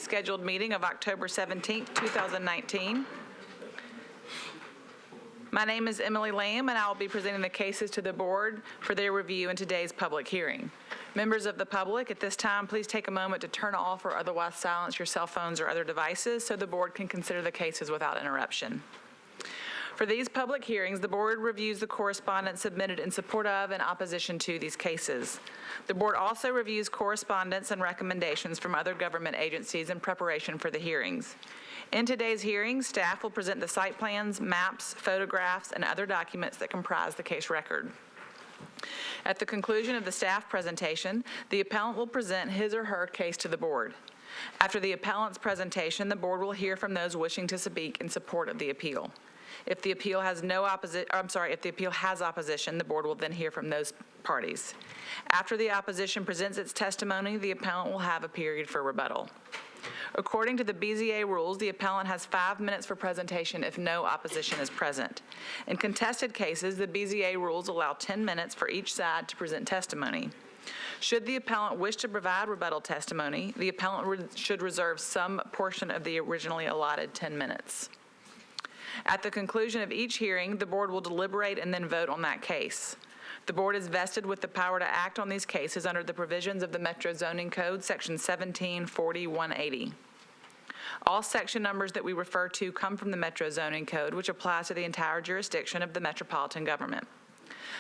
scheduled meeting of October 17, 2019. My name is Emily Lamb, and I will be presenting the cases to the board for their review in today's public hearing. Members of the public, at this time, please take a moment to turn off or otherwise silence your cell phones or other devices so the board can consider the cases without interruption. For these public hearings, the board reviews the correspondence submitted in support of and opposition to these cases. The board also reviews correspondence and recommendations from other government agencies in preparation for the hearings. In today's hearing, staff will present the site plans, maps, photographs, and other documents that comprise the case record. At the conclusion of the staff presentation, the appellant will present his or her case to the board. After the appellant's presentation, the board will hear from those wishing to speak in support of the appeal. If the appeal has opposition, the board will then hear from those parties. After the opposition presents its testimony, the appellant will have a period for rebuttal. According to the BZA rules, the appellant has 5 minutes for presentation if no opposition is present. In contested cases, the BZA rules allow 10 minutes for each side to present testimony. Should the appellant wish to provide rebuttal testimony, the appellant should reserve some portion of the originally allotted 10 minutes. At the conclusion of each hearing, the board will deliberate and then vote on that case. The board is vested with the power to act on these cases under the provisions of the Metro Zoning Code, Section 1740-180. All section numbers that we refer to come from the Metro Zoning Code, which applies to the entire jurisdiction of the metropolitan government.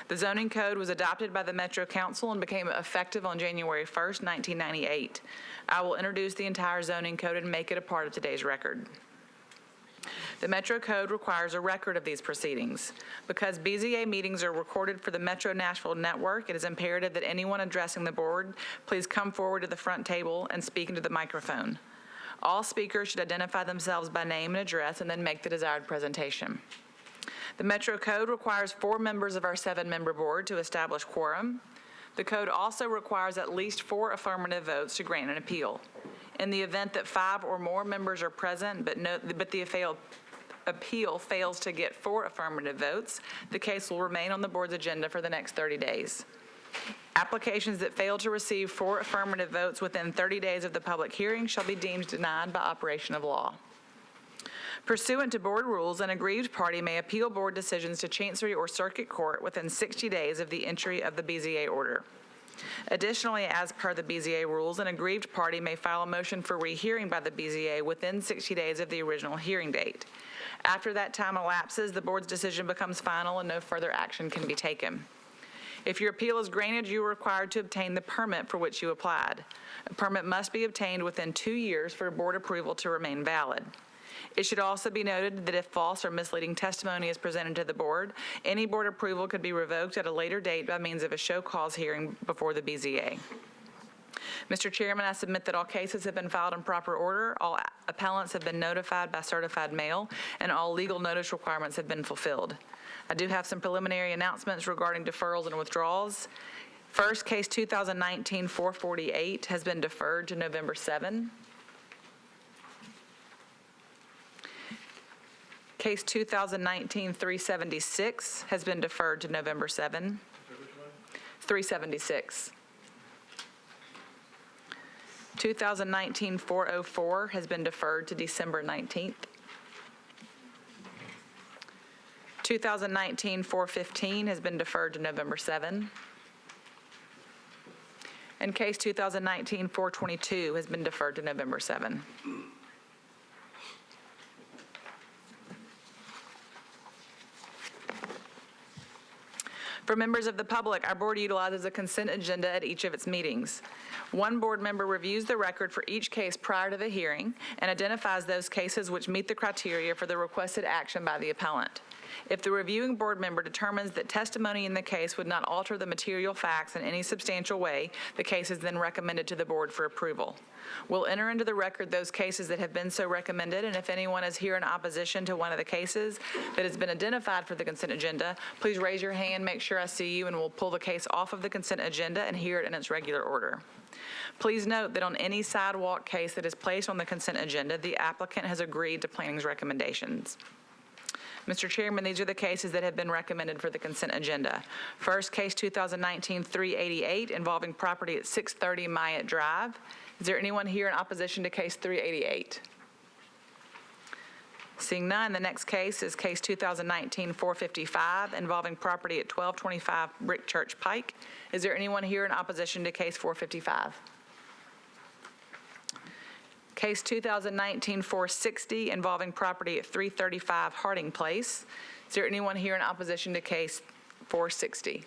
The Zoning Code was adopted by the Metro Council and became effective on January 1st, 1998. I will introduce the entire Zoning Code and make it a part of today's record. The Metro Code requires a record of these proceedings. Because BZA meetings are recorded for the Metro Nashville network, it is imperative that anyone addressing the board please come forward to the front table and speak into the microphone. All speakers should identify themselves by name and address and then make the desired presentation. The Metro Code requires 4 members of our 7-member board to establish quorum. The code also requires at least 4 affirmative votes to grant an appeal. In the event that 5 or more members are present, but the appeal fails to get 4 affirmative votes, the case will remain on the board's agenda for the next 30 days. Applications that fail to receive 4 affirmative votes within 30 days of the public hearing shall be deemed denied by operation of law. Pursuant to board rules, an aggrieved party may appeal board decisions to Chancery or Circuit Court within 60 days of the entry of the BZA order. Additionally, as per the BZA rules, an aggrieved party may file a motion for rehearing by the BZA within 60 days of the original hearing date. After that time elapses, the board's decision becomes final and no further action can be taken. If your appeal is granted, you are required to obtain the permit for which you applied. A permit must be obtained within 2 years for board approval to remain valid. It should also be noted that if false or misleading testimony is presented to the board, any board approval could be revoked at a later date by means of a show cause hearing before the BZA. Mr. Chairman, I submit that all cases have been filed in proper order, all appellants have been notified by certified mail, and all legal notice requirements have been fulfilled. I do have some preliminary announcements regarding deferrals and withdrawals. First, case 2019-448 has been deferred to November 7. Case 2019-376 has been deferred to November 7. 376. 2019-404 has been deferred to December 19th. 2019-415 has been deferred to November 7. And case 2019-422 has been deferred to November 7. For members of the public, our board utilizes a consent agenda at each of its meetings. One board member reviews the record for each case prior to the hearing and identifies those cases which meet the criteria for the requested action by the appellant. If the reviewing board member determines that testimony in the case would not alter the material facts in any substantial way, the case is then recommended to the board for approval. We'll enter into the record those cases that have been so recommended, and if anyone is here in opposition to one of the cases that has been identified for the consent agenda, please raise your hand, make sure I see you, and we'll pull the case off of the consent agenda and hear it in its regular order. Please note that on any sidewalk case that is placed on the consent agenda, the applicant has agreed to planning's recommendations. Mr. Chairman, these are the cases that have been recommended for the consent agenda. First, case 2019-388 involving property at 630 Myatt Drive. Is there anyone here in opposition to case 388? Seeing none, the next case is case 2019-455 involving property at 1225 Brick Church Pike. Is there anyone here in opposition to case 455? Case 2019-460 involving property at 335 Harding Place. Is there anyone here in opposition to case 460?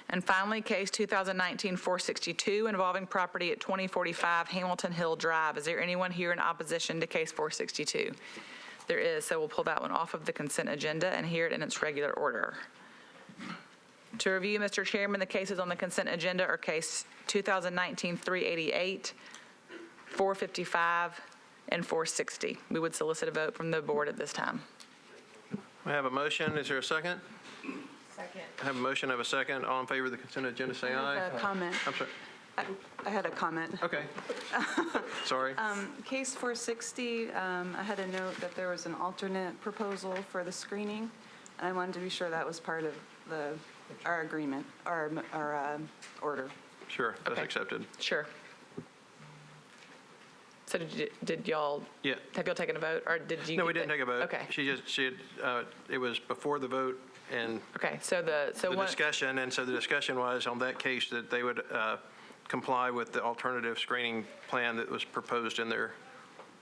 And finally, case 2019-462 involving property at 2045 Hamilton Hill Drive. Is there anyone here in opposition to case 462? There is, so we'll pull that one off of the consent agenda and hear it in its regular order. To review, Mr. Chairman, the cases on the consent agenda are case 2019-388, 455, and 460. We would solicit a vote from the board at this time. We have a motion. Is there a second? Second. I have a motion. I have a second. All in favor of the consent agenda, say aye. I have a comment. I'm sorry. I had a comment. Okay. Sorry. Case 460, I had a note that there was an alternate proposal for the screening, and I wanted to be sure that was part of our agreement, our order. Sure. That's Okay. accepted. Sure. So did y'all, Yeah. have y'all taken a vote, or did you? No, we didn't take a vote. Okay. It was before the vote and Okay, so the discussion, and so the discussion was on that case that they would comply with the alternative screening plan that was proposed in their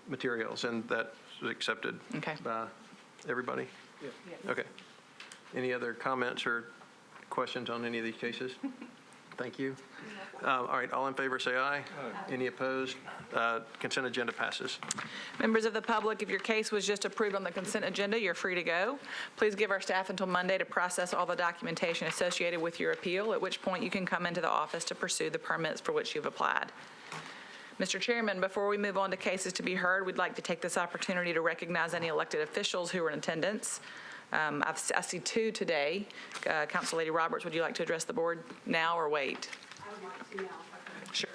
materials, and that was accepted Okay. by everybody? Yeah. Okay. Any other comments or questions on any of these cases? Thank you. All right, all in favor, say aye. Any opposed? Consent agenda passes. Members of the public, if your case was just approved on the consent agenda, you're free to go. Please give our staff until Monday to process all the documentation associated with your appeal, at which point you can come into the office to pursue the permits for which you've applied. Mr. Chairman, before we move on to cases to be heard, we'd like to take this opportunity to recognize any elected officials who are in attendance. I see two today. Council Lady Roberts, would you like to address the board now or wait? I would like to now. Sure.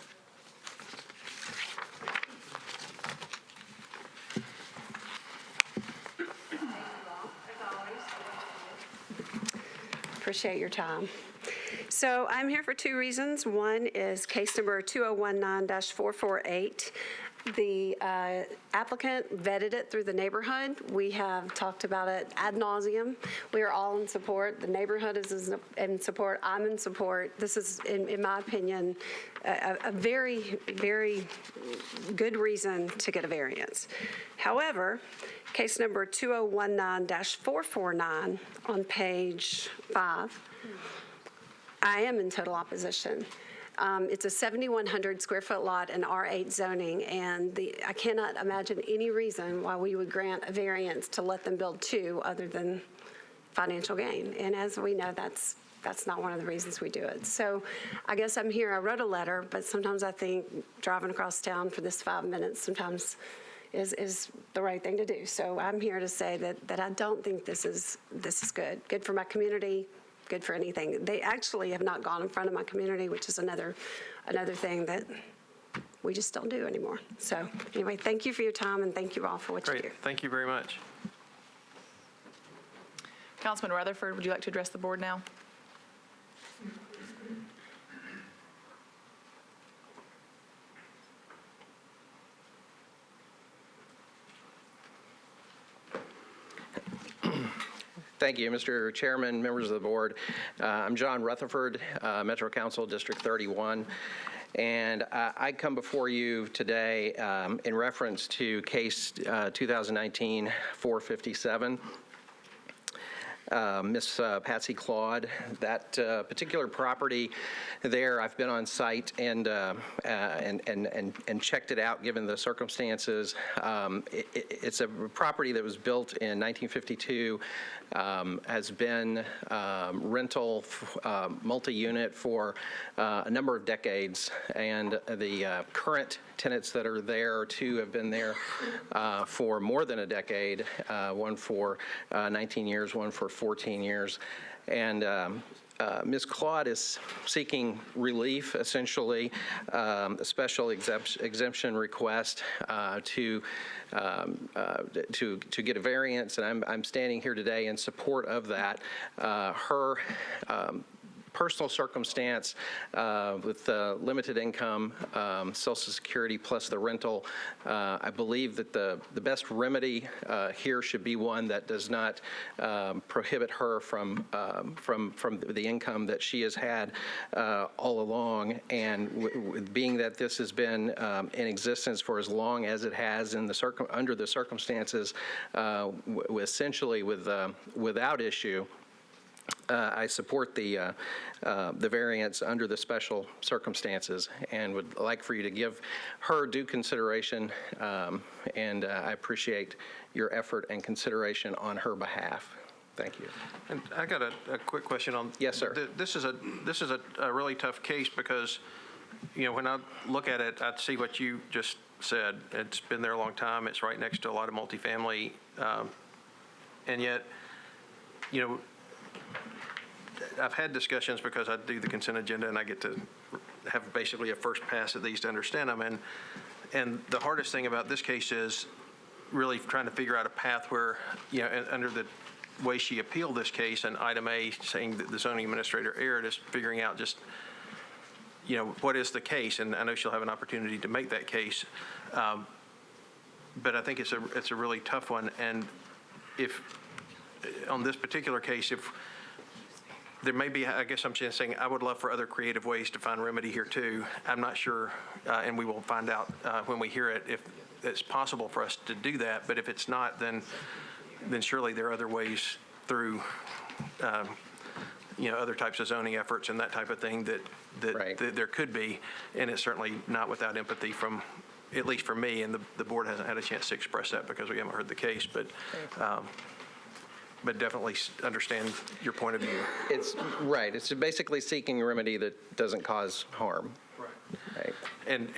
Appreciate your time. So I'm here for two reasons. One is case number 2019-448. The applicant vetted it through the neighborhood. We have talked about it ad nauseum. We are all in support. The neighborhood is in support. I'm in support. This is, in my opinion, a very, very good reason to get a variance. However, case number 2019-449 on page 5, I am in total opposition. It's a 7,100 square foot lot in R8 zoning, and I cannot imagine any reason why we would grant a variance to let them build two other than financial gain. And as we know, that's not one of the reasons we do it. So I guess I'm here. I wrote a letter, but sometimes I think driving across town for this 5 minutes sometimes is the right thing to do. So I'm here to say that I don't think this is good. Good for my community. Good for anything. They actually have not gone in front of my community, which is another thing that we just don't do anymore. So anyway, thank you for your time, and thank you all for what you do. Great. Thank you very much. Councilman Rutherford, would you like to address the board now? Thank you, Mr. Chairman, members of the board. I'm John Rutherford, Metro Council District 31, and I come before you today in reference to case 2019-457. Miss Patsy Claude, that particular property there, I've been on site and checked it out given the circumstances. It's a property that was built in 1952, has been rental multi-unit for a number of decades, and the current tenants that are there, two have been there for more than a decade, one for 19 years, one for 14 years. And Ms. Claude is seeking relief, essentially, a special exemption request to get a variance, and I'm standing here today in support of that. Her personal circumstance with limited income, Social Security plus the rental, I believe that the best remedy here should be one that does not prohibit her from the income that she has had all along. And being that this has been in existence for as long as it has under the circumstances, essentially without issue, I support the variance under the special circumstances and would like for you to give her due consideration, and I appreciate your effort and consideration on her behalf. Thank you. And I got a quick question on. Yes, sir. This is a really tough case because, when I look at it, I see what you just said. It's been there a long time. It's right next to a lot of multifamily, and yet, I've had discussions because I do the consent agenda and I get to have basically a first pass at these to understand them. And the hardest thing about this case is really trying to figure out a path where, under the way she appealed this case and item A saying that the zoning administrator erred, is figuring out just, what is the case? And I know she'll have an opportunity to make that case. But I think it's a really tough one. And if, on this particular case, if there may be, I guess I'm just saying, I would love for other creative ways to find remedy here too. I'm not sure, and we will find out when we hear it, if it's possible for us to do that. But if it's not, then surely there are other ways through, other types of zoning efforts and that type of thing that Right. there could be. And it's certainly not without empathy from, at least for me, and the board hasn't had a chance to express that because we haven't heard the case. But definitely understand your point of view. It's right. It's basically seeking a remedy that doesn't cause harm. Right. And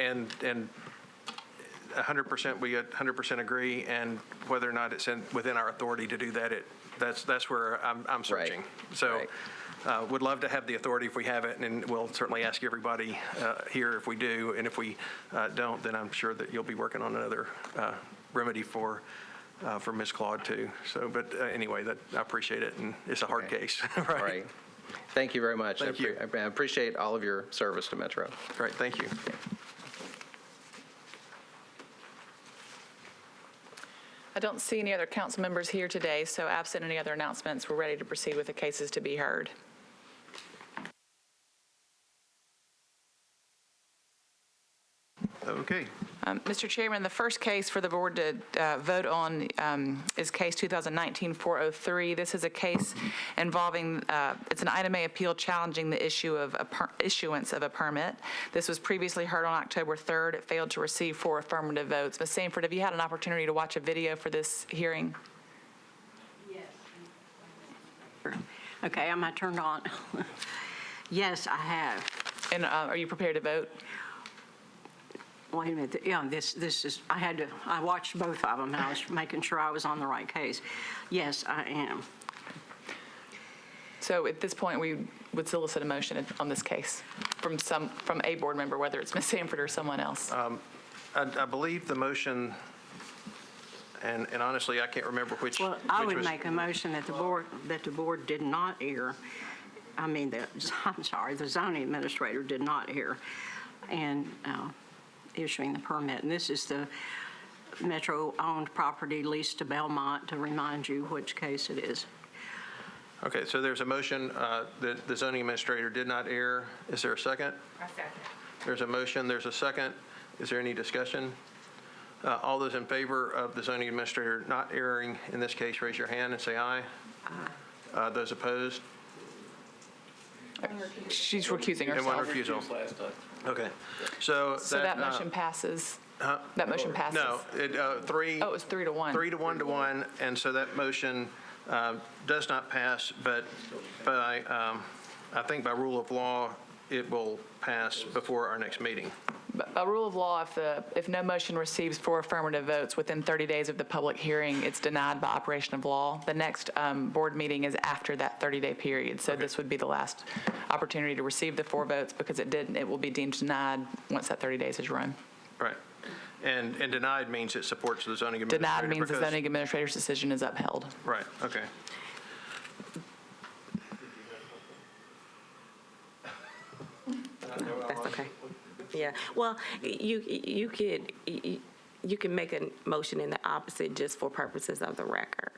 100%, we 100% agree. And whether or not it's within our authority to do that, that's where I'm searching. Right. So Right. would love to have the authority if we have it, and we'll certainly ask everybody here if we do. And if we don't, then I'm sure that you'll be working on another remedy for Ms. Claude too. So, but anyway, I appreciate it, and it's a hard case. Right. Thank you very much. Thank you. I appreciate all of your service to Metro. Great, thank you. I don't see any other council members here today, so absent any other announcements, we're ready to proceed with the cases to be heard. Okay. Mr. Chairman, the first case for the board to vote on is case 2019-403. This is a case involving, it's an item A appeal challenging the issuance of a permit. This was previously heard on October 3rd. It failed to receive 4 affirmative votes. Ms. Sanford, have you had an opportunity to watch a video for this hearing? Okay, am I turned on? Yes, I have. And are you prepared to vote? Wait a minute, yeah, this is, I watched both of them, and I was making sure I was on the right case. Yes, I am. So at this point, we would solicit a motion on this case from a board member, whether it's Ms. Sanford or someone else. I believe the motion, and honestly, I can't remember which. Well, I which would was- make a motion that the board did not err. I'm sorry, the zoning administrator did not err in issuing the permit. And this is the Metro-owned property leased to Belmont, to remind you which case it is. Okay, so there's a motion that the zoning administrator did not err. Is there a second? A second. There's a motion, there's a second. Is there any discussion? All those in favor of the zoning administrator not erring in this case, raise your hand and say aye. Aye. Those opposed? She's recusing herself. And one recusal. Okay. So that motion passes. That motion passes. No, 3. Oh, it was 3 to 1. 3 to 1 to 1, and so that motion does not pass, but I think by rule of law, it will pass before our next meeting. By rule of law, if no motion receives 4 affirmative votes within 30 days of the public hearing, it's denied by operation of law. The next board meeting is after that 30-day period, so this would be the last opportunity to receive the 4 votes because it will be deemed denied once that 30 days is run. Right. And denied means it supports the zoning administrator. Denied means the because- zoning administrator's decision is upheld. Right, okay. That's okay. Yeah, well, you can make a motion in the opposite just for purposes of the record.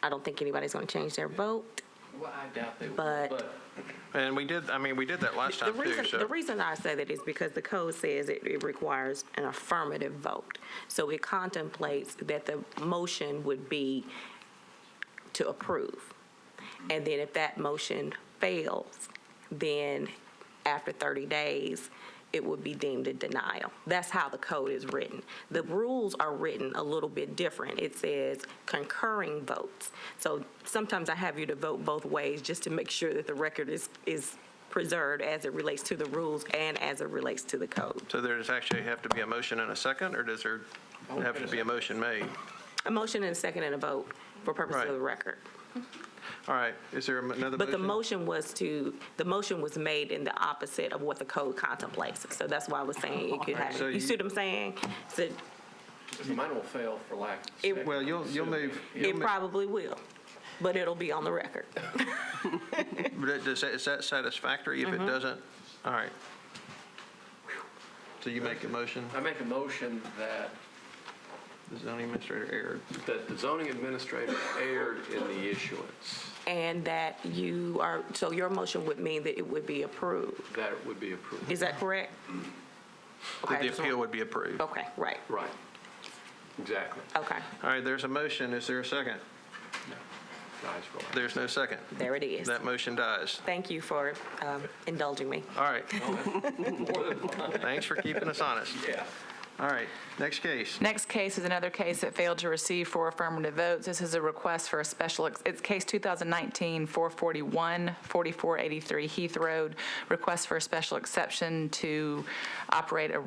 I don't think anybody's going to change their vote, Well, I doubt they will. but And we did that last time too, so. the reason I say that is because the code says it requires an affirmative vote. So it contemplates that the motion would be to approve. And then if that motion fails, then after 30 days, it would be deemed a denial. That's how the code is written. The rules are written a little bit different. It says concurring votes. So sometimes I have you to vote both ways just to make sure that the record is preserved as it relates to the rules and as it relates to the code. So there does actually have to be a motion and a second, or does there have to be a motion made? A motion and a second and a vote for purposes of the Right. record. All right, is there another motion? But the motion was made in the opposite of what the code contemplates. So that's why I was saying it could So happen. You you- see what I'm saying? So Mine will fail for lack of It- Well, you'll move. it probably will, but it'll be on the record. Is that satisfactory? If it doesn't, all right. So you make a motion, I make a motion that the zoning administrator erred. the zoning administrator erred in the issuance. And that so your motion would mean that it would be approved. That it would be approved. Is that correct? That Okay, the appeal would be approved. Okay, right, Right. Exactly. okay. All right, there's a motion. Is there a second? Nice roll. There's no second. There it is. That motion dies. Thank you for indulging me. All right. Thanks for keeping us honest. Yeah. All right, next case. Next case is another case that failed to receive 4 affirmative votes. This is a request for a special, it's case 2019-441, 4483 Heath Road, request for a special exception to operate a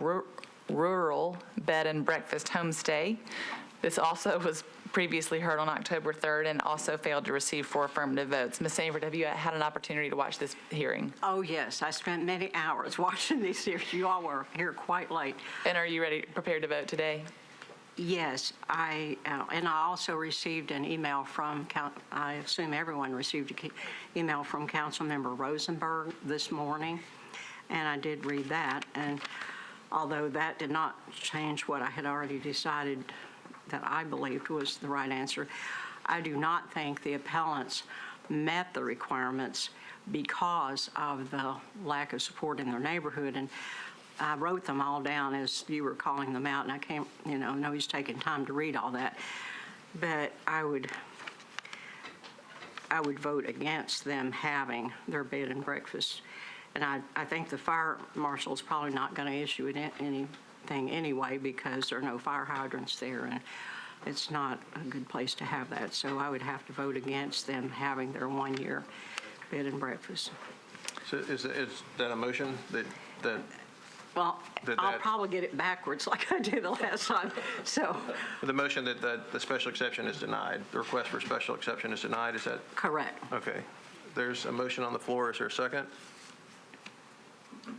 rural bed and breakfast homestay. This also was previously heard on October 3rd and also failed to receive 4 affirmative votes. Ms. Sanford, have you had an opportunity to watch this hearing? Oh, yes, I spent many hours watching these here. You all were here quite late. And are you prepared to vote today? Yes, and I also received an email from, I assume everyone received an email from Councilmember Rosenberg this morning, and I did read that. And although that did not change what I had already decided that I believed was the right answer, I do not think the appellants met the requirements because of the lack of support in their neighborhood. And I wrote them all down as you were calling them out, and I can't, nobody's taking time to read all that. But I would vote against them having their bed and breakfast. And I think the fire marshal's probably not going to issue anything anyway because there are no fire hydrants there, and it's not a good place to have that. So I would have to vote against them having their 1-year bed and breakfast. So is that a motion that Well, Did I'll that- probably get it backwards like I did the last time, so, the motion that the special exception is denied, the request for special exception is denied, is that, correct. okay. There's a motion on the floor. Is there a second? I'm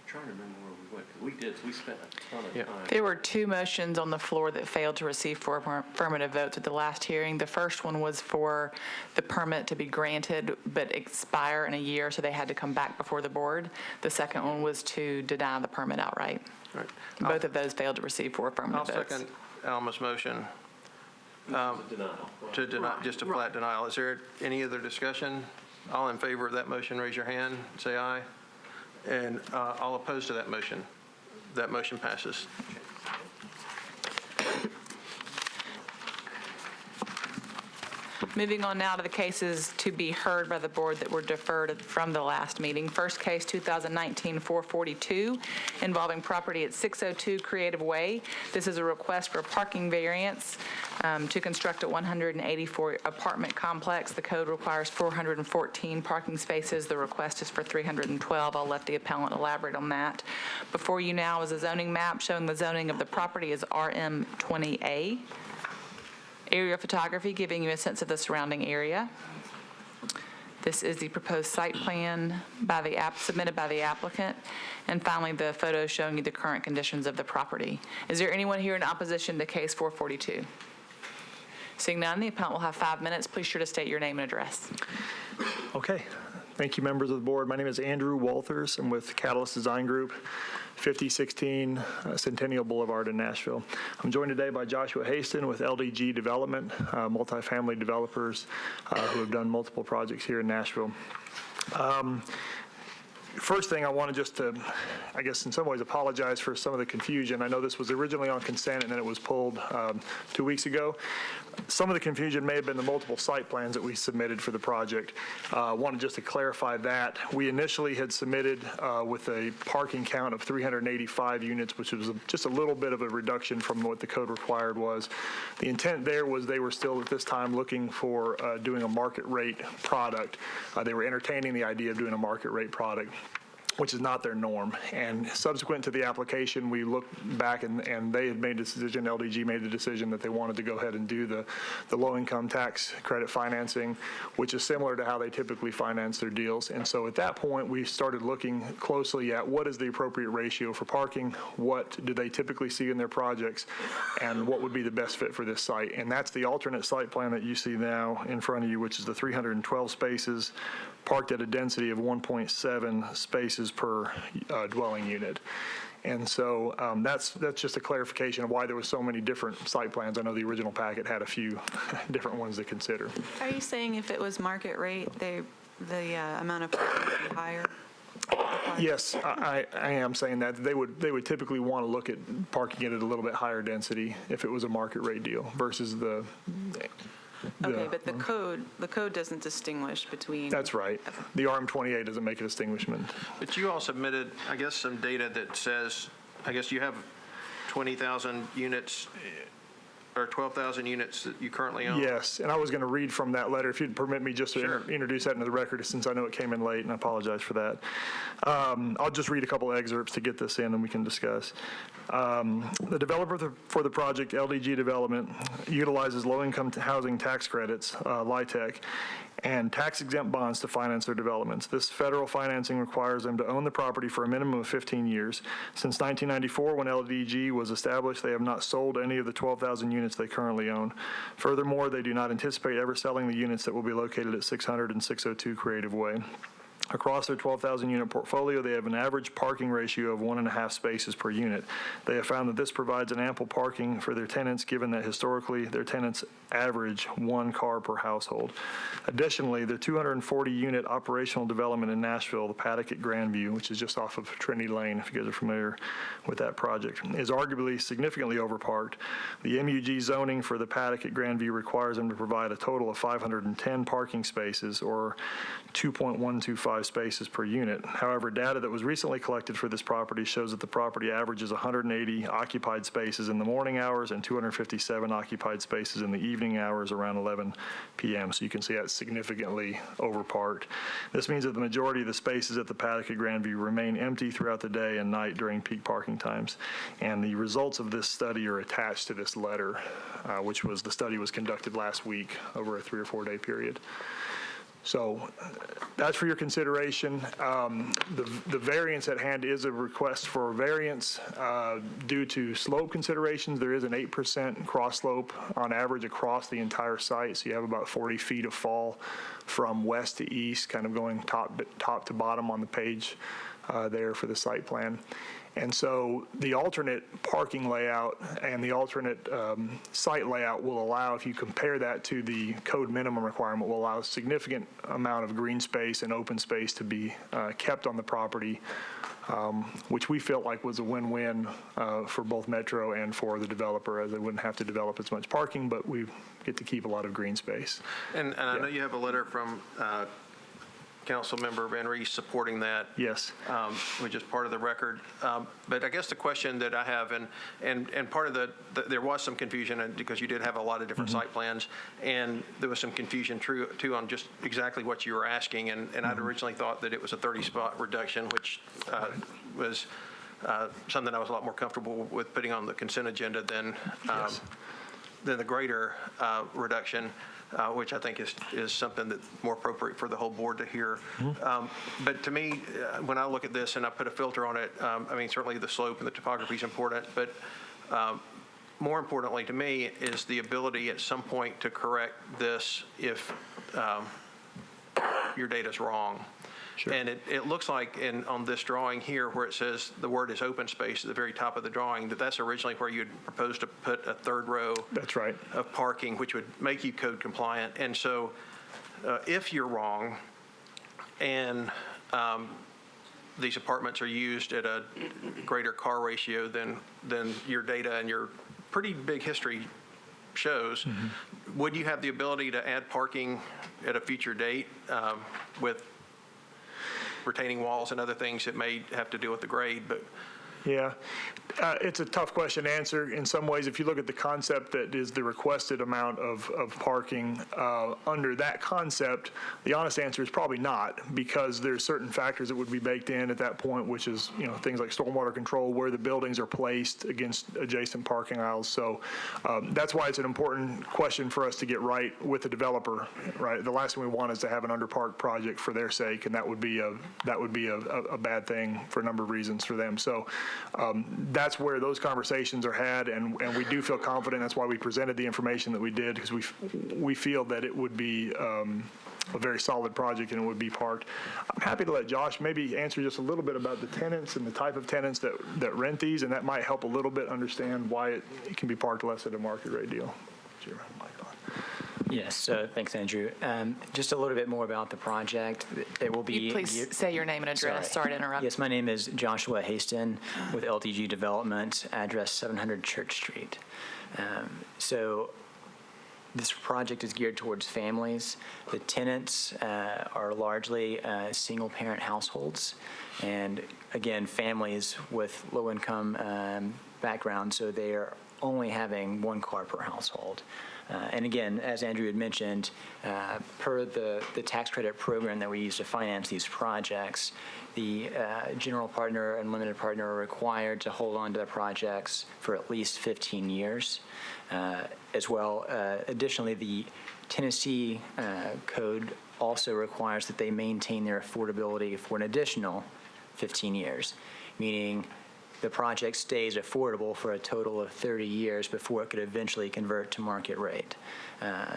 trying to remember where we went, 'cause we spent a ton of Yeah. time. There were 2 motions on the floor that failed to receive 4 affirmative votes at the last hearing. The first one was for the permit to be granted but expire in a year, so they had to come back before the board. The second one was to deny the permit outright. All right. Both of those failed to receive 4 I'll affirmative votes. second Alma's motion Denial. to deny, just a flat denial. Is there any other discussion? All in favor of that motion, raise your hand, say aye. And all opposed to that motion? That motion passes. Moving on now to the cases to be heard by the board that were deferred from the last meeting. First case, 2019-442, involving property at 602 Creative Way. This is a request for a parking variance to construct a 184 apartment complex. The code requires 414 parking spaces. The request is for 312. I'll let the appellant elaborate on that. Before you now is a zoning map showing the zoning of the property is RM20A. Aerial photography giving you a sense of the surrounding area. This is the proposed site plan submitted by the applicant. And finally, the photo showing you the current conditions of the property. Is there anyone here in opposition to case 442? Seeing none, the appellant will have 5 minutes. Please sure to state your name and address. Okay. Thank you, members of the board. My name is Andrew Walters. I'm with Catalyst Design Group, 5016 Centennial Boulevard in Nashville. I'm joined today by Joshua Haston with LDG Development, multifamily developers who have done multiple projects here in Nashville. First thing, I want to I guess in some ways apologize for some of the confusion. I know this was originally on consent and then it was pulled 2 weeks ago. Some of the confusion may have been the multiple site plans that we submitted for the project. Wanted just to clarify that. We initially had submitted with a parking count of 385 units, which was just a little bit of a reduction from what the code required was. The intent there was they were still at this time looking for doing a market rate product. They were entertaining the idea of doing a market rate product, which is not their norm. And subsequent to the application, we looked back and they had made a decision, LDG made the decision that they wanted to go ahead and do the low-income tax credit financing, which is similar to how they typically finance their deals. And so at that point, we started looking closely at what is the appropriate ratio for parking, what do they typically see in their projects, and what would be the best fit for this site. And that's the alternate site plan that you see now in front of you, which is the 312 spaces, parked at a density of 1.7 spaces per dwelling unit. And so that's just a clarification of why there was so many different site plans. I know the original packet had a few different ones to consider. Are you saying if it was market rate, the amount of parking would be higher? Yes, I am saying that they would typically want to look at parking it at a little bit higher density if it was a market rate deal versus the Okay, but the code doesn't distinguish between. That's right. The RM28 doesn't make a distinguishment. But you all submitted, I guess, some data that says, I guess you have 20,000 units or 12,000 units that you currently own? Yes, and I was going to read from that letter, if you'd permit me just to Sure. introduce that into the record, since I know it came in late, and I apologize for that. I'll just read a couple excerpts to get this in, and we can discuss. The developer for the project, LDG Development, utilizes low-income housing tax credits, LIHTC, and tax-exempt bonds to finance their developments. This federal financing requires them to own the property for a minimum of 15 years. Since 1994, when LDG was established, they have not sold any of the 12,000 units they currently own. Furthermore, they do not anticipate ever selling the units that will be located at 600 and 602 Creative Way. Across their 12,000 unit portfolio, they have an average parking ratio of 1.5 spaces per unit. They have found that this provides an ample parking for their tenants, given that historically their tenants average 1 car per household. Additionally, the 240 unit operational development in Nashville, the Paddock at Grandview, which is just off of Trinity Lane, if you guys are familiar with that project, is arguably significantly overparked. The MUG zoning for the Paddock at Grandview requires them to provide a total of 510 parking spaces, or 2.125 spaces per unit. However, data that was recently collected for this property shows that the property averages 180 occupied spaces in the morning hours and 257 occupied spaces in the evening hours around 11 p.m. So you can see that's significantly overparked. This means that the majority of the spaces at the Paddock at Grandview remain empty throughout the day and night during peak parking times. And the results of this study are attached to this letter, which was the study was conducted last week over a 3 or 4 day period. So that's for your consideration. The variance at hand is a request for a variance due to slope considerations. There is an 8% cross slope on average across the entire site. So you have about 40 feet of fall from west to east, kind of going top to bottom on the page there for the site plan. And so the alternate parking layout and the alternate site layout will allow, if you compare that to the code minimum requirement, will allow a significant amount of green space and open space to be kept on the property which we felt like was a win-win for both Metro and for the developer, as they wouldn't have to develop as much parking, but we get to keep a lot of green space. And I know you have a letter from Councilmember Van Rees supporting that. Yes. Which is part of the record. But I guess the question that I have, and part of there was some confusion because you did have a lot of different site plans, and there was some confusion too on just exactly what you were asking. And I'd originally thought that it was a 30-spot reduction, which was something I was a lot more comfortable with putting on the consent agenda than the greater reduction. Which I think is something that's more appropriate for the whole board to hear. But to me, when I look at this and I put a filter on it, I mean, certainly the slope and the topography is important, but more importantly to me is the ability at some point to correct this if your data is wrong. Sure. And it looks like on this drawing here where it says the word is open space at the very top of the drawing, that's originally where you had proposed to put a third row That's right. of parking, which would make you code compliant. And so if you're wrong and these apartments are used at a greater car ratio than your data and your pretty big history shows, would you have the ability to add parking at a future date with retaining walls and other things that may have to do with the grade? But Yeah, it's a tough question to answer. In some ways, if you look at the concept that is the requested amount of parking, under that concept, the honest answer is probably not, because there's certain factors that would be baked in at that point, which is, things like stormwater control, where the buildings are placed against adjacent parking aisles. So that's why it's an important question for us to get right with the developer, right? The last thing we want is to have an underparked project for their sake, and that would be a bad thing for a number of reasons for them. So that's where those conversations are had, and we do feel confident. That's why we presented the information that we did, because we feel that it would be a very solid project and it would be parked. I'm happy to let Josh maybe answer just a little bit about the tenants and the type of tenants that rent these, and that might help a little bit understand why it can be parked less at a market rate deal. Yes, thanks, Andrew. Just a little bit more about the project. It will be. Please say your name and address. Sorry to interrupt. Yes, my name is Joshua Haston with LTG Development, address 700 Church Street. So this project is geared towards families. The tenants are largely single-parent households, and again, families with low-income background, so they are only having one car per household. And again, as Andrew had mentioned, per the tax credit program that we use to finance these projects, the general partner and limited partner are required to hold on to the projects for at least 15 years. As well, additionally, the Tennessee code also requires that they maintain their affordability for an additional 15 years, meaning the project stays affordable for a total of 30 years before it could eventually convert to market rate.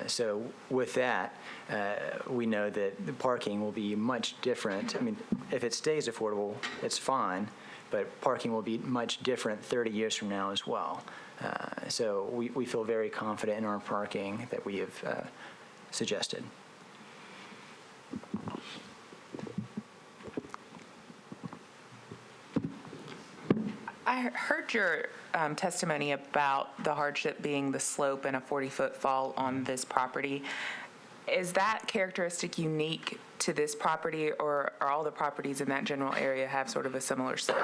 So with that, we know that the parking will be much different. I mean, if it stays affordable, it's fine, but parking will be much different 30 years from now as well. So we feel very confident in our parking that we have suggested. I heard your testimony about the hardship being the slope and a 40-foot fall on this property. Is that characteristic unique to this property, or are all the properties in that general area have sort of a similar slope?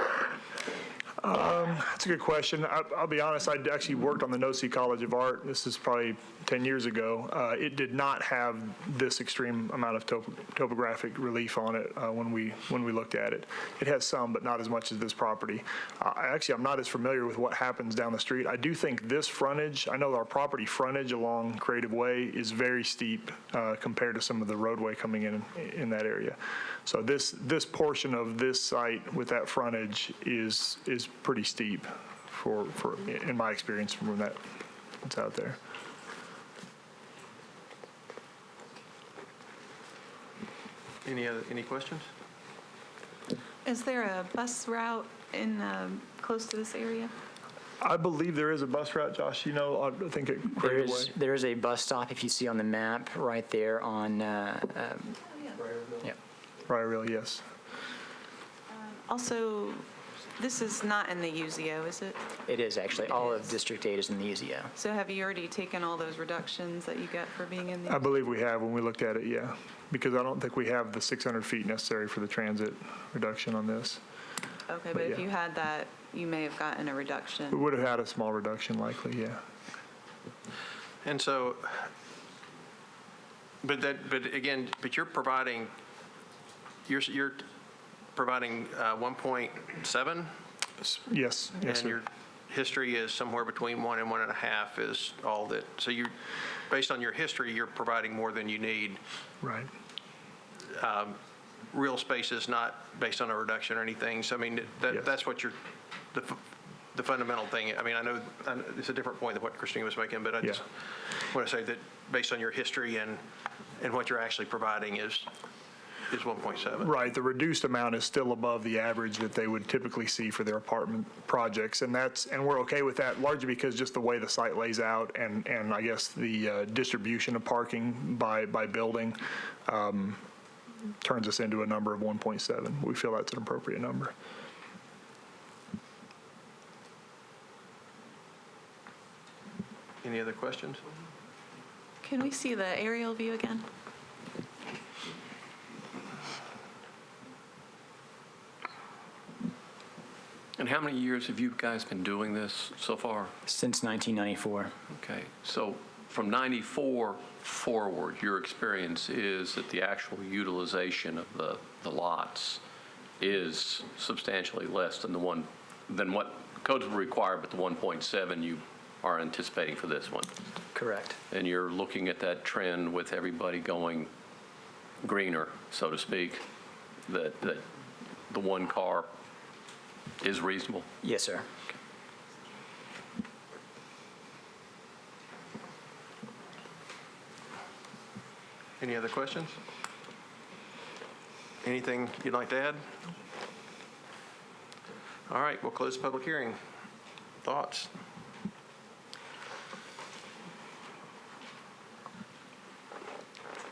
That's a good question. I'll be honest, I actually worked on the No-See College of Art. This is probably 10 years ago. It did not have this extreme amount of topographic relief on it when we looked at it. It has some, but not as much as this property. I'm not as familiar with what happens down the street. I do think this frontage, I know our property frontage along Creative Way is very steep compared to some of the roadway coming in that area. So this portion of this site with that frontage is pretty steep for in my experience from that's out there. Any questions? Is there a bus route in close to this area? I believe there is a bus route, Josh. I think at Creative Way. There is a bus stop, if you see on the map, right there on. Briarville, yes. Also, this is not in the UZO, is it? It is actually. It All is. of District 8 is in the UZO. So have you already taken all those reductions that you get for being in the? I believe we have when we looked at it, yeah, because I don't think we have the 600 feet necessary for the transit reduction on this. Okay, but if yeah. you had that, you may have gotten a We reduction. would have had a small reduction likely, yeah. And so, but you're providing, you're providing 1.7? Yes, yes, And sir. your history is somewhere between 1 and 1.5 is all that, so you, based on your history, you're providing more than you need. Right. Real space is not based on a reduction or anything, so I mean, Yes. that's what you're, the fundamental thing. I mean, I know it's a different point than what Christine was making, but I just want to say that based on your history and what you're actually providing is 1.7. Right, the reduced amount is still above the average that they would typically see for their apartment projects, and we're okay with that, largely because just the way the site lays out and I guess the distribution of parking by building turns us into a number of 1.7. We feel that's an appropriate number. Any other questions? Can we see the aerial view again? And how many years have you guys been doing this so far? Since 1994. Okay, so from 94 forward, your experience is that the actual utilization of the lots is substantially less than than what codes would require, but the 1.7 you are anticipating for this one. Correct. And you're looking at that trend with everybody going greener, so to speak, that the one car is reasonable? Yes, sir. Any other questions? Anything you'd like to add? All right, we'll close the public hearing. Thoughts?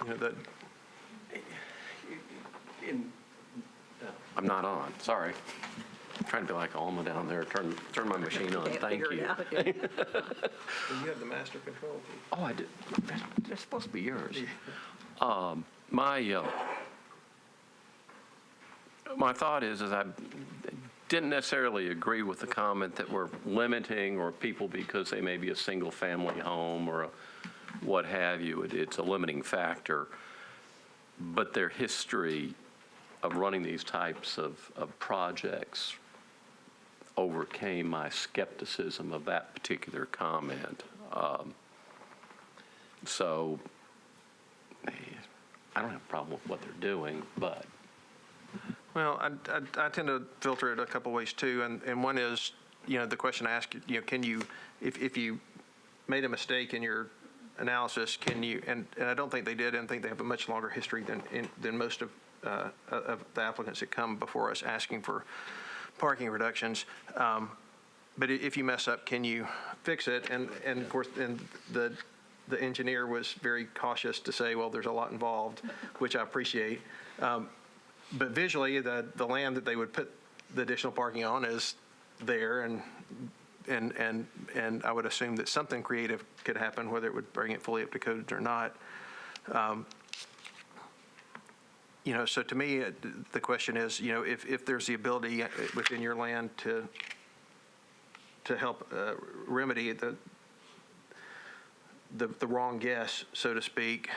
You know, that, I'm not on, sorry. I'm trying to be like Alma down there, turn my machine on, thank you. you have the master control. Oh, I did, that's supposed to be yours. My thought is I didn't necessarily agree with the comment that we're limiting or people because they may be a single-family home or what have you. It's a limiting factor. But their history of running these types of projects overcame my skepticism of that particular comment. So I don't have a problem with what they're doing, but. Well, I tend to filter it a couple ways too, and one is, the question I ask you, can you, if you made a mistake in your analysis, can you, and I don't think they did, and I think they have a much longer history than most of the applicants that come before us asking for parking reductions. But if you mess up, can you fix it? And of course, and the engineer was very cautious to say, well, there's a lot involved, which I appreciate. But visually, the land that they would put the additional parking on is there, and I would assume that something creative could happen, whether it would bring it fully up to code or not. So to me, the question is, if there's the ability within your land to help remedy the wrong guess, so to speak,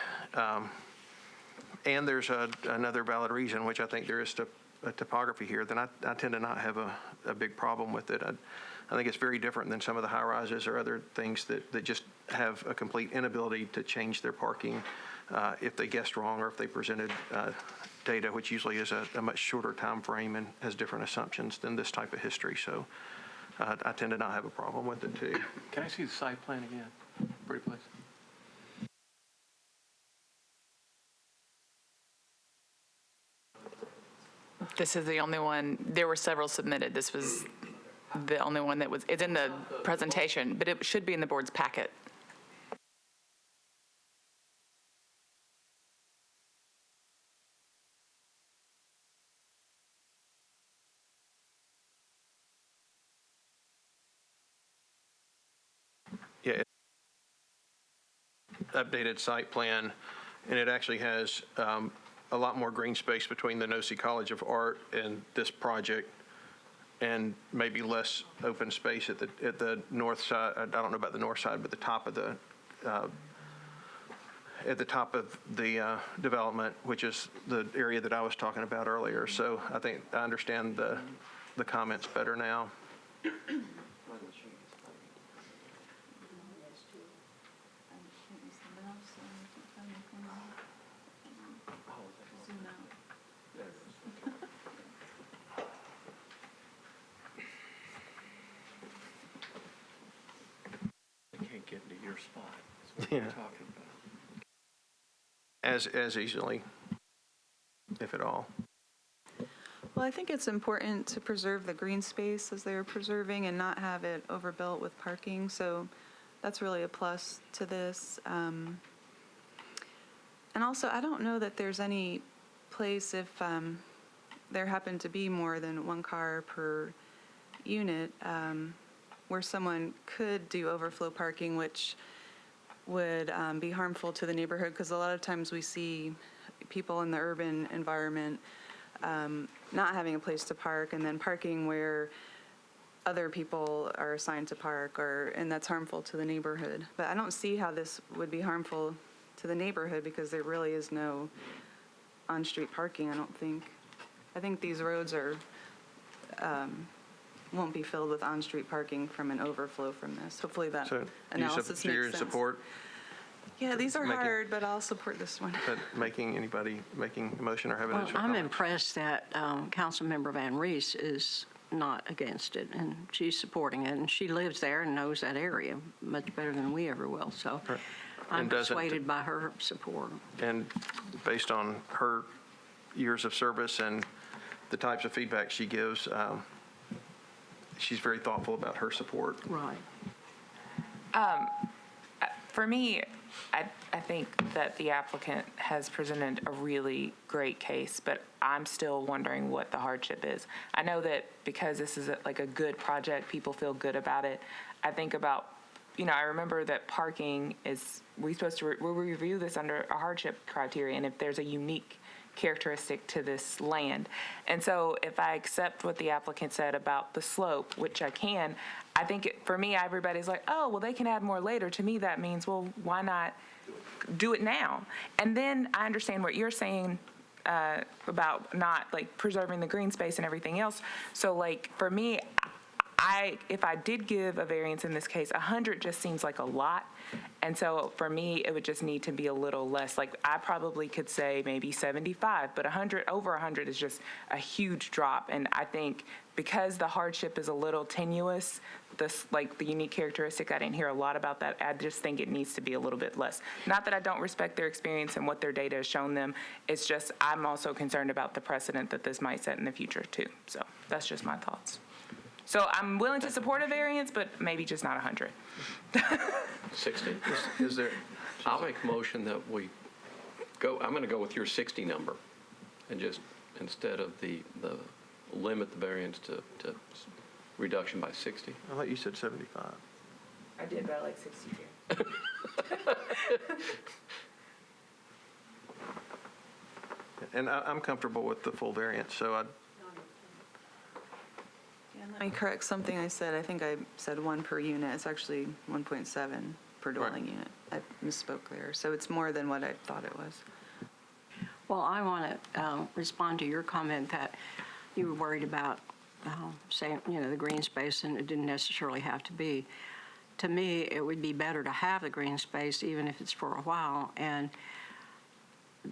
and there's another valid reason, which I think there is a topography here, then I tend to not have a big problem with it. I think it's very different than some of the high-rises or other things that just have a complete inability to change their parking if they guessed wrong or if they presented data, which usually is a much shorter time frame and has different assumptions than this type of history. So I tend to not have a problem with it, too. Can I see the site plan again? Pretty please. This is the only one, there were several submitted. This was the only one that was, it's in the presentation, but it should be in the board's packet. updated site plan, and it actually has a lot more green space between the Nosy College of Art and this project, and maybe less open space at the north side. I don't know about the north side, but the top of the at the top of the development, which is the area that I was talking about earlier. So I think I understand the comments better now. Can't get into your spot. That's what we're talking about. As easily, if at all. Well, I think it's important to preserve the green space as they were preserving and not have it overbuilt with parking. So that's really a plus to this. And also, I don't know that there's any place if there happened to be more than one car per unit where someone could do overflow parking, which would be harmful to the neighborhood, because a lot of times we see people in the urban environment not having a place to park and then parking where other people are assigned to park, and that's harmful to the neighborhood. But I don't see how this would be harmful to the neighborhood because there really is no on-street parking, I don't think. I think these roads are won't be filled with on-street parking from an overflow from this. Hopefully that analysis you're in makes sense. support? Yeah, these are making- hard, but I'll support this one. But anybody making a motion or have Well, additional I'm comments? impressed that Councilmember Van Rees is not against it, and she's supporting it, and she lives there and knows that area much better than we ever will. So I'm And doesn't- persuaded by her support. And based on her years of service and the types of feedback she gives, she's very thoughtful about her support. Right. For me, I think that the applicant has presented a really great case, but I'm still wondering what the hardship is. I know that because this is like a good project, people feel good about it. I think about, I remember that parking is, we're supposed to we'll review this under a hardship criteria, and if there's a unique characteristic to this land. And so if I accept what the applicant said about the slope, which I can, I think for me, everybody's like, oh, well, they can add more later. To me, that means, well, why not do it now? And then I understand what you're saying about not like preserving the green space and everything else. So like for me, if I did give a variance in this case, 100 just seems like a lot. And so for me, it would just need to be a little less. Like I probably could say maybe 75, but over 100 is just a huge drop. And I think because the hardship is a little tenuous, like the unique characteristic, I didn't hear a lot about that. I just think it needs to be a little bit less. Not that I don't respect their experience and what their data has shown them. It's just I'm also concerned about the precedent that this might set in the future too. So that's just my thoughts. So I'm willing to support a variance, but maybe just not 100. 60? Is there, I'll make a motion that we go, I'm going to go with your 60 number, and just, instead of the limit the variance to reduction by 60. I thought you said 75. I did, but I like 62. And I'm comfortable with the full variance, so Let me correct something I said. I think I said 1 per unit. It's actually 1.7 per dwelling unit. I misspoke there. So it's more than what I thought it was. Well, I want to respond to your comment that you were worried about saying, the green space, and it didn't necessarily have to be. To me, it would be better to have the green space, even if it's for a while.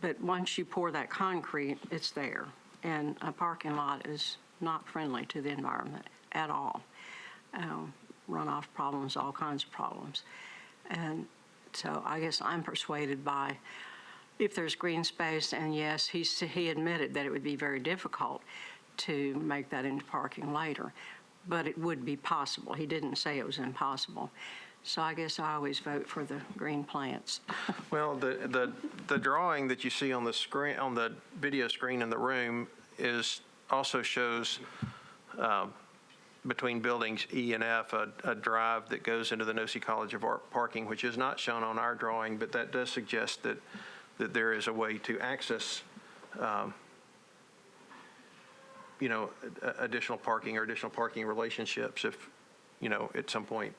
But once you pour that concrete, it's there. And a parking lot is not friendly to the environment at all. Runoff problems, all kinds of problems. And so I guess I'm persuaded by, if there's green space, and yes, he admitted that it would be very difficult to make that into parking later, but it would be possible. He didn't say it was impossible. So I guess I always vote for the green plants. well, the drawing that you see on the screen, on the video screen in the room, also shows between buildings E and F, a drive that goes into the Nosy College of Art parking, which is not shown on our drawing, but that does suggest that there is a way to access, additional parking or additional parking relationships if, at some point,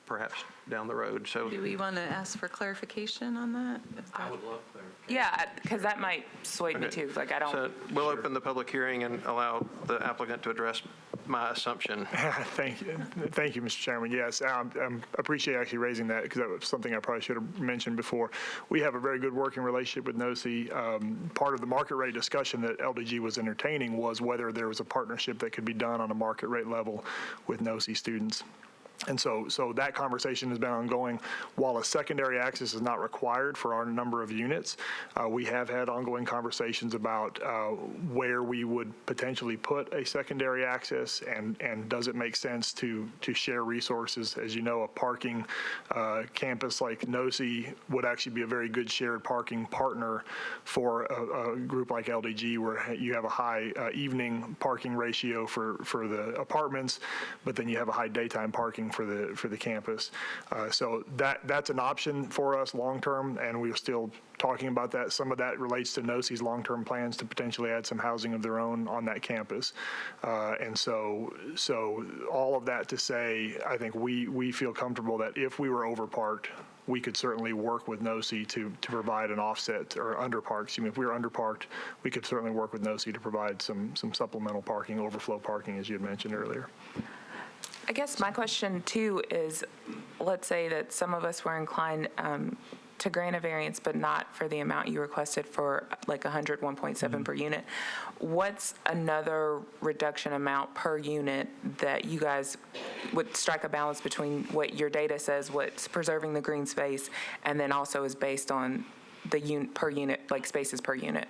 perhaps down the road. So Do we want to ask for clarification on that? I would love clarification. Yeah, because that might sway me Okay. too, like I don't. So we'll open the public hearing and allow the applicant to address my assumption. Thank you. Thank you, Mr. Chairman. Yes, I appreciate actually raising that because that was something I probably should have mentioned before. We have a very good working relationship with NOSI. Part of the market rate discussion that LDG was entertaining was whether there was a partnership that could be done on a market rate level with NOSI students. And so that conversation has been ongoing. While a secondary access is not required for our number of units, we have had ongoing conversations about where we would potentially put a secondary access and does it make sense to share resources. As you know, a parking campus like NOSI would actually be a very good shared parking partner for a group like LDG, where you have a high evening parking ratio for the apartments, but then you have a high daytime parking for the campus. So that's an option for us long-term, and we're still talking about that. Some of that relates to NOSI's long-term plans to potentially add some housing of their own on that campus. And so all of that to say, I think we feel comfortable that if we were overparked, we could certainly work with NOSI to provide an offset, or underparked. If we were underparked, we could certainly work with NOSI to provide some supplemental parking, overflow parking, as you had mentioned earlier. I guess my question too is, let's say that some of us were inclined to grant a variance, but not for the amount you requested for like 101.7 per unit. What's another reduction amount per unit that you guys would strike a balance between what your data says, what's preserving the green space, and then also is based on the per unit, like spaces per unit?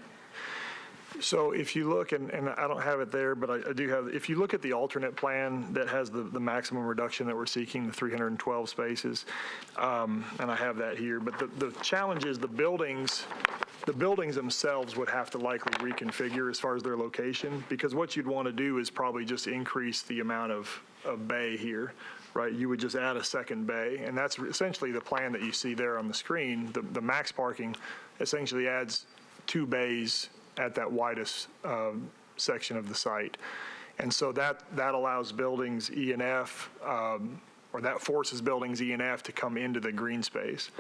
So if you look, and I don't have it there, but I do have, if you look at the alternate plan that has the maximum reduction that we're seeking, the 312 spaces, and I have that here, but the challenge is the buildings themselves would have to likely reconfigure as far as their location, because what you'd want to do is probably just increase the amount of bay here, right? You would just add a second bay, and that's essentially the plan that you see there on the screen. The max parking essentially adds 2 bays at that widest section of the site. And so that allows buildings E and F, or that forces buildings E and F to come into the green space.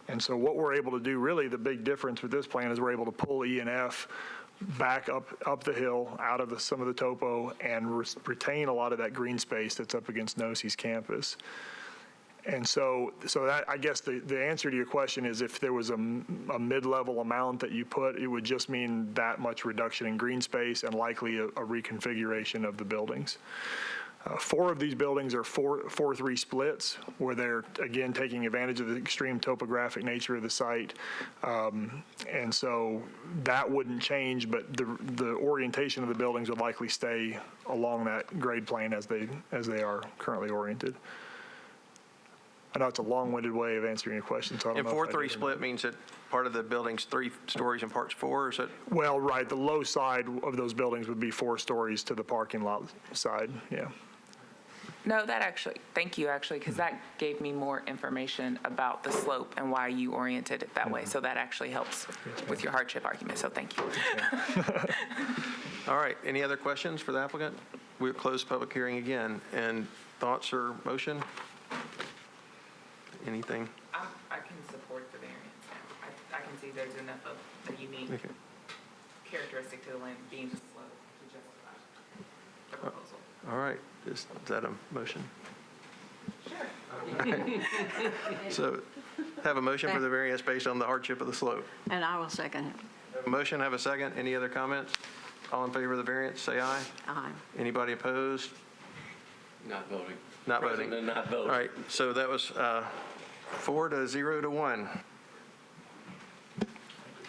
And so what we're able to do, really the big difference with this plan, is we're able to pull E and F back up the hill out of some of the topo and retain a lot of that green space that's up against NOSI's campus. And so that, I guess the answer to your question is, if there was a mid-level amount that you put, it would just mean that much reduction in green space and likely a reconfiguration of the buildings. 4 of these buildings are 4-3 splits, where they're, again, taking advantage of the extreme topographic nature of the site. And so that wouldn't change, but the orientation of the buildings would likely stay along that grade plane as they are currently oriented. I know it's a long-winded way of answering your question, so I don't And know. 4-3 split means that part of the building's 3 stories and part's 4, is it? Well, right, the low side of those buildings would be 4 stories to the parking lot side, yeah. No, thank you, because that gave me more information about the slope and why you oriented it that way. So that actually helps with your hardship argument, so thank you. All right, any other questions for the applicant? We'll close public hearing again. And thoughts or motion? Anything? I can support the variance. I can see there's enough of a unique characteristic to the land being the slope to justify the proposal. All right, is that a motion? Sure. So have a motion for the variance based on the hardship of the slope. And I will second it. Have a motion, have a second. Any other comments? All in favor of the variance, say aye. Aye. Anybody opposed? Not voting. Not voting. President, not voting. All right, so that was 4 to 0 to 1.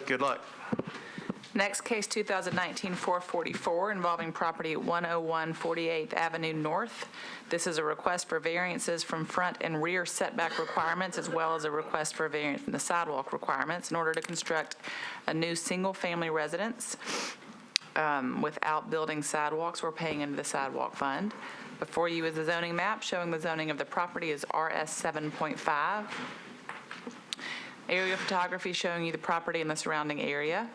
Good luck. Next case, 2019-444, involving property at 101 48th Avenue North. This is a request for variances from front and rear setback requirements, as well as a request for variance from the sidewalk requirements in order to construct a new single-family residence without building sidewalks or paying into the sidewalk fund. Before you is the zoning map showing the zoning of the property is RS 7.5. Aerial photography showing you the property and the surrounding area.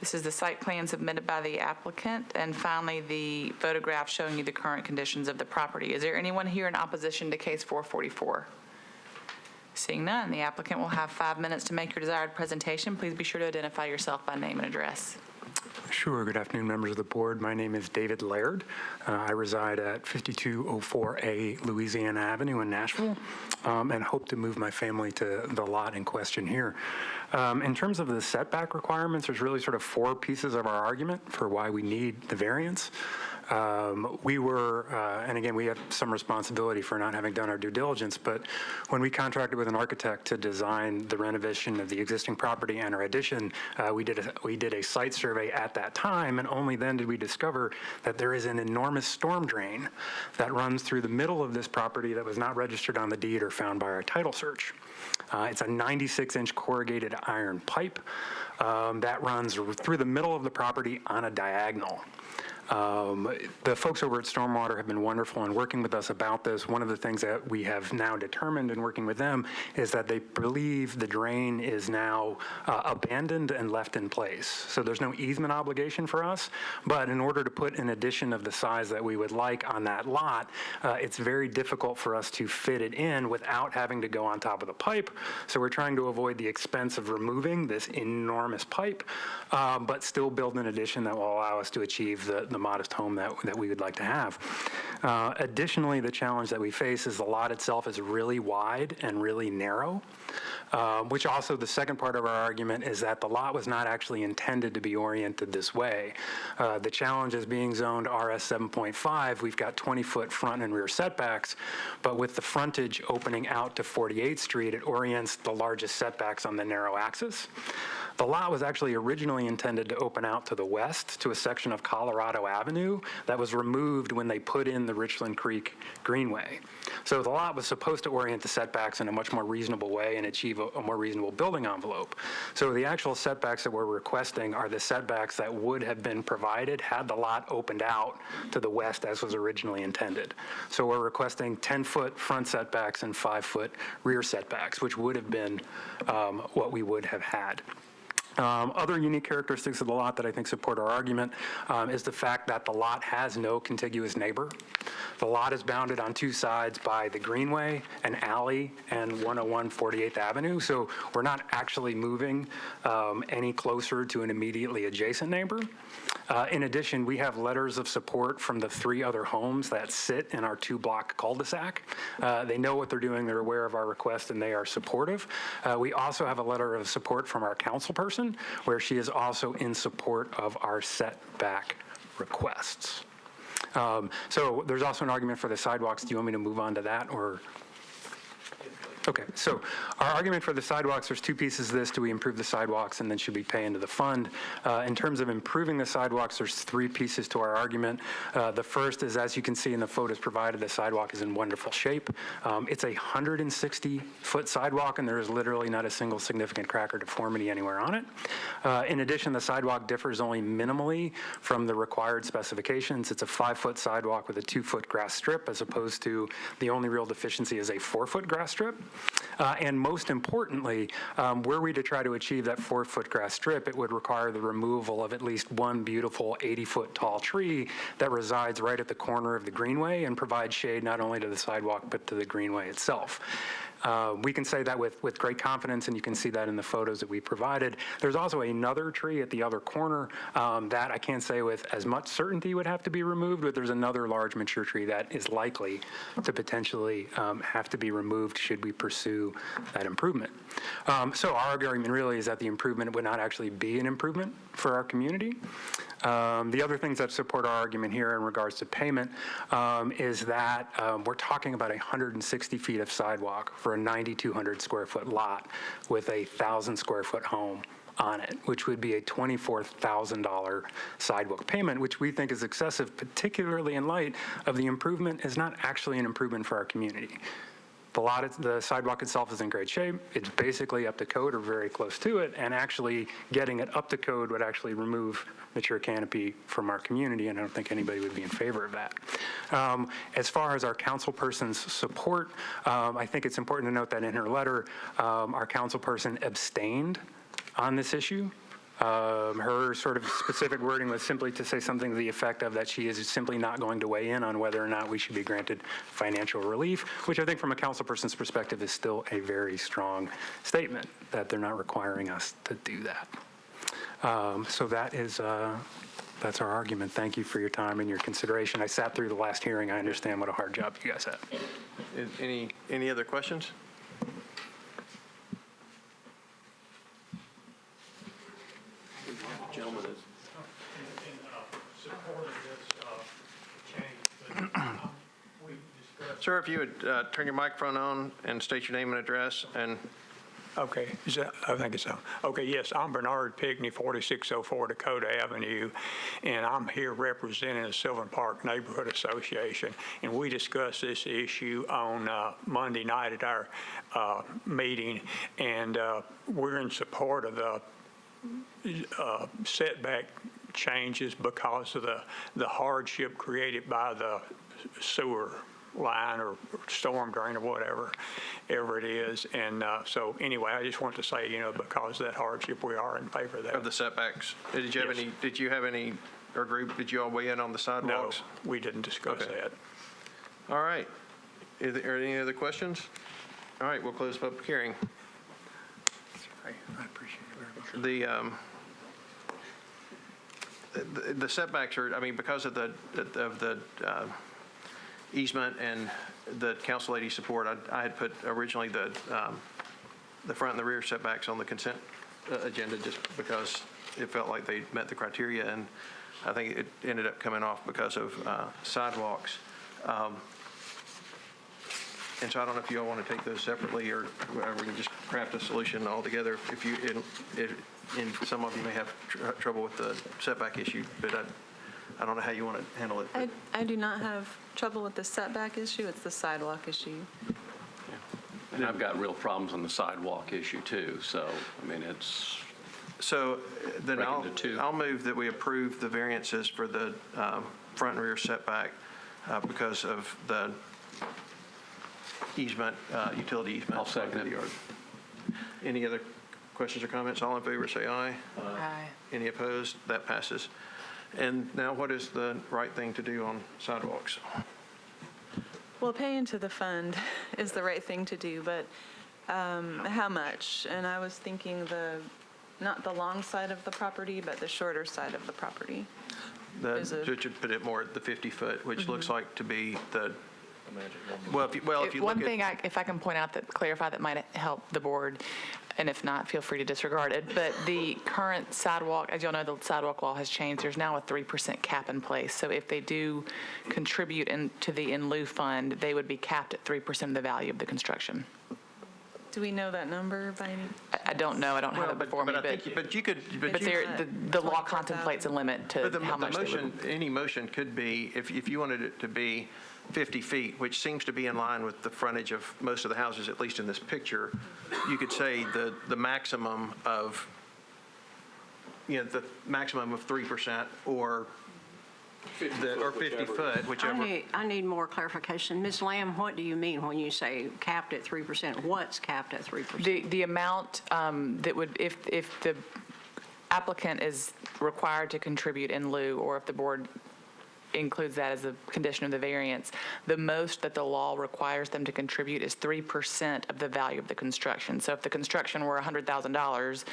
This is the site plan submitted by the applicant. And finally, the photograph showing you the current conditions of the property. Is there anyone here in opposition to case 444? Seeing none, the applicant will have 5 minutes to make your desired presentation. Please be sure to identify yourself by name and address. Sure. Good afternoon, members of the board. My name is David Laird. I reside at 5204A Louisiana Avenue in Nashville, and hope to move my family to the lot in question here. In terms of the setback requirements, there's really sort of 4 pieces of our argument for why we need the variance. We were, and again, we have some responsibility for not having done our due diligence, but when we contracted with an architect to design the renovation of the existing property and our addition, we did a site survey at that time, and only then did we discover that there is an enormous storm drain that runs through the middle of this property that was not registered on the deed or found by our title search. It's a 96-inch corrugated iron pipe that runs through the middle of the property on a diagonal. The folks over at Stormwater have been wonderful in working with us about this. One of the things that we have now determined in working with them is that they believe the drain is now abandoned and left in place. So there's no easement obligation for us, but in order to put an addition of the size that we would like on that lot, it's very difficult for us to fit it in without having to go on top of the pipe. So we're trying to avoid the expense of removing this enormous pipe, but still build an addition that will allow us to achieve the modest home that we would like to have. Additionally, the challenge that we face is the lot itself is really wide and really narrow, which also the second part of our argument is that the lot was not actually intended to be oriented this way. The challenge is being zoned RS 7.5, we've got 20-foot front and rear setbacks, but with the frontage opening out to 48th Street, it orients the largest setbacks on the narrow axis. The lot was actually originally intended to open out to the west to a section of Colorado Avenue that was removed when they put in the Richland Creek Greenway. So the lot was supposed to orient the setbacks in a much more reasonable way and achieve a more reasonable building envelope. So the actual setbacks that we're requesting are the setbacks that would have been provided had the lot opened out to the west as was originally intended. So we're requesting 10-foot front setbacks and 5-foot rear setbacks, which would have been what we would have had. Other unique characteristics of the lot that I think support our argument is the fact that the lot has no contiguous neighbor. The lot is bounded on 2 sides by the Greenway, an alley, and 101 48th Avenue, so we're not actually moving any closer to an immediately adjacent neighbor. In addition, we have letters of support from the 3 other homes that sit in our 2-block cul-de-sac. They know what they're doing, they're aware of our request, and they are supportive. We also have a letter of support from our council person, where she is also in support of our setback requests. So there's also an argument for the sidewalks. Do you want me to move on to that, or? Okay, so our argument for the sidewalks, there's 2 pieces of this. Do we improve the sidewalks, and then should we pay into the fund? In terms of improving the sidewalks, there's 3 pieces to our argument. The first is, as you can see in the photos provided, the sidewalk is in wonderful shape. It's a 160-foot sidewalk, and there is literally not a single significant crack or deformity anywhere on it. In addition, the sidewalk differs only minimally from the required specifications. It's a 5-foot sidewalk with a 2-foot grass strip, as opposed to the only real deficiency is a 4-foot grass strip. And most importantly, were we to try to achieve that 4-foot grass strip, it would require the removal of at least one beautiful 80-foot tall tree that resides right at the corner of the Greenway and provides shade not only to the sidewalk but to the Greenway itself. We can say that with great confidence, and you can see that in the photos that we provided. There's also another tree at the other corner that I can't say with as much certainty would have to be removed, but there's another large mature tree that is likely to potentially have to be removed should we pursue that improvement. So our argument really is that the improvement would not actually be an improvement for our community. The other things that support our argument here in regards to payment is that we're talking about 160 feet of sidewalk for a 9,200 square foot lot with a 1,000 square foot home on it, which would be a $24,000 sidewalk payment, which we think is excessive, particularly in light of the improvement is not actually an improvement for our community. The sidewalk itself is in great shape. It's basically up to code or very close to it, and actually getting it up to code would actually remove mature canopy from our community, and I don't think anybody would be in favor of that. As far as our councilperson's support, I think it's important to note that in her letter, our councilperson abstained on this issue. Her sort of specific wording was simply to say something to the effect of that she is simply not going to weigh in on whether or not we should be granted financial relief, which I think from a councilperson's perspective is still a very strong statement that they're not requiring us to do that. So that's our argument. Thank you for your time and your consideration. I sat through the last hearing. I understand what a hard job you guys have. Any other questions? Gentlemen, Sir, if you would turn your microphone on and state your name and address, and Okay, I think it's on. Okay, yes, I'm Bernard Pigney, 4604 Dakota Avenue, and I'm here representing the Sylvan Park Neighborhood Association, and we discussed this issue on Monday night at our meeting, and we're in support of the setback changes because of the hardship created by the sewer line or storm drain or whatever it is. And so anyway, I just want to say, because of that hardship, we are in favor of that. of the setbacks. Did you have any, or group, did you all weigh in on the No, sidewalks? we didn't discuss Okay. that. All right. Are there any other questions? All right, we'll close the public hearing. I appreciate it very much. The setbacks are, because of the easement and the council lady support, I had put originally the front and the rear setbacks on the consent agenda just because it felt like they met the criteria, and I think it ended up coming off because of sidewalks. And so I don't know if you all want to take those separately, or we can just craft a solution altogether. And some of you may have trouble with the setback issue, but I don't know how you want to handle it. I do not have trouble with the setback issue. It's the sidewalk issue. and I've got real problems on the sidewalk issue too, so, it's, So then Break into two. I'll move that we approve the variances for the front and rear setback because of the easement, utility easement. I'll second it. Any other questions or comments? All in favor, say aye. Aye. Any opposed? That passes. And now what is the right thing to do on sidewalks? Well, pay into the fund is the right thing to do, but how much? And I was thinking not the long side of the property, but the shorter side of the property. To put it more at the 50-foot, which looks like to be the, if you look One at. thing, if I can point out clarify that might help the board, and if not, feel free to disregard it, but the current sidewalk, as y'all know, the sidewalk law has changed. There's now a 3% cap in place. So if they do contribute to the in lieu fund, they would be capped at 3% of the value of the construction. Do we know that number by any? I don't know. I don't have it before me, But you could. the law contemplates a limit to But how much they would. any motion could be, if you wanted it to be 50 feet, which seems to be in line with the frontage of most of the houses, at least in this picture, you could say the maximum of, the maximum of 3% or 50 foot, whichever. I need more clarification. Ms. Lamb, what do you mean when you say capped at 3%? What's capped at 3%? The amount that would, if the applicant is required to contribute in lieu, or if the board includes that as a condition of the variance, the most that the law requires them to contribute is 3% of the value of the construction. So if the construction were $100,000,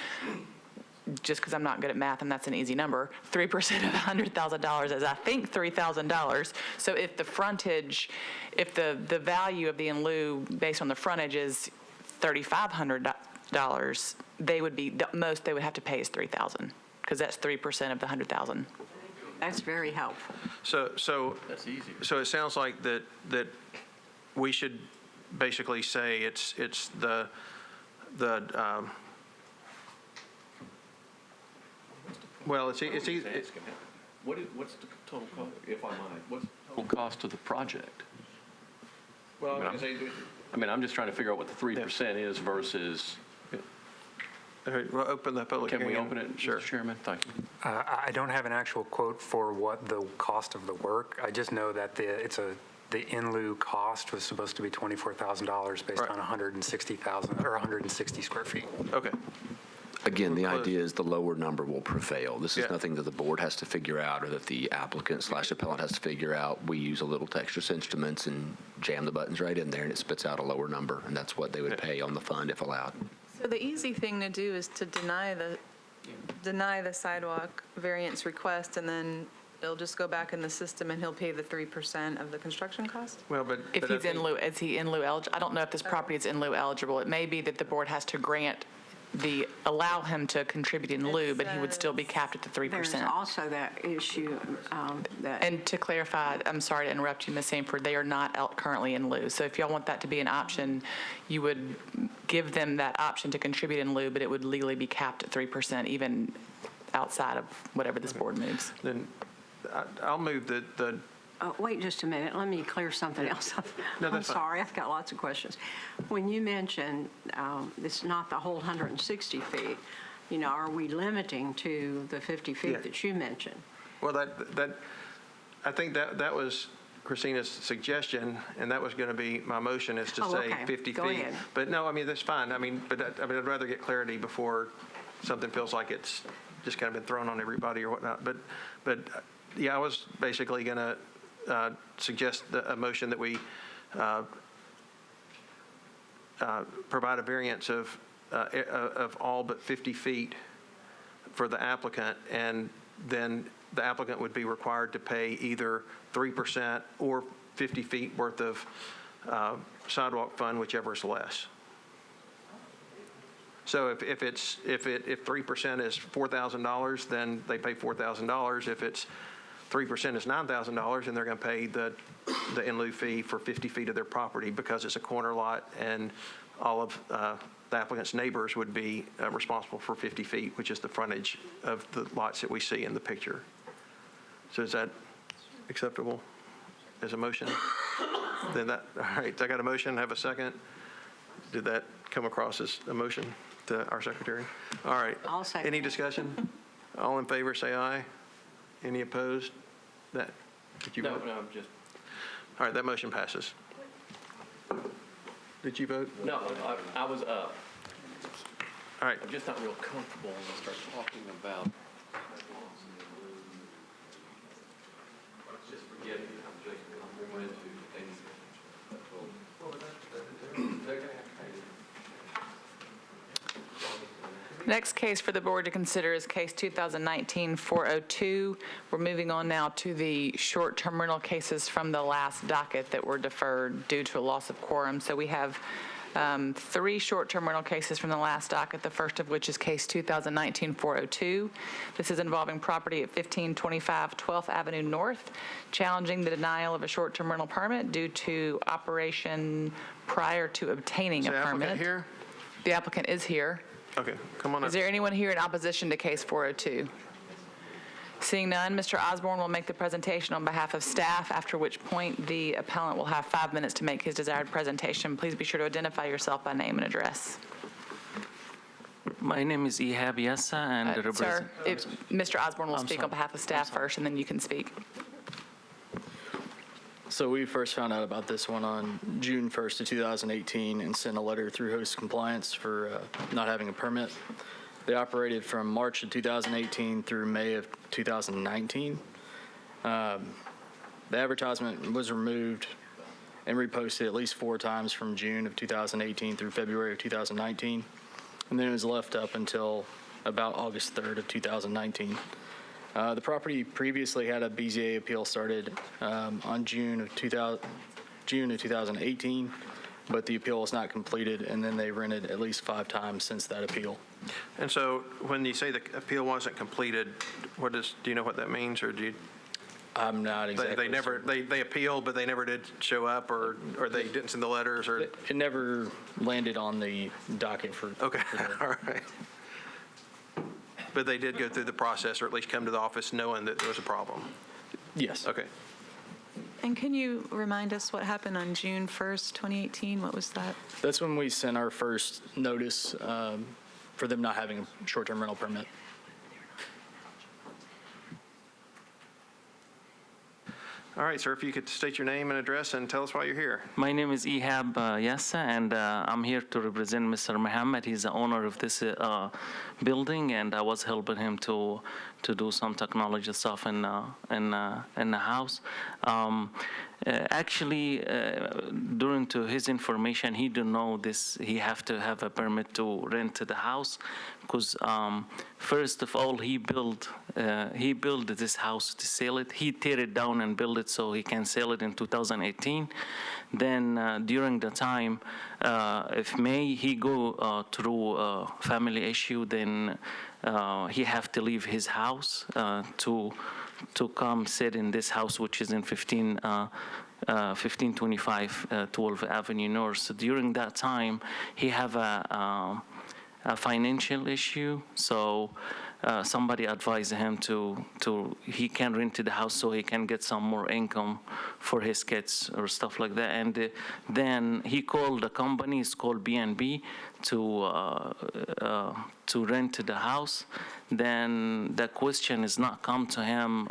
just because I'm not good at math and that's an easy number, 3% of $100,000 is, I think, $3,000. So if the frontage, if the value of the in lieu based on the frontage is $3,500, they would be, the most they would have to pay is $3,000, because that's 3% of the $100,000. That's very helpful. So that's easier. So it sounds like that we should basically say it's the well, it's easy. What's the total cost, if I might, what's the total cost of the project? Well, I mean, I'm just trying to figure out what the 3% is versus, All right, we'll open the public can hearing. we open it, Sure. Mr. Chairman? Thank you. I don't have an actual quote for what the cost of the work. I just know that the in lieu cost was supposed to be $24,000 based Right. on 160,000 or 160 square feet. Okay. Again, the Close. idea is the lower number will prevail. This is Yeah. nothing that the board has to figure out or that the applicant/appellant has to figure out. We use a little Texas Instruments and jam the buttons right in there, and it spits out a lower number, and that's what they would pay on the fund if allowed. So the easy thing to do is to deny the sidewalk variance request, and then it'll just go back in the system, and he'll pay the 3% of the construction cost? Well, but. If but I he's in think- lieu, is he in lieu eligible? I don't know if this property is in lieu eligible. It may be that the board has to grant allow him to contribute in lieu, but he would still be capped at the 3%. There's also that issue that. And to clarify, I'm sorry to interrupt you, Ms. Sanford, they are not currently in lieu. So if y'all want that to be an option, you would give them that option to contribute in lieu, but it would legally be capped at 3%, even outside of whatever this board moves. Then I'll move the Wait just a minute, let me clear something else up. No, I'm that's fine. sorry, I've got lots of questions. When you mentioned it's not the whole 160 feet, are we limiting to the 50 feet Yeah. that you mentioned? Well, I think that was Christina's suggestion, and that was going to be my motion, is to Oh, say okay. 50 Go feet. ahead. But no, I mean, that's fine. But I'd rather get clarity before something feels like it's just kind of been thrown on everybody or whatnot. But yeah, I was basically going to suggest a motion that we provide a variance of all but 50 feet for the applicant, and then the applicant would be required to pay either 3% or 50 feet worth of sidewalk fund, whichever is less. So if 3% is $4,000, then they pay $4,000. If it's 3% is $9,000, and they're going to pay the in lieu fee for 50 feet of their property because it's a corner lot, and all of the applicant's neighbors would be responsible for 50 feet, which is the frontage of the lots that we see in the picture. So is that acceptable as a motion? Then all right, I got a motion, have a second. Did that come across as a motion to our secretary? All right. I'll second Any it. discussion? All in favor, say aye. Any opposed? Did you vote? No, just. All right, that motion passes. Did you vote? No, I was up. All right. I'm just not real comfortable when I start talking about. Just forget it. I'm going to Next case for the board to consider is case 2019-402. We're moving on now to the short-term rental cases from the last docket that were deferred due to a loss of quorum. So we have 3 short-term rental cases from the last docket, the first of which is case 2019-402. This is involving property at 1525 12th Avenue North, challenging the denial of a short-term rental permit due to operation prior to obtaining Is a the permit. applicant here? The applicant is here. Okay, come on up. Is there anyone here in opposition to case 402? Seeing none, Mr. Osborne will make the presentation on behalf of staff, after which point the appellant will have 5 minutes to make his desired presentation. Please be sure to identify yourself by name and address. My name is Ihab Yassa, and I represent. Sir, Mr. Osborne will I'm speak sorry. on behalf of staff first, and then you can speak. So we first found out about this one on June 1st of 2018 and sent a letter through host compliance for not having a permit. They operated from March of 2018 through May of 2019. The advertisement was removed and reposted at least 4 times from June of 2018 through February of 2019. And then it was left up until about August 3rd of 2019. The property previously had a BZA appeal started on June of 2018, but the appeal was not completed, and then they rented at least 5 times since that appeal. And so when you say the appeal wasn't completed, do you know what that means, or do you? I'm not exactly. They never, they appealed, but they never did show up, or they didn't send the letters, or? It never landed on the docket for. Okay, all right. But they did go through the process, or at least come to the office knowing that there was a problem? Yes. Okay. And can you remind us what happened on June 1st, 2018? What was that? That's when we sent our first notice for them not having a short-term rental permit. All right, sir, if you could state your name and address and tell us why you're here. My name is Ehab Yassa, and I'm here to represent Mr. Muhammad. He's the owner of this building, and I was helping him to do some technology stuff in the house. Actually, during to his information, he didn't know this. He have to have a permit to rent the house, because first of all, he built this house to sell it. He tear it down and build it so he can sell it in 2018. Then during the time, if May he go through a family issue, then he have to leave his house to come sit in this house, which is in 1525 12th Avenue North. So during that time, he have a financial issue. So somebody advised him to he can rent the house so he can get some more income for his kids or stuff like that. And then he called the company, it's called B&B, to rent the house. Then the question is not come to him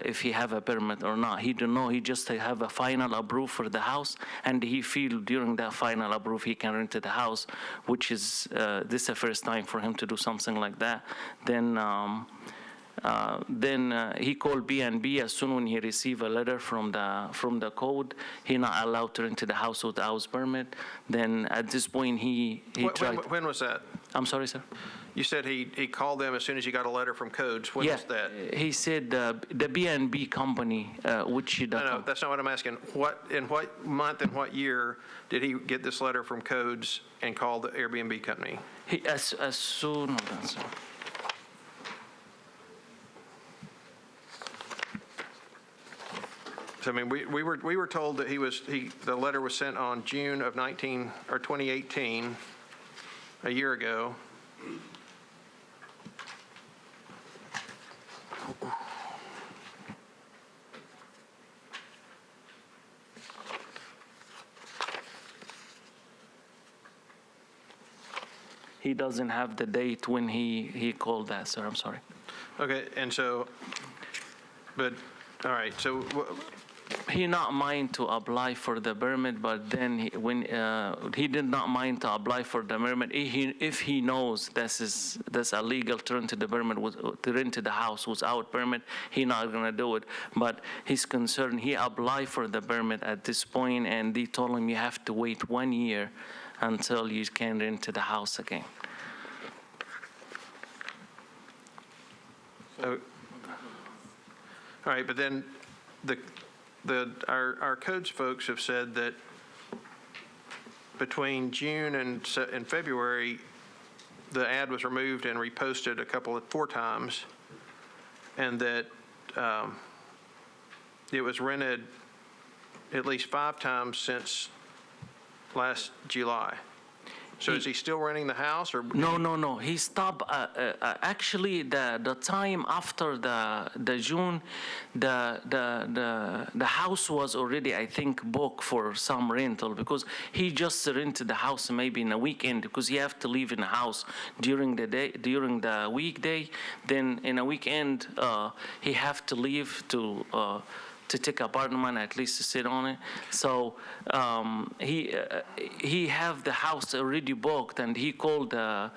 if he have a permit or not. He don't know. He just have a final approval for the house, and he feel during that final approval he can rent the house, which is this is the first time for him to do something like that. Then he called B&B. As soon when he receive a letter from the code, he not allowed to rent the house without permit. Then at this point he tried. When was that? I'm sorry, sir. You said he called them as soon as he got a letter from codes. When was that? He said the B&B company, which No, that's not what I'm asking. In what month and what year did he get this letter from codes and call the Airbnb company? As soon. Hold on, sir. So I mean, we were told that the letter was sent on June of 2018, a year ago. He doesn't have the date when he called that, sir. I'm sorry. Okay, and so, but, all right, so he not mind to apply for the permit, but then he did not mind to apply for the permit. If he knows that's illegal to rent the permit, to rent the house without permit, he not gonna do it. But he's concerned. He applied for the permit at this point, and they told him you have to wait 1 year until you can rent the house again. all right, but then our codes folks have said that between June and February, the ad was removed and reposted 4 times, and that it was rented at least 5 times since last July. So is he still renting the house, or? No. He stopped. Actually, the time after the June, the house was already, I think, booked for some rental, because he just rented the house maybe in a weekend, because he have to live in the house during the day, during the weekday. Then in a weekend, he have to leave to take apartment, at least to sit on it. So he have the house already booked, and he called the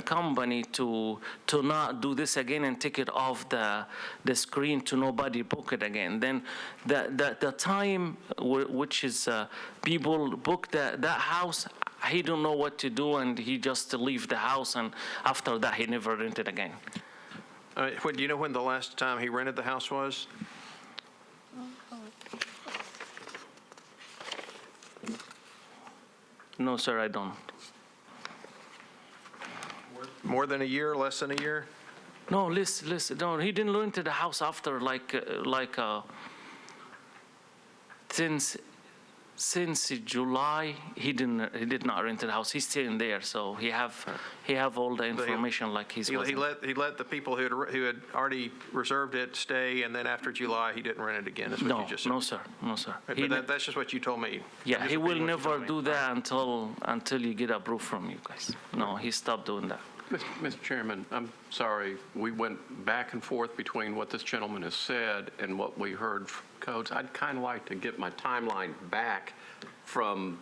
company to not do this again and take it off the screen to nobody book it again. Then the time which is people book that house, he don't know what to do, and he just leave the house, and after that he never rented again. Do you know when the last time he rented the house was? No, sir, I don't. More than a year, less than a year? No, listen. No, he didn't rent the house after since since July, he did not rent the house. He's still in there, so he have all the information like he's. He let the people who had already reserved it stay, and then after July, he didn't rent it again, is what you just said? No, sir. No, sir. But that's just what you told me. Yeah, I'm he just will repeating what you never told me. do that until you get approved from you guys. No, he stopped doing that. Mr. Chairman, I'm sorry, we went back and forth between what this gentleman has said and what we heard from codes. I'd kind of like to get my timeline back from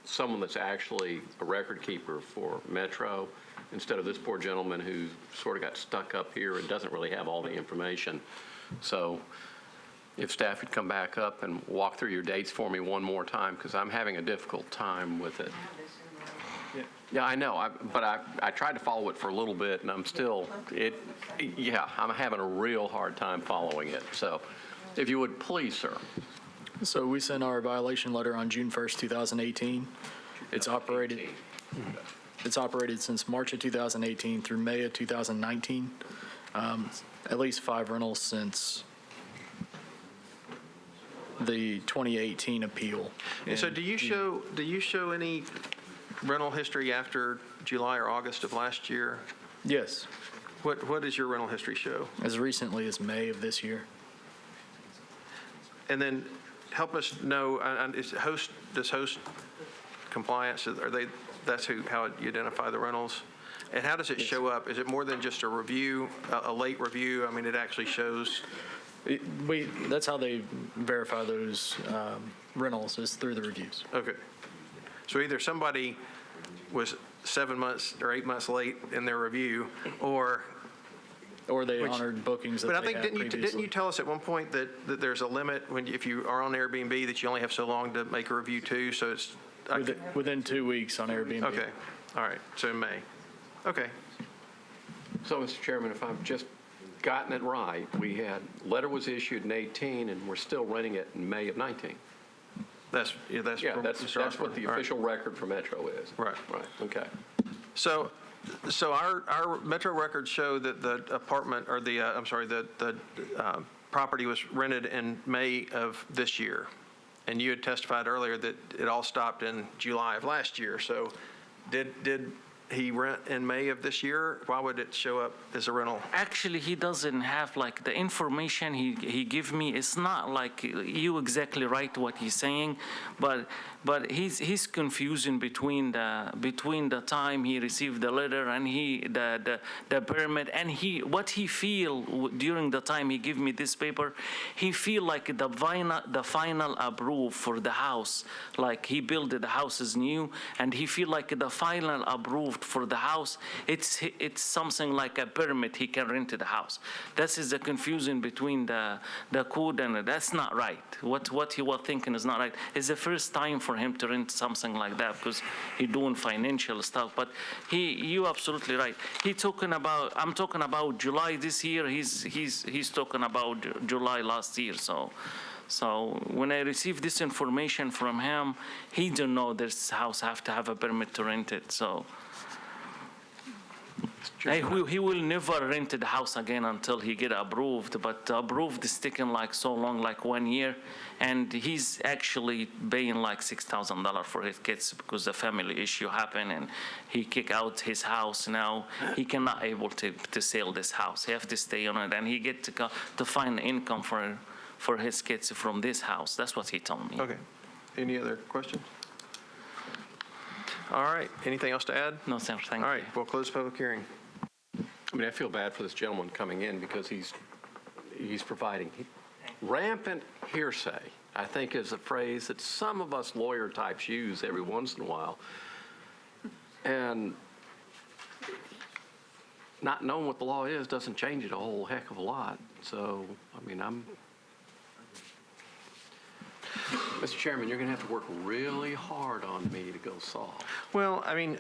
someone that's actually a record keeper for Metro, instead of this poor gentleman who sort of got stuck up here and doesn't really have all the information. So if staff would come back up and walk through your dates for me one more time, because I'm having a difficult time with it. Yeah, I know, but I tried to follow it for a little bit, and I'm having a real hard time following it. So if you would, please, sir. So we sent our violation letter on June 1st, 2018. It's operated since March of 2018 through May of 2019. At least 5 rentals since the 2018 appeal. And so do you show any rental history after July or August of last year? Yes, What does your rental history show? as recently as May of this year. And then help us know, does host compliance, that's how you identify the rentals? And how does it show up? Is it more than just a review, a late review? I mean, it actually shows. That's how they verify those rentals, is through the reviews. Okay. So either somebody was 7 months or 8 months late in their review, or they honored bookings that but I they think, had didn't previously. you tell us at one point that there's a limit if you are on Airbnb, that you only have so long to make a review too? So it's Within 2 weeks on Airbnb. okay. All right. So in May. Okay. So, Mr. Chairman, if I've just gotten it right, letter was issued in 18, and we're still renting it in May of 19. That's what the official record for Metro is. Right. Right, okay. So our Metro records show that the apartment, or the property was rented in May of this year. And you had testified earlier that it all stopped in July of last year. So did he rent in May of this year? Why would it show up as a rental? Actually, he doesn't have like the information he give me. It's not like you exactly right what he's saying, but he's confusing between the time he received the letter and the permit, and what he feel during the time he give me this paper. He feel like the final approve for the house, like he built the house is new, and he feel like the final approved for the house, it's something like a permit he can rent the house. This is the confusion between the code, and that's not right. What he was thinking is not right. It's the first time for him to rent something like that because he doing financial stuff. But you absolutely right. I'm talking about July this year. He's talking about July last year. So when I received this information from him, he didn't know this house have to have a permit to rent it. So he will never rent the house again until he get approved. But approved is taking like so long, like 1 year, and he's actually paying like $6,000 for his kids because the family issue happened, and he kick out his house. Now he cannot able to sell this house. He have to stay on it, and he get to find income for his kids from this house. That's what he told me. Okay. Any other questions? All right. Anything else to add? No, sir. Thank you. All right. We'll close the public hearing. I mean, I feel bad for this gentleman coming in because he's providing rampant hearsay, I think, is a phrase that some of us lawyer types use every once in a while. And not knowing what the law is doesn't change it a whole heck of a lot. So, I mean, Mr. Chairman, you're going to have to work really hard on me to go soft. Well, I mean,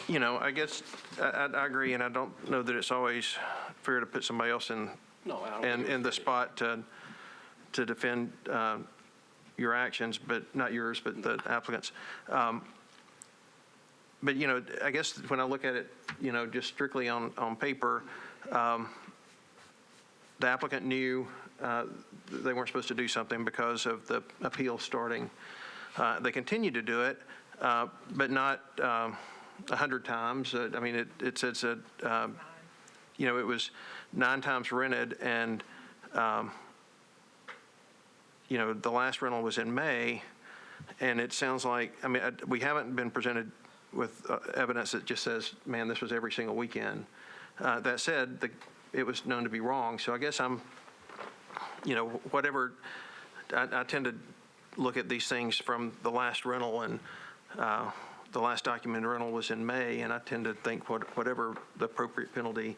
I guess I agree, and I don't know that it's always fair to put somebody else in the spot to defend your actions, but not yours, but the applicants. But I guess when I look at it, just strictly on paper, the applicant knew they weren't supposed to do something because of the appeal starting. They continue to do it, but not 100 times. I mean, it's it was 9 times rented, and the last rental was in May, and it sounds like, I mean, we haven't been presented with evidence that just says, man, this was every single weekend. That said, it was known to be wrong, so I guess whatever, I tend to look at these things from the last rental, and the last documented rental was in May, and I tend to think whatever the appropriate penalty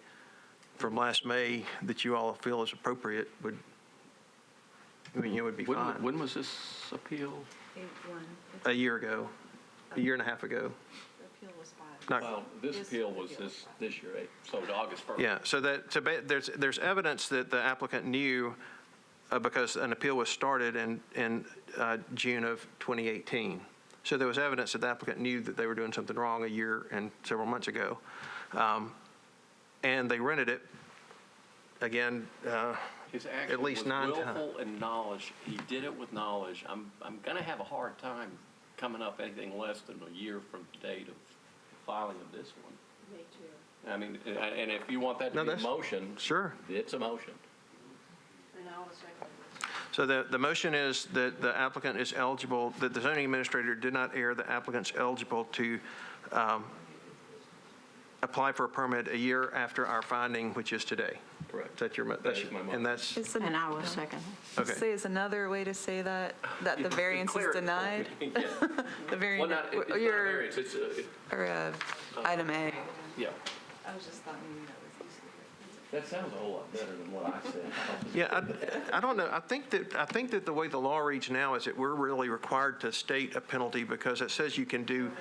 from last May that you all feel is appropriate would be fine. When was this appeal? 8-1. A year ago, a year and a half ago. The appeal was 5. Well, this appeal was this year, so August 1st. Yeah, so there's evidence that the applicant knew because an appeal was started in June of 2018. So there was evidence that the applicant knew that they were doing something wrong a year and several months ago. And they rented it, again, His at action least was 9 times. willful and knowledge. He did it with knowledge. I'm going to have a hard time coming up anything less than a year from the date of filing of this one. Me too. I mean, and if you want that to be a motion, Sure. it's a motion. And I'll second. So the motion is that the applicant is eligible, that the zoning administrator did not err, the applicant's eligible to apply for a permit a year after our finding, which is today. Correct. That is my motion. And that's, And I will second. okay. Say it's another way to say that the variance is denied? Yeah. The variance, Well, it's not a variance, it's item A. yeah. I was just thought maybe that was easier. That sounds a whole lot better than what I said. Yeah, I don't know. I think that the way the law reads now is that we're really required to state a penalty because it says you can do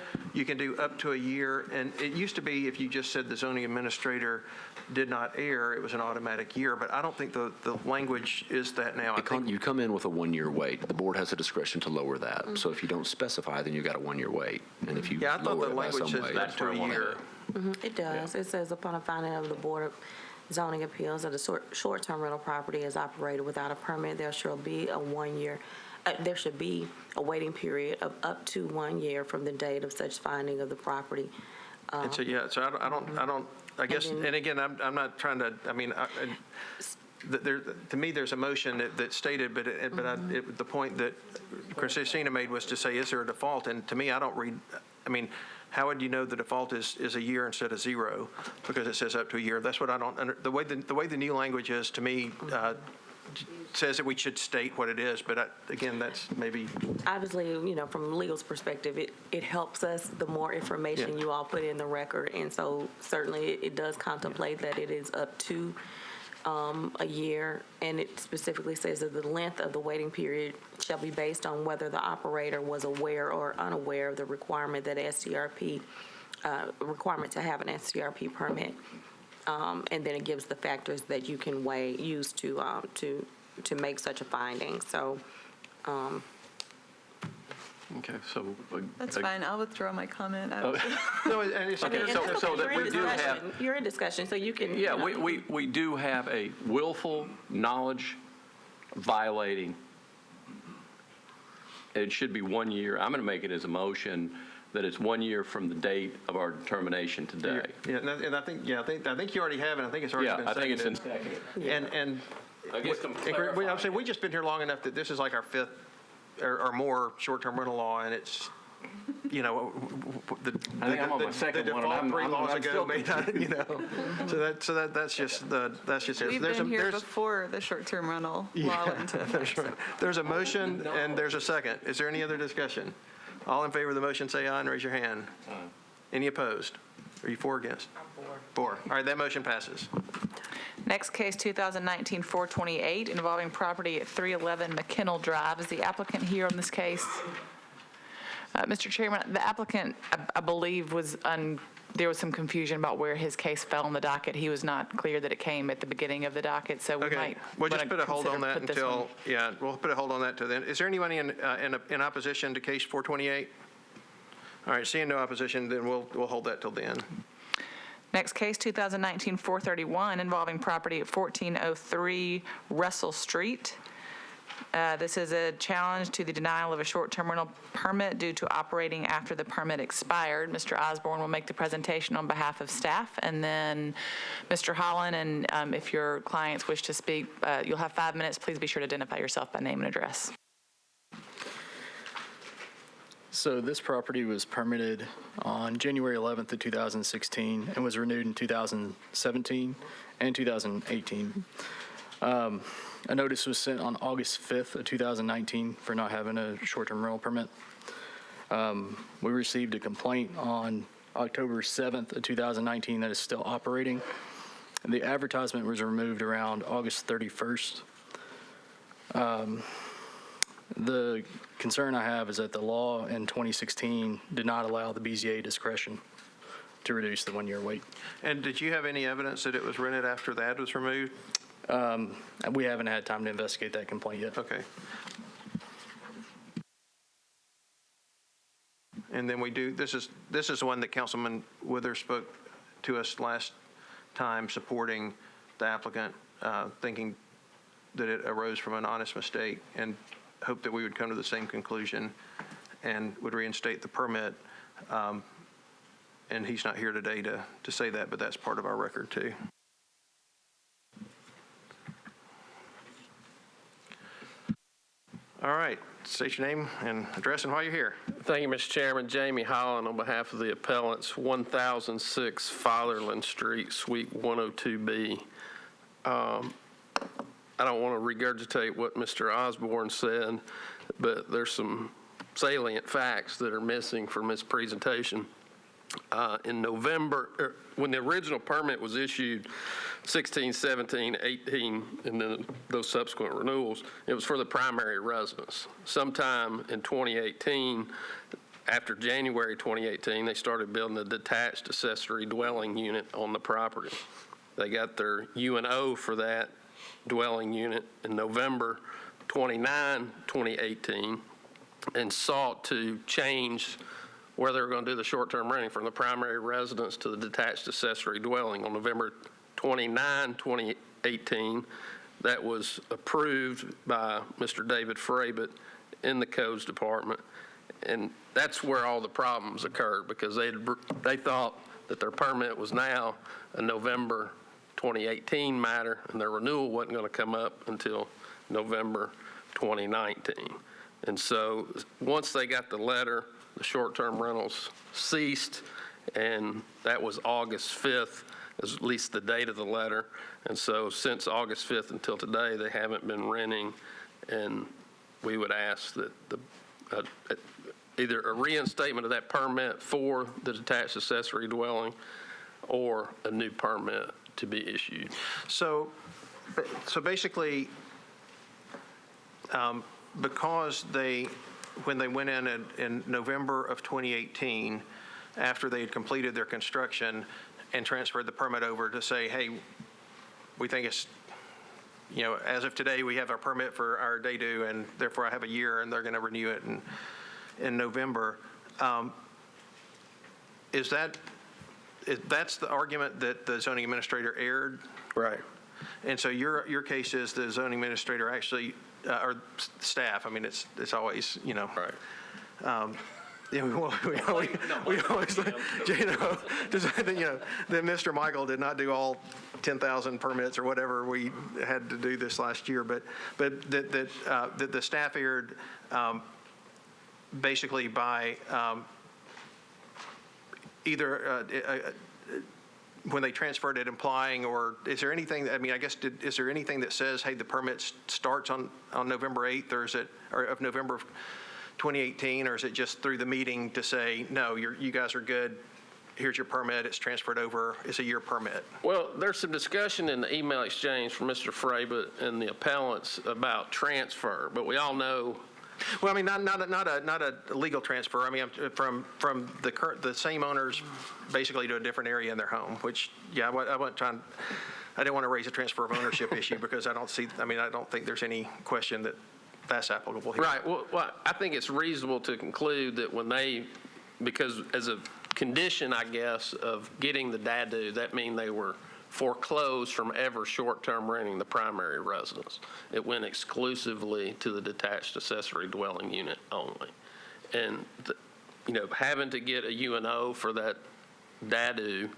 up to a year. And it used to be if you just said the zoning administrator did not err, it was an automatic year. But I don't think the language is that now. You come in with a 1-year wait. The board has the discretion to lower that. So if you don't specify, then you've got a 1-year wait. And if you Yeah, I thought lower the it by language some says way, up to a year. It does. It says upon a finding of the Board of Zoning Appeals that a short-term rental property is operated without a permit, there shall be a 1-year, there should be a waiting period of up to 1 year from the date of such finding of the property. And so, yeah, so I guess, and again, I'm not trying to, I mean, to me, there's a motion that's stated, but the point that Christina made was to say, is there a default? And to me, I don't read, I mean, how would you know the default is a year instead of 0? Because it says up to a year. That's what I don't, the way the new language is, to me, says that we should state what it is, but again, that's maybe. Obviously, from legal's perspective, it helps us the more information you all put in the record. And so certainly it does contemplate that it is up to a year, and it specifically says that the length of the waiting period shall be based on whether the operator was aware or unaware of the requirement that requirement to have an STRP permit, and then it gives the factors that you can use to make such a finding. So. Okay, so. That's fine. I'll withdraw my comment. No, and it's, Okay, so that we do have. You're in discussion, so you can. Yeah, we do have a willful knowledge violating. It should be 1 year. I'm going to make it as a motion that it's 1 year from the date of our determination today. Yeah, and I think you already have it. I think it's already been seconded. I think it's in second. And I guess I'm saying we've just been here long enough that this is like our 5th or more short-term rental law, and it's, I think I'm on my second one, and I'm 3 laws I'm ago still may not, so that's just it. We've been here before the short-term rental law went into effect. There's a motion and there's a second. Is there any other discussion? All in favor of the motion, say aye and raise your hand. Aye. Any opposed? Are you for or against? I'm for. All right, that motion passes. Next case, 2019-428, involving property at 311 McKinnell Drive. Is the applicant here on this case? Mr. Chairman, the applicant, I believe, there was some confusion about where his case fell on the docket. He was not clear that it came at the beginning of the docket, so we might we'll just put a hold on that until, we'll put a hold on that till then. Is there anybody in opposition to case 428? All right, seeing no opposition, then we'll hold that till then. Next case, 2019-431, involving property at 1403 Russell Street. This is a challenge to the denial of a short-term rental permit due to operating after the permit expired. Mr. Osborne will make the presentation on behalf of staff, and then Mr. Holland, and if your clients wish to speak, you'll have 5 minutes. Please be sure to identify yourself by name and address. So this property was permitted on January 11th of 2016 and was renewed in 2017 and 2018. A notice was sent on August 5th of 2019 for not having a short-term rental permit. We received a complaint on October 7th of 2019 that is still operating. And the advertisement was removed around August 31st. The concern I have is that the law in 2016 did not allow the BZA discretion to reduce the one-year wait. And did you have any evidence that it was rented after the ad was removed? We haven't had time to investigate that complaint yet. Okay. And then we do, this is one that Councilman Withers spoke to us last time, supporting the applicant, thinking that it arose from an honest mistake, and hoped that we would come to the same conclusion and would reinstate the permit. And he's not here today to say that, but that's part of our record too. All right, state your name and address and why you're here. Thank you, Mr. Chairman. Jamie Holland on behalf of the appellants, 1006 Fatherland Street, Suite 102B. I don't want to regurgitate what Mr. Osborne said, but there's some salient facts that are missing from his presentation. In November, when the original permit was issued, 16, 17, 18, and then those subsequent renewals, it was for the primary residence. Sometime in 2018, after January 2018, they started building a detached accessory dwelling unit on the property. They got their U&O for that dwelling unit in November 29, 2018, and sought to change where they were going to do the short-term renting from the primary residence to the detached accessory dwelling on November 29, 2018. That was approved by Mr. David Frabit in the Codes Department, and that's where all the problems occurred, because they thought that their permit was now a November 2018 matter, and their renewal wasn't going to come up until November 2019. And so once they got the letter, the short-term rentals ceased, and that was August 5th, at least the date of the letter. And so since August 5th until today, they haven't been renting, and we would ask that either a reinstatement of that permit for the detached accessory dwelling or a new permit to be issued. So basically, because when they went in November of 2018, after they had completed their construction and transferred the permit over to say, hey, we think it's, as of today, we have our permit for our day due, and therefore I have a year, and they're going to renew it in November. That's the argument that the zoning administrator aired? Right. And so your case is the zoning administrator actually, or staff, I mean, it's always, Right. we always, that Mr. Michael did not do all 10,000 permits or whatever we had to do this last year, but that the staff aired basically by either when they transferred it, implying, or is there anything, is there anything that says, hey, the permit starts on November 8th, or of November of 2018, or is it just through the meeting to say, no, you guys are good, here's your permit, it's transferred over, it's a year permit? Well, there's some discussion in the email exchange from Mr. Frabit and the appellants about transfer, but we all know. Well, I mean, not a legal transfer. I mean, from the same owners basically to a different area in their home, which, yeah, I didn't want to raise a transfer of ownership issue because I don't think there's any question that that's applicable here. Right. Well, I think it's reasonable to conclude that because as a condition, I guess, of getting the DADU, that means they were foreclosed from ever short-term renting the primary residence. It went exclusively to the detached accessory dwelling unit only. And, having to get a UNO for that DADU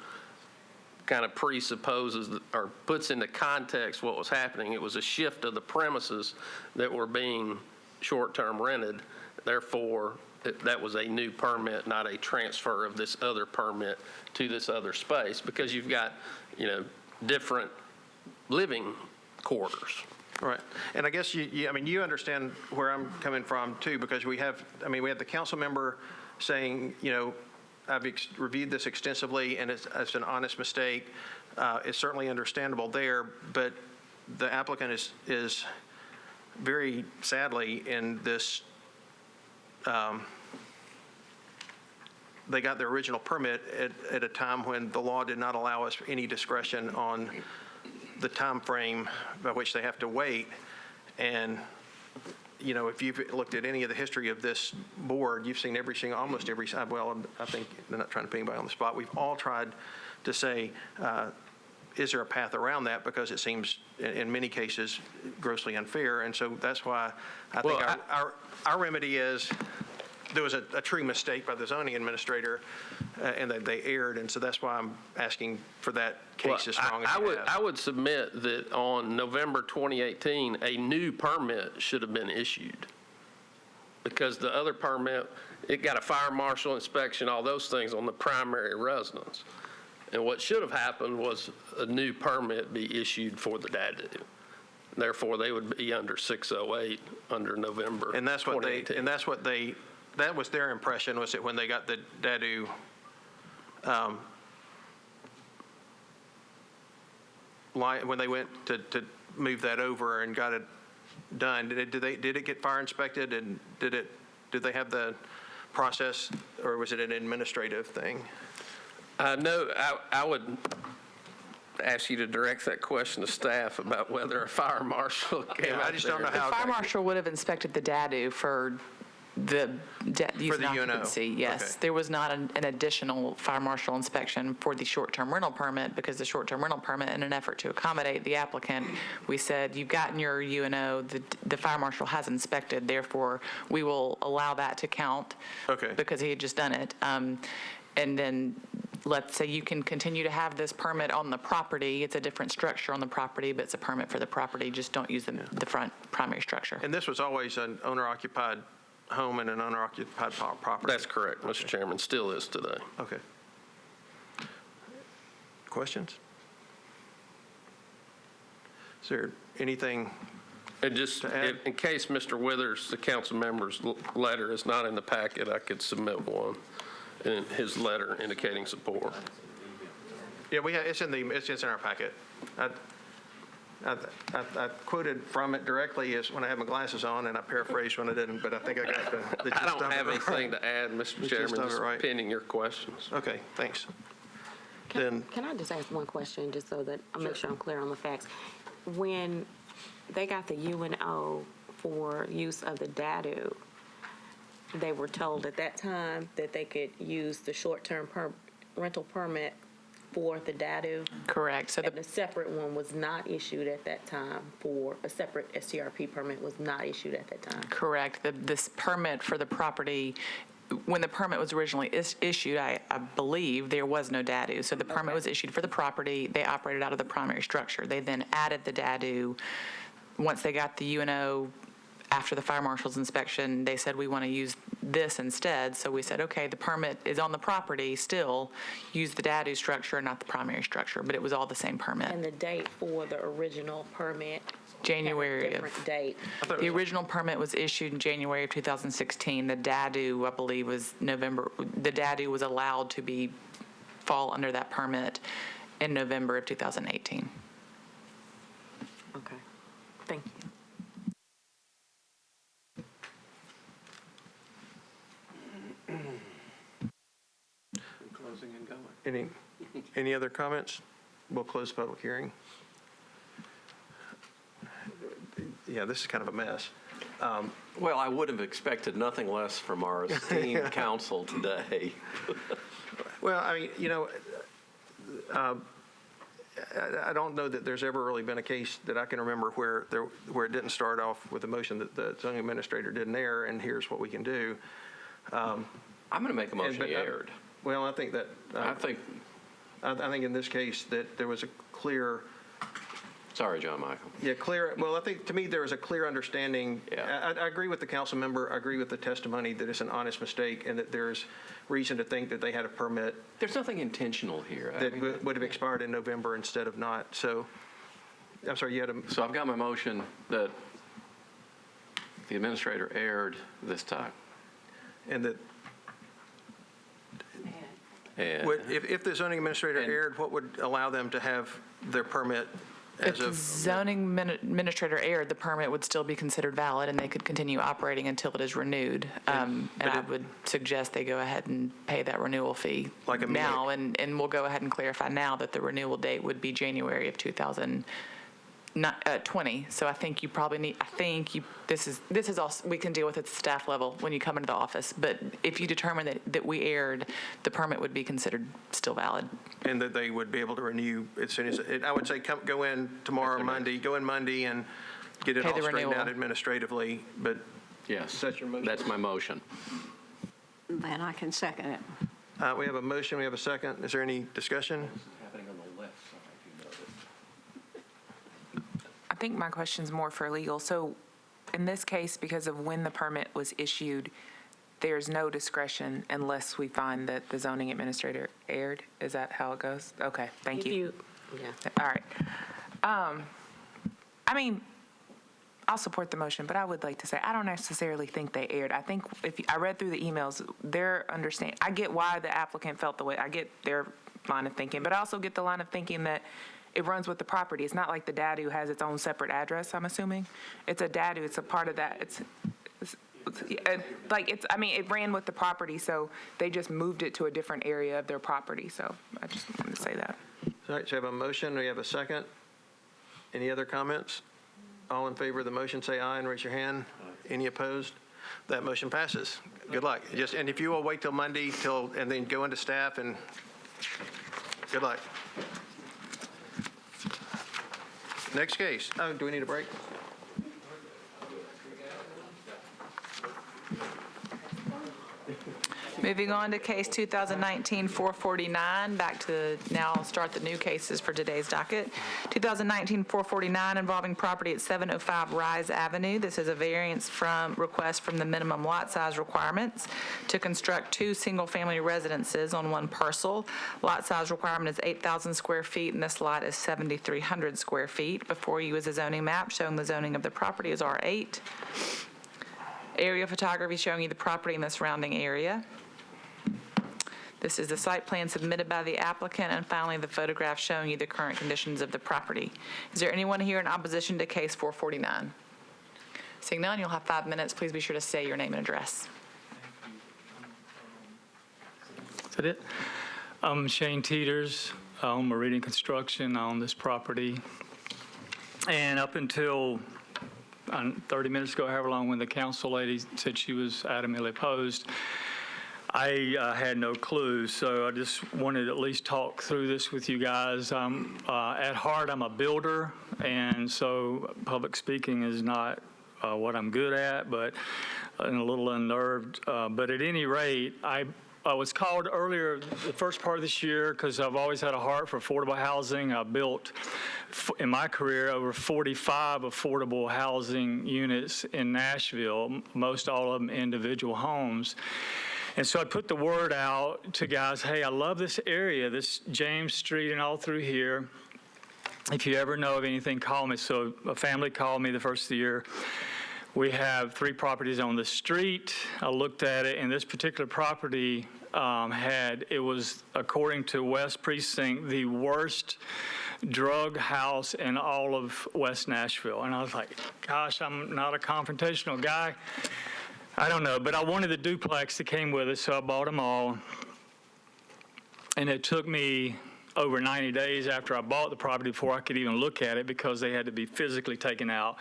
kind of presupposes or puts into context what was happening. It was a shift of the premises that were being short-term rented. Therefore, that was a new permit, not a transfer of this other permit to this other space, because you've got, different living quarters. Right. And I guess you understand where I'm coming from too, because we have the council member saying, I've reviewed this extensively and it's an honest mistake. It's certainly understandable there, but the applicant is very sadly in this, they got their original permit at a time when the law did not allow us any discretion on the time frame by which they have to wait. And, if you've looked at any of the history of this board, you've seen almost every, well, I think they're not trying to put anybody on the spot. We've all tried to say, is there a path around that? Because it seems, in many cases, grossly unfair. And so that's why I think our remedy is, there was a true mistake by the zoning administrator, and that they erred, and so that's why I'm asking for that case as strong as you have. I would submit that on November 2018, a new permit should have been issued, because the other permit, it got a fire marshal inspection, all those things on the primary residence. And what should have happened was a new permit be issued for the DADU. Therefore, they would be under 608 under November 2018. That was their impression, was that when they got the DADU, when they went to move that over and got it done, did it get fire inspected, and did they have the process, or was it an administrative thing? No, I would ask you to direct that question to staff about whether a fire marshal came out. I just don't know The how. fire marshal would have inspected the DADU for the use and occupancy, yes. Okay. There was not an additional fire marshal inspection for the short-term rental permit, because the short-term rental permit, in an effort to accommodate the applicant, we said, you've gotten your UNO, the fire marshal has inspected, therefore we will allow that to count. Okay. Because he had just done it. And then let's say you can continue to have this permit on the property. It's a different structure on the property, but it's a permit for the property. Just don't use the front primary structure. And this was always an owner-occupied home and an owner-occupied property? That's correct, Mr. Chairman, still is today. Okay. Questions? Is there anything And just, to add? in case Mr. Withers, the council member's letter is not in the packet, I could submit one, and his letter indicating support. Yeah, it's in our packet. I quoted from it directly as when I had my glasses on, and I paraphrased when I didn't, but I think I got the gist I don't of it have right. anything to add, Mr. Chairman, just right. pending your questions. Okay, thanks. Can I just ask one question, just so that I make sure I'm clear on the facts? When they got the UNO for use of the DADU, they were told at that time that they could use the short-term rental permit for the DADU? Correct. So And the separate one was not issued at that time for, a separate STRP permit was not issued at that time? Correct. This permit for the property, when the permit was originally issued, I believe there was no DADU. So the permit was issued for the property. They operated out of the primary structure. They then added the DADU. Once they got the UNO, after the fire marshal's inspection, they said, we want to use this instead. So we said, okay, the permit is on the property still. Use the DADU structure, not the primary structure. But it was all the same permit. And the date for the original permit? January had a different date. The original permit was issued in January of 2016. The DADU, I believe, was November. The DADU was allowed to fall under that permit in November of 2018. Okay. Thank you. Closing and going. Any other comments? We'll close the public hearing. Yeah, this is kind of a mess. Well, I would have expected nothing less from our esteemed council today. Well, I mean, I don't know that there's ever really been a case that I can remember where it didn't start off with a motion that the zoning administrator didn't err, and here's what we can do. I'm going to make a motion he erred. Well, I think that. I think in this case that there was a clear. Sorry, John Michael. Yeah, clear. Well, I think to me there was a clear understanding. Yeah. I agree with the council member. I agree with the testimony that it's an honest mistake and that there's reason to think that they had a permit. There's nothing intentional here. That would have expired in November instead of not. So, I'm sorry, you had a. So I've got my motion that the administrator erred this time. And that. And If the zoning administrator erred, what would allow them to have their permit If the zoning administrator erred, the permit would still be considered valid, and they could continue operating until it is renewed. And I would suggest they go ahead and pay that renewal fee now, and we'll go ahead and clarify now that the renewal date would be January of 2020. So I think you probably need, this is all we can deal with at the staff level when you come into the office. But if you determine that we erred, the permit would be considered still valid. And that they would be able to renew as soon as, I would say go in tomorrow, Monday, go in Monday and get it all straightened out administratively. But yes, that's your motion. That's my motion. Then I can second it. We have a motion, we have a second. Is there any discussion? I think my question's more for legal. So in this case, because of when the permit was issued, there's no discretion unless we find that the zoning administrator erred? Is that how it goes? Okay, thank you. All right. I mean, I'll support the motion, but I would like to say I don't necessarily think they erred. I think I read through the emails, I get why the applicant felt the way, I get their line of thinking, but I also get the line of thinking that it runs with the property. It's not like the dadu has its own separate address, I'm assuming. It's a dadu, it's a part of that. It ran with the property, so they just moved it to a different area of their property. So I just wanted to say that. All right, so we have a motion, we have a second. Any other comments? All in favor of the motion, say aye and raise your hand. Any opposed? That motion passes. Good luck. And if you will wait till Monday and then go into staff and good luck. Next case. Oh, do we need a break? Moving on to case 2019-449, back to now I'll start the new cases for today's docket. 2019-449 involving property at 705 Rise Avenue. This is a variance request from the minimum lot size requirements to construct 2 single-family residences on one parcel. Lot size requirement is 8,000 square feet, and this lot is 7,300 square feet. Before you is a zoning map showing the zoning of the property is R8. Area photography showing you the property and the surrounding area. This is the site plan submitted by the applicant, and finally the photograph showing you the current conditions of the property. Is there anyone here in opposition to case 449? Seeing none, you'll have 5 minutes. Please be sure to say your name and address. Is that it? I'm Shane Teeters. I own Meridian Construction. I own this property. And up until 30 minutes ago, however long, when the council lady said she was adamantly opposed, I had no clue, so I just wanted to at least talk through this with you guys. At heart, I'm a builder, and so public speaking is not what I'm good at, but I'm a little unnerved. But at any rate, I was called earlier, the first part of this year, because I've always had a heart for affordable housing. I built, in my career, over 45 affordable housing units in Nashville, most all of them individual homes. And so I put the word out to guys, hey, I love this area, this James Street and all through here. If you ever know of anything, call me. So a family called me the first of the year. We have 3 properties on the street. I looked at it, and this particular property it was, according to West Precinct, the worst drug house in all of West Nashville. And I was like, gosh, I'm not a confrontational guy. I don't know, but I wanted the duplex that came with it, so I bought them all. And it took me over 90 days after I bought the property before I could even look at it because they had to be physically taken out.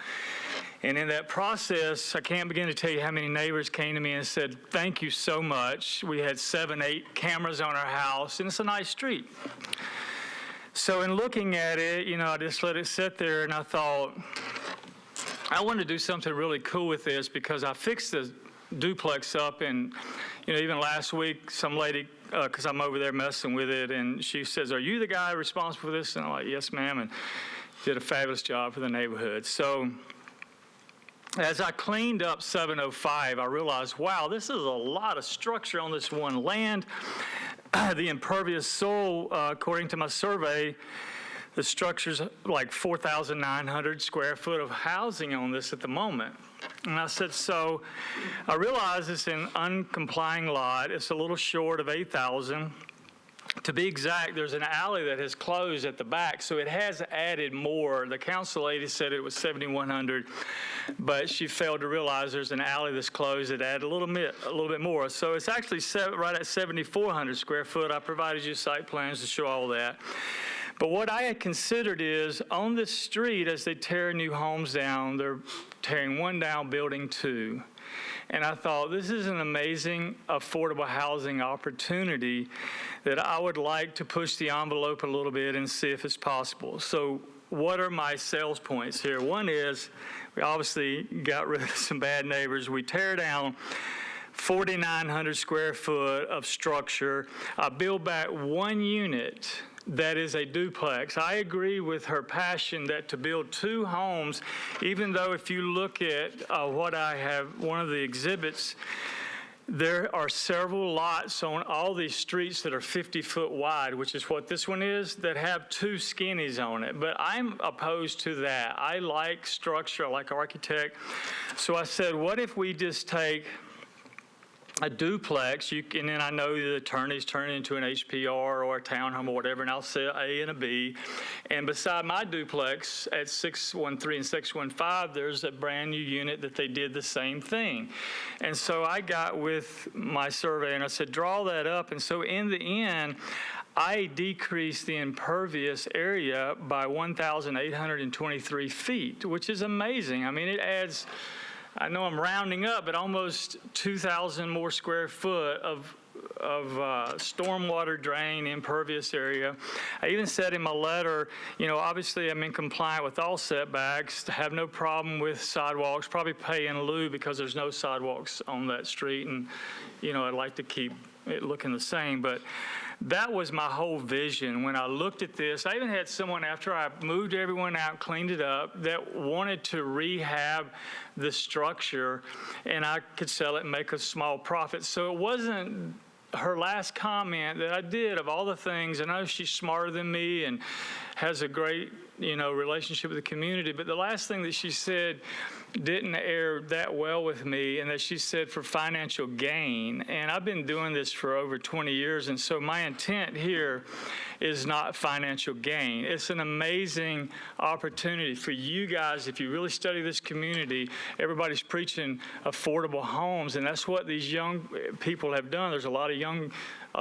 And in that process, I can't begin to tell you how many neighbors came to me and said, thank you so much. We had 7, 8 cameras on our house, and it's a nice street. So in looking at it, I just let it sit there, and I thought, I want to do something really cool with this because I fixed the duplex up, and even last week, some lady, because I'm over there messing with it, and she says, "Are you the guy responsible for this?" And I'm like, "Yes, ma'am," and did a fabulous job for the neighborhood. So as I cleaned up 705, I realized, wow, this is a lot of structure on this one land. The impervious soil, according to my survey, the structure's like 4,900 square foot of housing on this at the moment. And I said, so I realize it's an uncomplying lot. It's a little short of 8,000. To be exact, there's an alley that has closed at the back, so it has added more. The council lady said it was 7,100, but she failed to realize there's an alley that's closed that added a little bit more. So it's actually right at 7,400 square foot. I provided you site plans to show all that. But what I had considered is on this street, as they tear new homes down, they're tearing one down, building two. And I thought, this is an amazing affordable housing opportunity that I would like to push the envelope a little bit and see if it's possible. So what are my sales points here? One is, we obviously got rid of some bad neighbors. We tear down 4,900 square foot of structure. I build back one unit that is a duplex. I agree with her passion that to build two homes, even though if you look at what I have, one of the exhibits, there are several lots on all these streets that are 50 foot wide, which is what this one is, that have two skinnies on it. But I'm opposed to that. I like structure, I like architect. So I said, what if we just take a duplex, and then I know the attorneys turn it into an HPR or a townhome or whatever, and I'll say A and a B. And beside my duplex at 613 and 615, there's a brand new unit that they did the same thing. And so I got with my survey and I said, draw that up. And so in the end, I decreased the impervious area by 1,823 feet, which is amazing. I mean, it adds, I know I'm rounding up, but almost 2,000 more square foot of stormwater drain impervious area. I even said in my letter, obviously I'm in compliance with all setbacks, have no problem with sidewalks, probably pay in lieu because there's no sidewalks on that street, and I'd like to keep it looking the same. But that was my whole vision when I looked at this. I even had someone, after I moved everyone out, cleaned it up, that wanted to rehab the structure, and I could sell it and make a small profit. So it wasn't her last comment that I did of all the things. I know she's smarter than me and has a great, relationship with the community, but the last thing that she said didn't air that well with me, and that she said for financial gain. And I've been doing this for over 20 years, and so my intent here is not financial gain. It's an amazing opportunity for you guys. If you really study this community, everybody's preaching affordable homes, and that's what these young people have done. There's a lot of young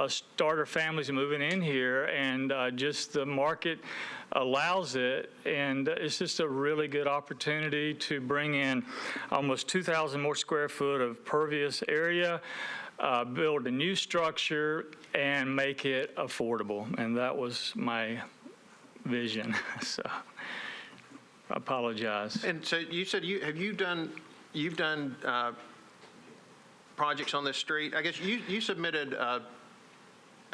starter families moving in here, and just the market allows it, and it's just a really good opportunity to bring in almost 2,000 more square foot of pervious area, build a new structure, and make it affordable. And that was my vision. So I apologize. And so you said you've done projects on this street. I guess you submitted a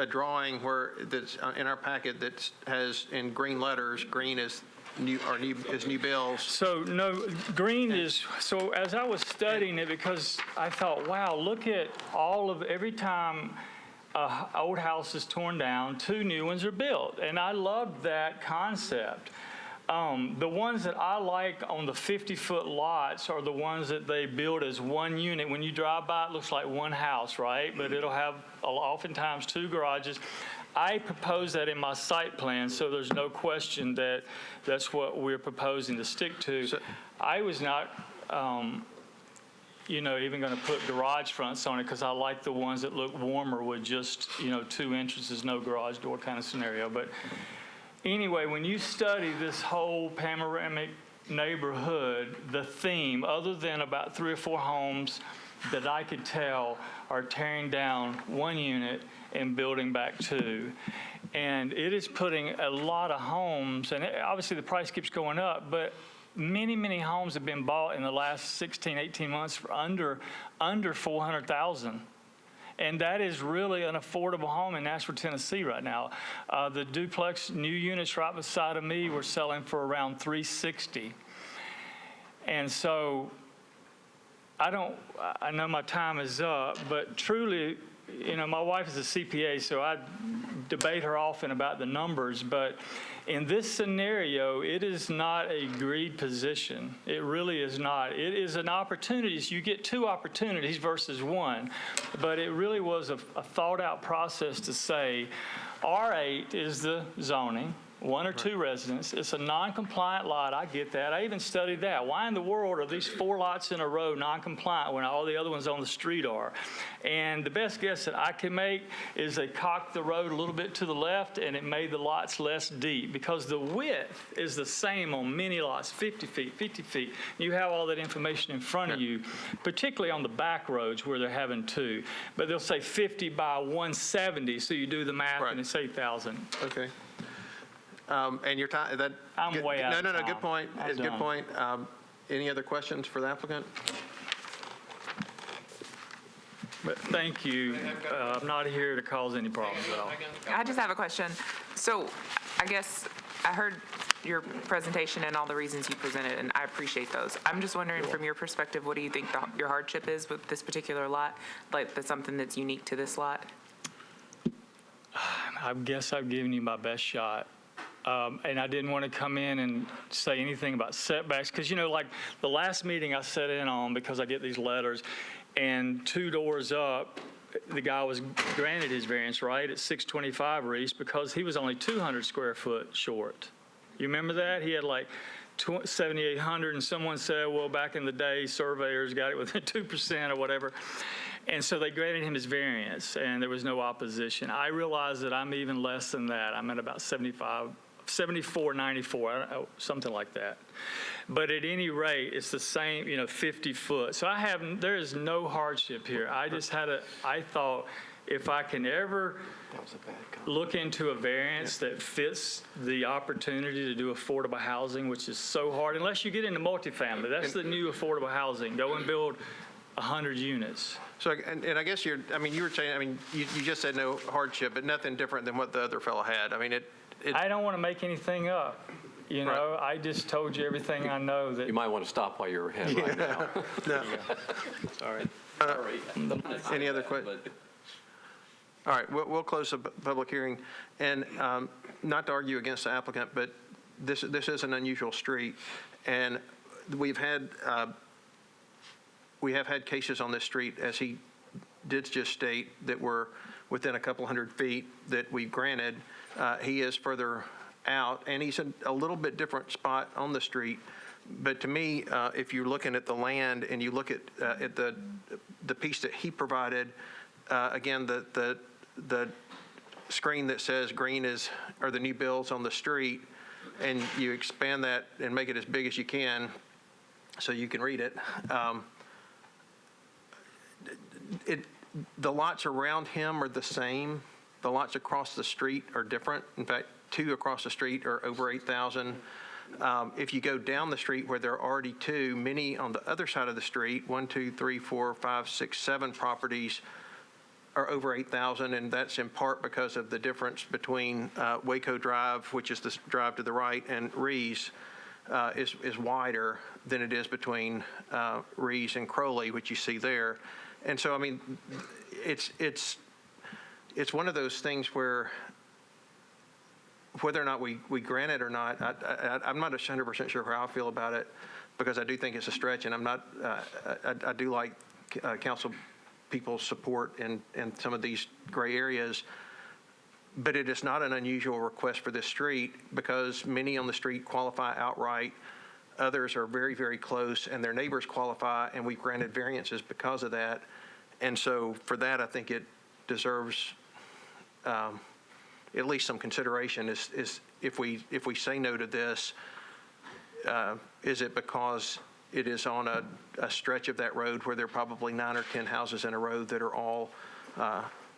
drawing that's in our packet that has in green letters, green is new bills. So no, green is, so as I was studying it, because I thought, wow, look at every time an old house is torn down, two new ones are built. And I loved that concept. The ones that I like on the 50-foot lots are the ones that they build as one unit. When you drive by, it looks like one house, right? But it'll have oftentimes two garages. I propose that in my site plan, so there's no question that that's what we're proposing to stick to. So, I was not, even going to put garage fronts on it because I like the ones that look warmer with just, two entrances, no garage door kind of scenario. But anyway, when you study this whole panoramic neighborhood, the theme, other than about 3 or 4 homes that I could tell are tearing down one unit and building back 2. And it is putting a lot of homes, and obviously the price keeps going up, but many, many homes have been bought in the last 16, 18 months for under $400,000. And that is really an affordable home in Nashville, Tennessee right now. The duplex new units right beside of me were selling for around $360,000. And so I know my time is up, but truly, you know, my wife is a CPA, so I debate her often about the numbers, but in this scenario, it is not a greed position. It really is not. It is an opportunity. You get 2 opportunities versus 1, but it really was a thought-out process to say R8 is the zoning, 1 or 2 residents. It's a non-compliant lot. I get that. I even studied that. Why in the world are these 4 lots in a row non-compliant when all the other ones on the street are? And the best guess that I can make is they cocked the road a little bit to the left, and it made the lots less deep because the width is the same on many lots, 50 feet, 50 feet. You have all that information in front of you, particularly on the back roads where they're having 2. But they'll say 50 by 170, so you do the math, and it's 8,000. Okay. And your time, that. I'm way out of No, time. good point. I'm Good done. point. Any other questions for the applicant? But thank you. I'm not here to cause any problems at all. I just have a question. So I guess I heard your presentation and all the reasons you presented, and I appreciate those. I'm just wondering, from your perspective, what do you think your hardship is with this particular lot? Like, that's something that's unique to this lot? I guess I've given you my best shot. And I didn't want to come in and say anything about setbacks because, you know, like the last meeting I sat in on because I get these letters, and 2 doors up, the guy was granted his variance, right, at 625 Reese because he was only 200 square foot short. You remember that? He had like 7,800, and someone said, well, back in the day, surveyors got it within 2% or whatever. And so they granted him his variance, and there was no opposition. I realize that I'm even less than that. I'm at about 74.94, something like that. But at any rate, it's the same, 50 foot. So there is no hardship here. I thought if I can ever look into a variance that fits the opportunity to do affordable housing, which is so hard, unless you get into multifamily. That's the new affordable housing. Go and build 100 units. So, and I guess you were saying, you just said no hardship, but nothing different than what the other fellow had. I don't want to make anything up. Right. I just told you everything I know. That You might want to stop while you're ahead right now. No. All right. Any other questions? All right, we'll close the public hearing. And not to argue against the applicant, but this is an unusual street. And we have had cases on this street, as he did just state, that were within a couple hundred feet that we granted. He is further out, and he's in a little bit different spot on the street. But to me, if you're looking at the land and you look at the piece that he provided, again, the screen that says green are the new builds on the street, and you expand that and make it as big as you can so you can read it. The lots around him are the same. The lots across the street are different. In fact, 2 across the street are over 8,000. If you go down the street where there are already 2, many on the other side of the street, 1, 2, 3, 4, 5, 6, 7 properties are over 8,000, and that's in part because of the difference between Waco Drive, which is the drive to the right, and Rees is wider than it is between Rees and Crowley, which you see there. And so, it's one of those things where whether or not we grant it or not, I'm not 100% sure how I feel about it, because I do think it's a stretch, and I do like council people's support in some of these gray areas. But it is not an unusual request for this street, because many on the street qualify outright. Others are very, very close, and their neighbors qualify, and we've granted variances because of that. And so for that, I think it deserves at least some consideration. Is if we say no to this, is it because it is on a stretch of that road where there are probably 9 or 10 houses in a road that are all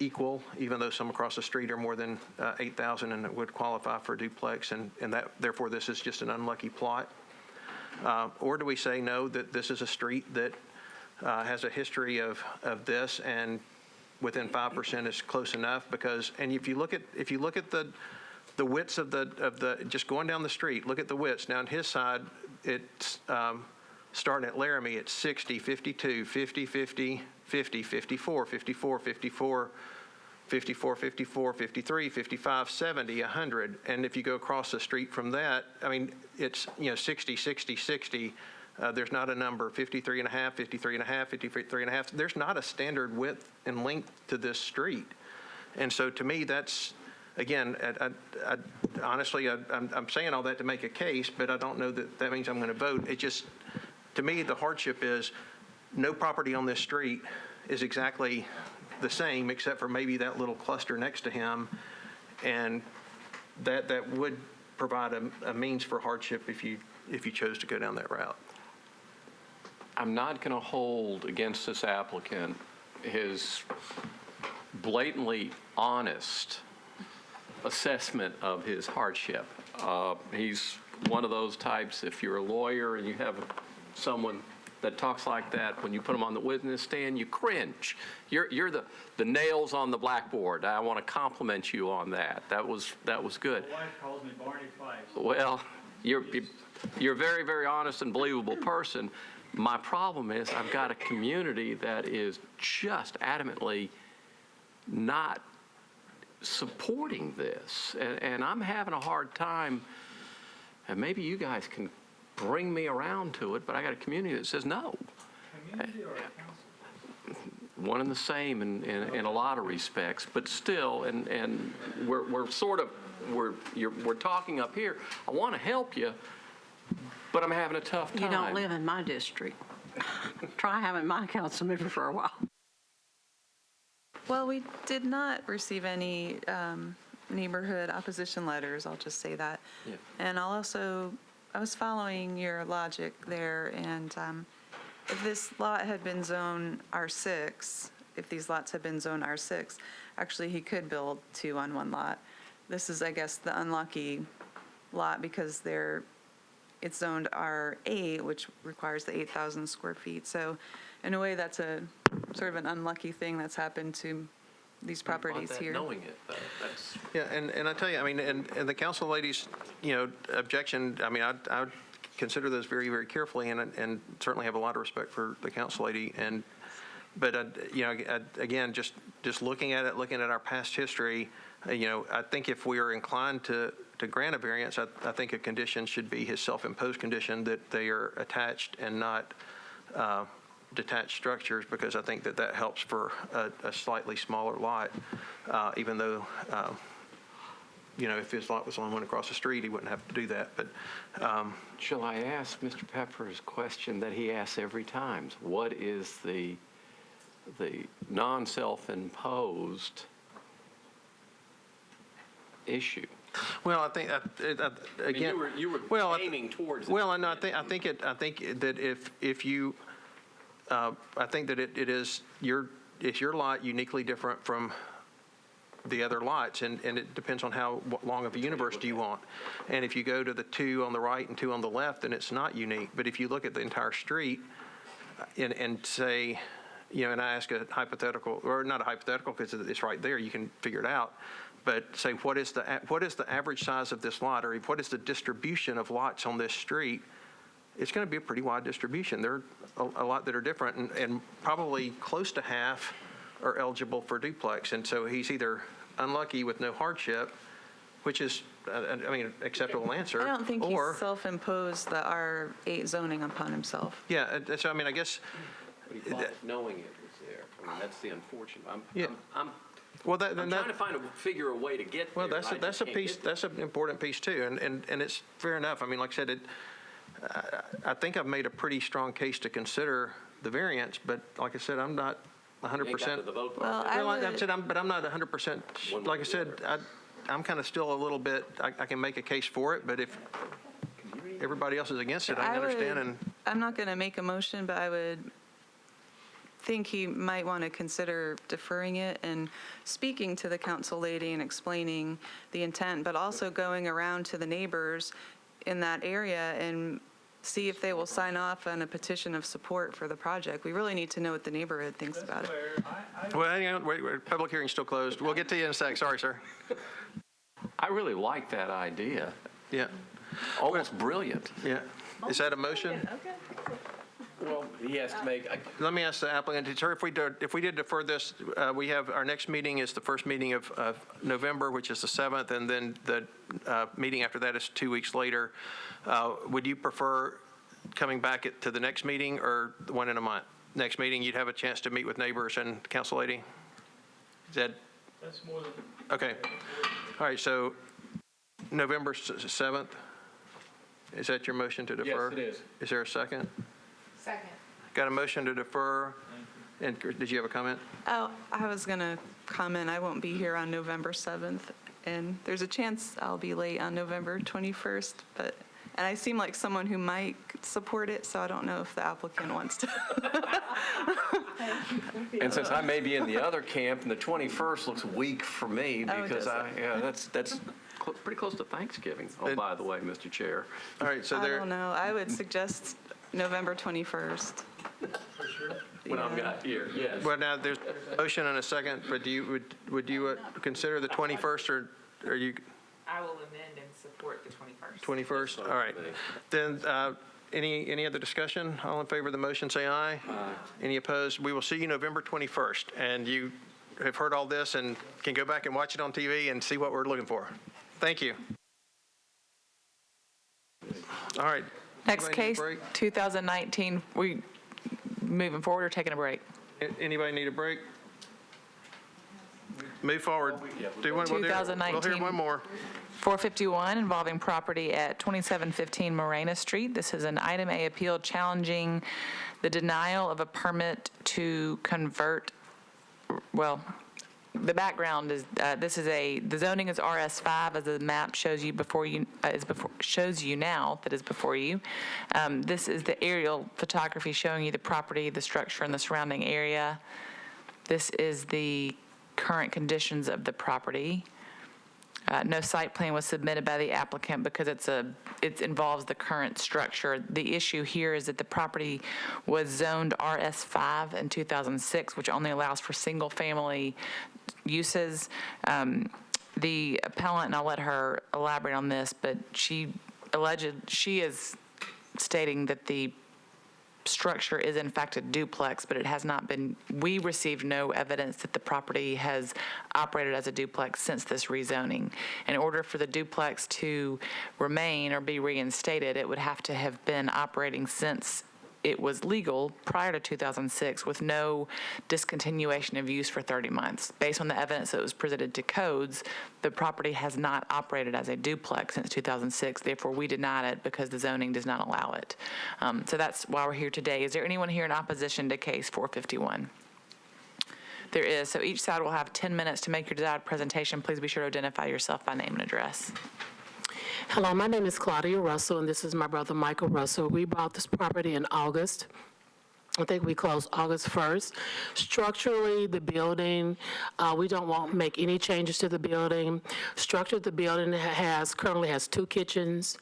equal, even though some across the street are more than 8,000 and it would qualify for duplex, and that, therefore, this is just an unlucky plot? Or do we say, no, that this is a street that has a history of this, and within 5% is close enough? Because, and if you look at the widths of the just going down the street, look at the widths. Now on his side, it's starting at Laramie, it's 60, 52, 50, 50, 50, 54, 54, 54, 54, 54, 53, 55, 70, 100. And if you go across the street from that, I mean, it's, 60, 60, 60. There's not a number, 53 and a half, 53 and a half, 53 and a half. There's not a standard width and length to this street. And so to me, that's, again, honestly, I'm saying all that to make a case, but I don't know that that means I'm going to vote. It just, to me, the hardship is no property on this street is exactly the same, except for maybe that little cluster next to him. And that would provide a means for hardship if you chose to go down that route. I'm not going to hold against this applicant his blatantly honest assessment of his hardship. He's one of those types, if you're a lawyer and you have someone that talks like that, when you put them on the witness stand, you cringe. You're the nails on the blackboard. I want to compliment you on that. That was good. My wife calls me Barney twice. Well, you're a very, very honest and believable person. My problem is I've got a community that is just adamantly not supporting this, and I'm having a hard time, and maybe you guys can bring me around to it, but I got a community that says no. Community or council? One and the same in a lot of respects, but still, and we're sort of, we're talking up here. I want to help you, but I'm having a tough time. You don't live in my district. Try having my council member for a while. Well, we did not receive any neighborhood opposition letters, I'll just say that. Yeah. And I was following your logic there, and if this lot had been zone R6, if these lots had been zone R6, actually he could build 2 on 1 lot. This is, I guess, the unlucky lot because it's zoned R8, which requires the 8,000 square feet. So in a way, that's a sort of an unlucky thing that's happened to these properties here. Knowing it, though, that's... Yeah, and I tell you, I mean, and the council ladies, objection, I mean, I consider those very, very carefully, and certainly have a lot of respect for the council lady. But again, just looking at it, looking at our past history, I think if we are inclined to grant a variance, I think a condition should be his self-imposed condition that they are attached and not detached structures, because I think that helps for a slightly smaller lot, even though, if his lot was only one across the street, he wouldn't have to do that. But Shall I ask Mr. Pepper's question that he asks every time? What is the non-self-imposed issue? Well, I think again, you were aiming towards it. Well, and I think that if you, I think that it is your lot uniquely different from the other lots, and it depends on how long of a universe do you want. And if you go to the 2 on the right and 2 on the left, then it's not unique. But if you look at the entire street and say, and I ask a hypothetical, or not a hypothetical because it's right there, you can figure it out. But say, what is the average size of this lot, or what is the distribution of lots on this street? It's going to be a pretty wide distribution. There are a lot that are different, and probably close to half are eligible for duplex. And so he's either unlucky with no hardship, which is, acceptable answer. I don't think he's self-imposed the R8 zoning upon himself. Yeah, so I guess. But he thought knowing it was there. That's the unfortunate. I'm trying to figure a way to get there. Well, that's a piece. That's an important piece too, and it's fair enough. I mean, like I said, I think I've made a pretty strong case to consider the variance, but like I said, I'm not 100%. Well, but I'm not 100%. Like I said, I'm kind of still a little bit. I can make a case for it, but if everybody else is against it, I understand. And I'm not going to make a motion, but I would think he might want to consider deferring it and speaking to the council lady and explaining the intent, but also going around to the neighbors in that area and see if they will sign off on a petition of support for the project. We really need to know what the neighborhood thinks about it. Well, hang on, wait, public hearing's still closed. We'll get to you in a sec. Sorry, sir. I really like that idea. Yeah. Almost brilliant. Yeah. Is that a motion? Well, he has to make, Let me ask the applicant, sir, if we did defer this, we have, our next meeting is the first meeting of November, which is the 7th, and then the meeting after that is 2 weeks later. Would you prefer coming back to the next meeting or the one in a month? Next meeting, you'd have a chance to meet with neighbors and council lady? Is that? That's more than. Okay. All right, so November 7th, is that your motion to defer? Yes, it is. Is there a second? Second. Got a motion to defer. And did you have a comment? Oh, I was going to comment, I won't be here on November 7th, and there's a chance I'll be late on November 21st, and I seem like someone who might support it, so I don't know if the applicant wants to. and since I may be in the other camp, and the 21st looks weak for me Oh, because does that's pretty close to Thanksgiving. Oh, by the way, Mr. Chair. All right, so I don't know, I would suggest November 21st. When I've got here, yes. Well, now, there's a motion and a second, but would you consider the 21st, or are you I will amend and support the 21st. 21st? All right. Then, any other discussion? All in favor of the motion, say aye. Aye. Any opposed? We will see you November 21st, and you have heard all this and can go back and watch it on TV and see what we're looking for. Thank you. All right. Next Anybody need a case, break? 2019, we moving forward or taking a break? Anybody need a break? Move forward. Do one, we'll hear 2019. one more. 451 involving property at 2715 Morena Street. This is an item A appeal challenging the denial of a permit to convert, well, the background is, the zoning is RS5 as the map shows you shows you now that is before you. This is the aerial photography showing you the property, the structure, and the surrounding area. This is the current conditions of the property. No site plan was submitted by the applicant because it involves the current structure. The issue here is that the property was zoned RS5 in 2006, which only allows for single-family uses. The appellant, and I'll let her elaborate on this, but she is stating that the structure is in fact a duplex, but it has not been, we received no evidence that the property has operated as a duplex since this rezoning. In order for the duplex to remain or be reinstated, it would have to have been operating since it was legal prior to 2006 with no discontinuation of use for 30 months. Based on the evidence that was presented to codes, the property has not operated as a duplex since 2006. Therefore, we denied it because the zoning does not allow it. So that's why we're here today. Is there anyone here in opposition to case 451? There is. So each side will have 10 minutes to make your desired presentation. Please be sure to identify yourself by name and address. Hello, my name is Claudia Russell, and this is my brother Michael Russell. We bought this property in August. I think we closed August 1st. Structurally, the building, we don't want to make any changes to the building. Structure of the building currently has 2 kitchens,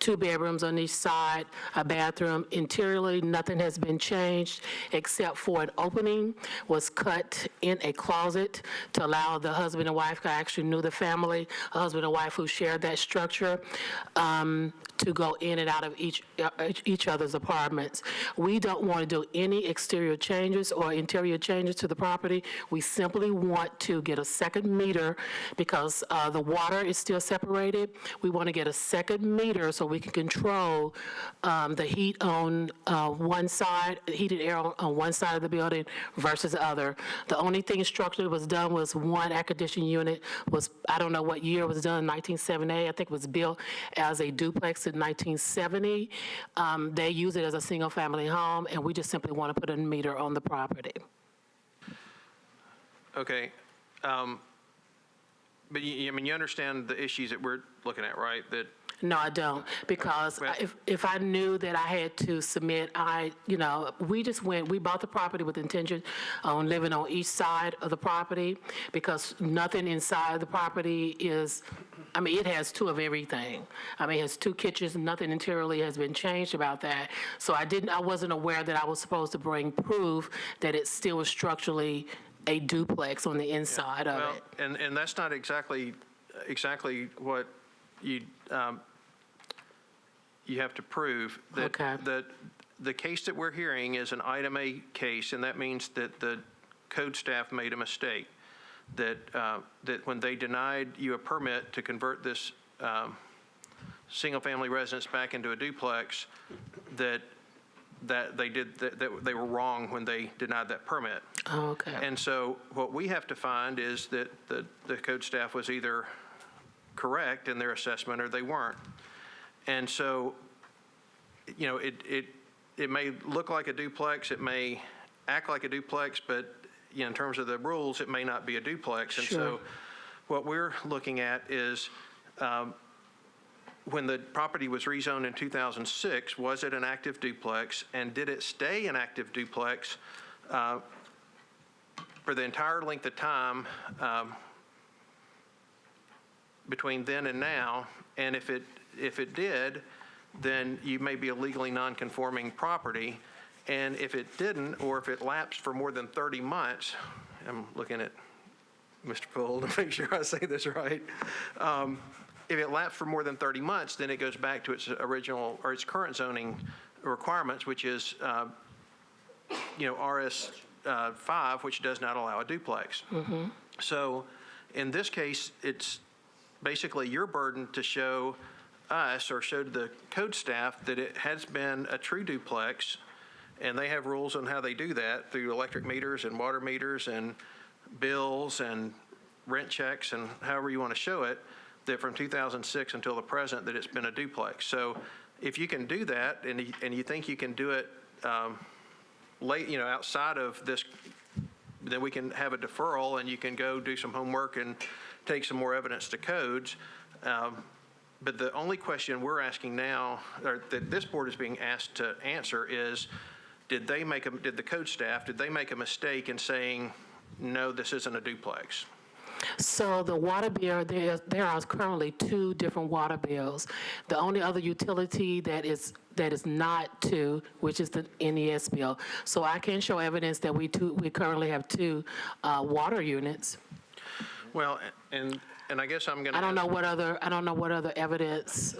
2 bedrooms on each side, a bathroom. Interiorly, nothing has been changed except for an opening was cut in a closet to allow the husband and wife, who actually knew the family, a husband and wife who shared that structure, to go in and out of each other's apartments. We don't want to do any exterior changes or interior changes to the property. We simply want to get a second meter because the water is still separated. We want to get a second meter so we can control the heat on one side, heated air on one side of the building versus the other. The only thing structurally was done was one air conditioning unit was, I don't know what year it was done, 1978. I think it was built as a duplex in 1970. They use it as a single-family home, and we just simply want to put a meter on the property. Okay. But you understand the issues that we're looking at, right? That No, I don't, because if I knew that I had to submit, we bought the property with intention on living on each side of the property, because nothing inside the property is, it has two of everything. It has two kitchens, nothing interiorly has been changed about that. So I wasn't aware that I was supposed to bring proof that it still was structurally a duplex on the inside of it. And that's not exactly what you have to prove. That the case that we're hearing is an item A case, and that means that the code staff made a mistake. That when they denied you a permit to convert this single-family residence back into a duplex, that they were wrong when they denied that permit. Oh, okay. And so what we have to find is that the code staff was either correct in their assessment or they weren't. And so, it may look like a duplex, it may act like a duplex, but in terms of the rules, it may not be a duplex. And so what we're looking at is when the property was rezoned in 2006, was it an active duplex, and did it stay an active duplex for the entire length of time between then and now? And if it did, then you may be a legally non-conforming property. And if it didn't, or if it lapsed for more than 30 months, I'm looking at Mr. Poole to make sure I say this right. If it lapsed for more than 30 months, then it goes back to its original or its current zoning requirements, which is, RS 5, which does not allow a duplex. Mm-hmm. So in this case, it's basically your burden to show us or show to the code staff that it has been a true duplex. And they have rules on how they do that through electric meters and water meters and bills and rent checks and however you want to show it, that from 2006 until the present that it's been a duplex. So if you can do that and you think you can do it outside of this, then we can have a deferral and you can go do some homework and take some more evidence to codes. But the only question we're asking now, or that this board is being asked to answer, is did the code staff, did they make a mistake in saying, no, this isn't a duplex? So the water bill, there are currently two different water bills. The only other utility that is not two, which is the NES bill. So I can show evidence that we currently have two water units. Well, and I guess I'm going to. I don't know what other evidence.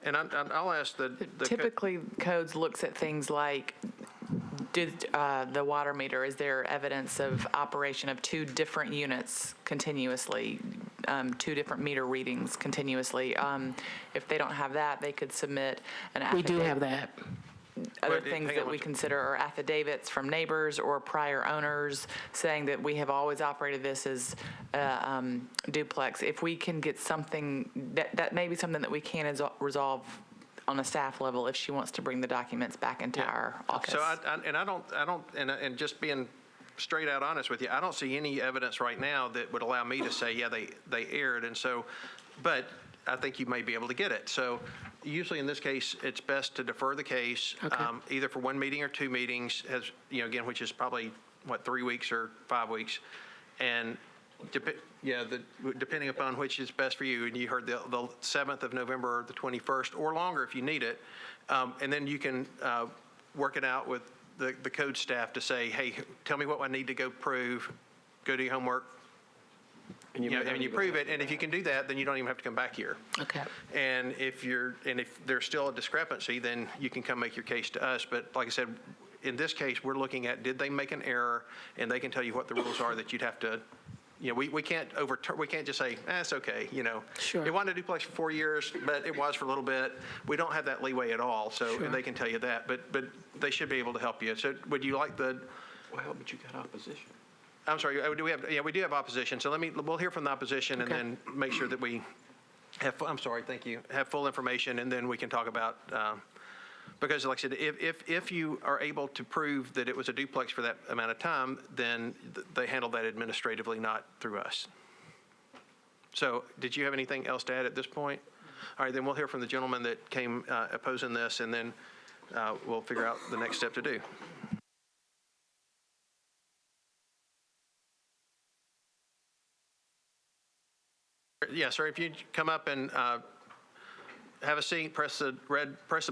And I'll ask Typically, codes looks at things like, did the water meter, is there evidence of operation of two different units continuously, two different meter readings continuously? If they don't have that, they could submit an affidavit. We do have that. Other things that we consider are affidavits from neighbors or prior owners saying that we have always operated this as a duplex. If we can get something, that may be something that we can resolve on a staff level if she wants to bring the documents back into our office. So and just being straight out honest with you, I don't see any evidence right now that would allow me to say, yeah, they erred. And so, but I think you may be able to get it. So usually in this case, it's best to defer the case, either for one meeting or two meetings, again, which is probably, 3 weeks or 5 weeks. And depending upon which is best for you. And you heard the 7th of November or the 21st or longer if you need it. And then you can work it out with the code staff to say, hey, tell me what I need to go prove, go do your homework. And you prove it, and if you can do that, then you don't even have to come back here. Okay. And if there's still a discrepancy, then you can come make your case to us. But like I said, in this case, we're looking at, did they make an error, and they can tell you what the rules are that you'd have to. We can't we can't just say, it's okay. Sure. It wasn't a duplex for 4 years, but it was for a little bit. We don't have that leeway at all. So, sure. And they can tell you that, but they should be able to help you. So, would you like the? Well, but you got opposition. I'm sorry. We do have opposition. So we'll hear from the opposition, okay. and then make sure that we have. I'm sorry. Thank you. Have full information, and then we can talk about. Because, like I said, if you are able to prove that it was a duplex for that amount of time, then they handle that administratively, not through us. So, did you have anything else to add at this point? All right, then we'll hear from the gentleman that came opposing this, and then we'll figure out the next step to do. Yeah, sir, if you come up and have a seat, press the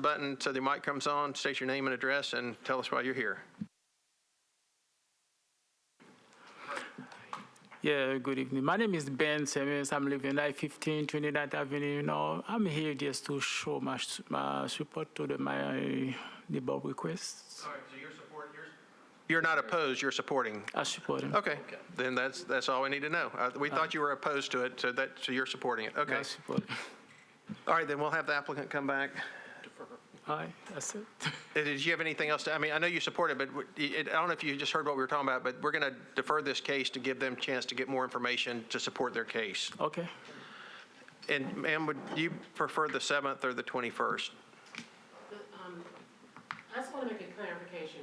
button so the mic comes on, state your name and address, and tell us why you're here. Yeah, good evening. My name is Ben Simmons. I'm living at 15 29th Avenue. I'm here just to show my support to my above requests. All right, so you're not opposed, you're supporting? I support him. Okay, then that's all we need to know. We thought you were opposed to it, so you're supporting it. Okay. I support him. All right, then we'll have the applicant come back. All right, that's it. Did you have anything else I know you support it, but I don't know if you just heard what we were talking about, but we're going to defer this case to give them a chance to get more information to support their case. Okay. And ma'am, would you prefer the 7th or the 21st? I just want to make a clarification.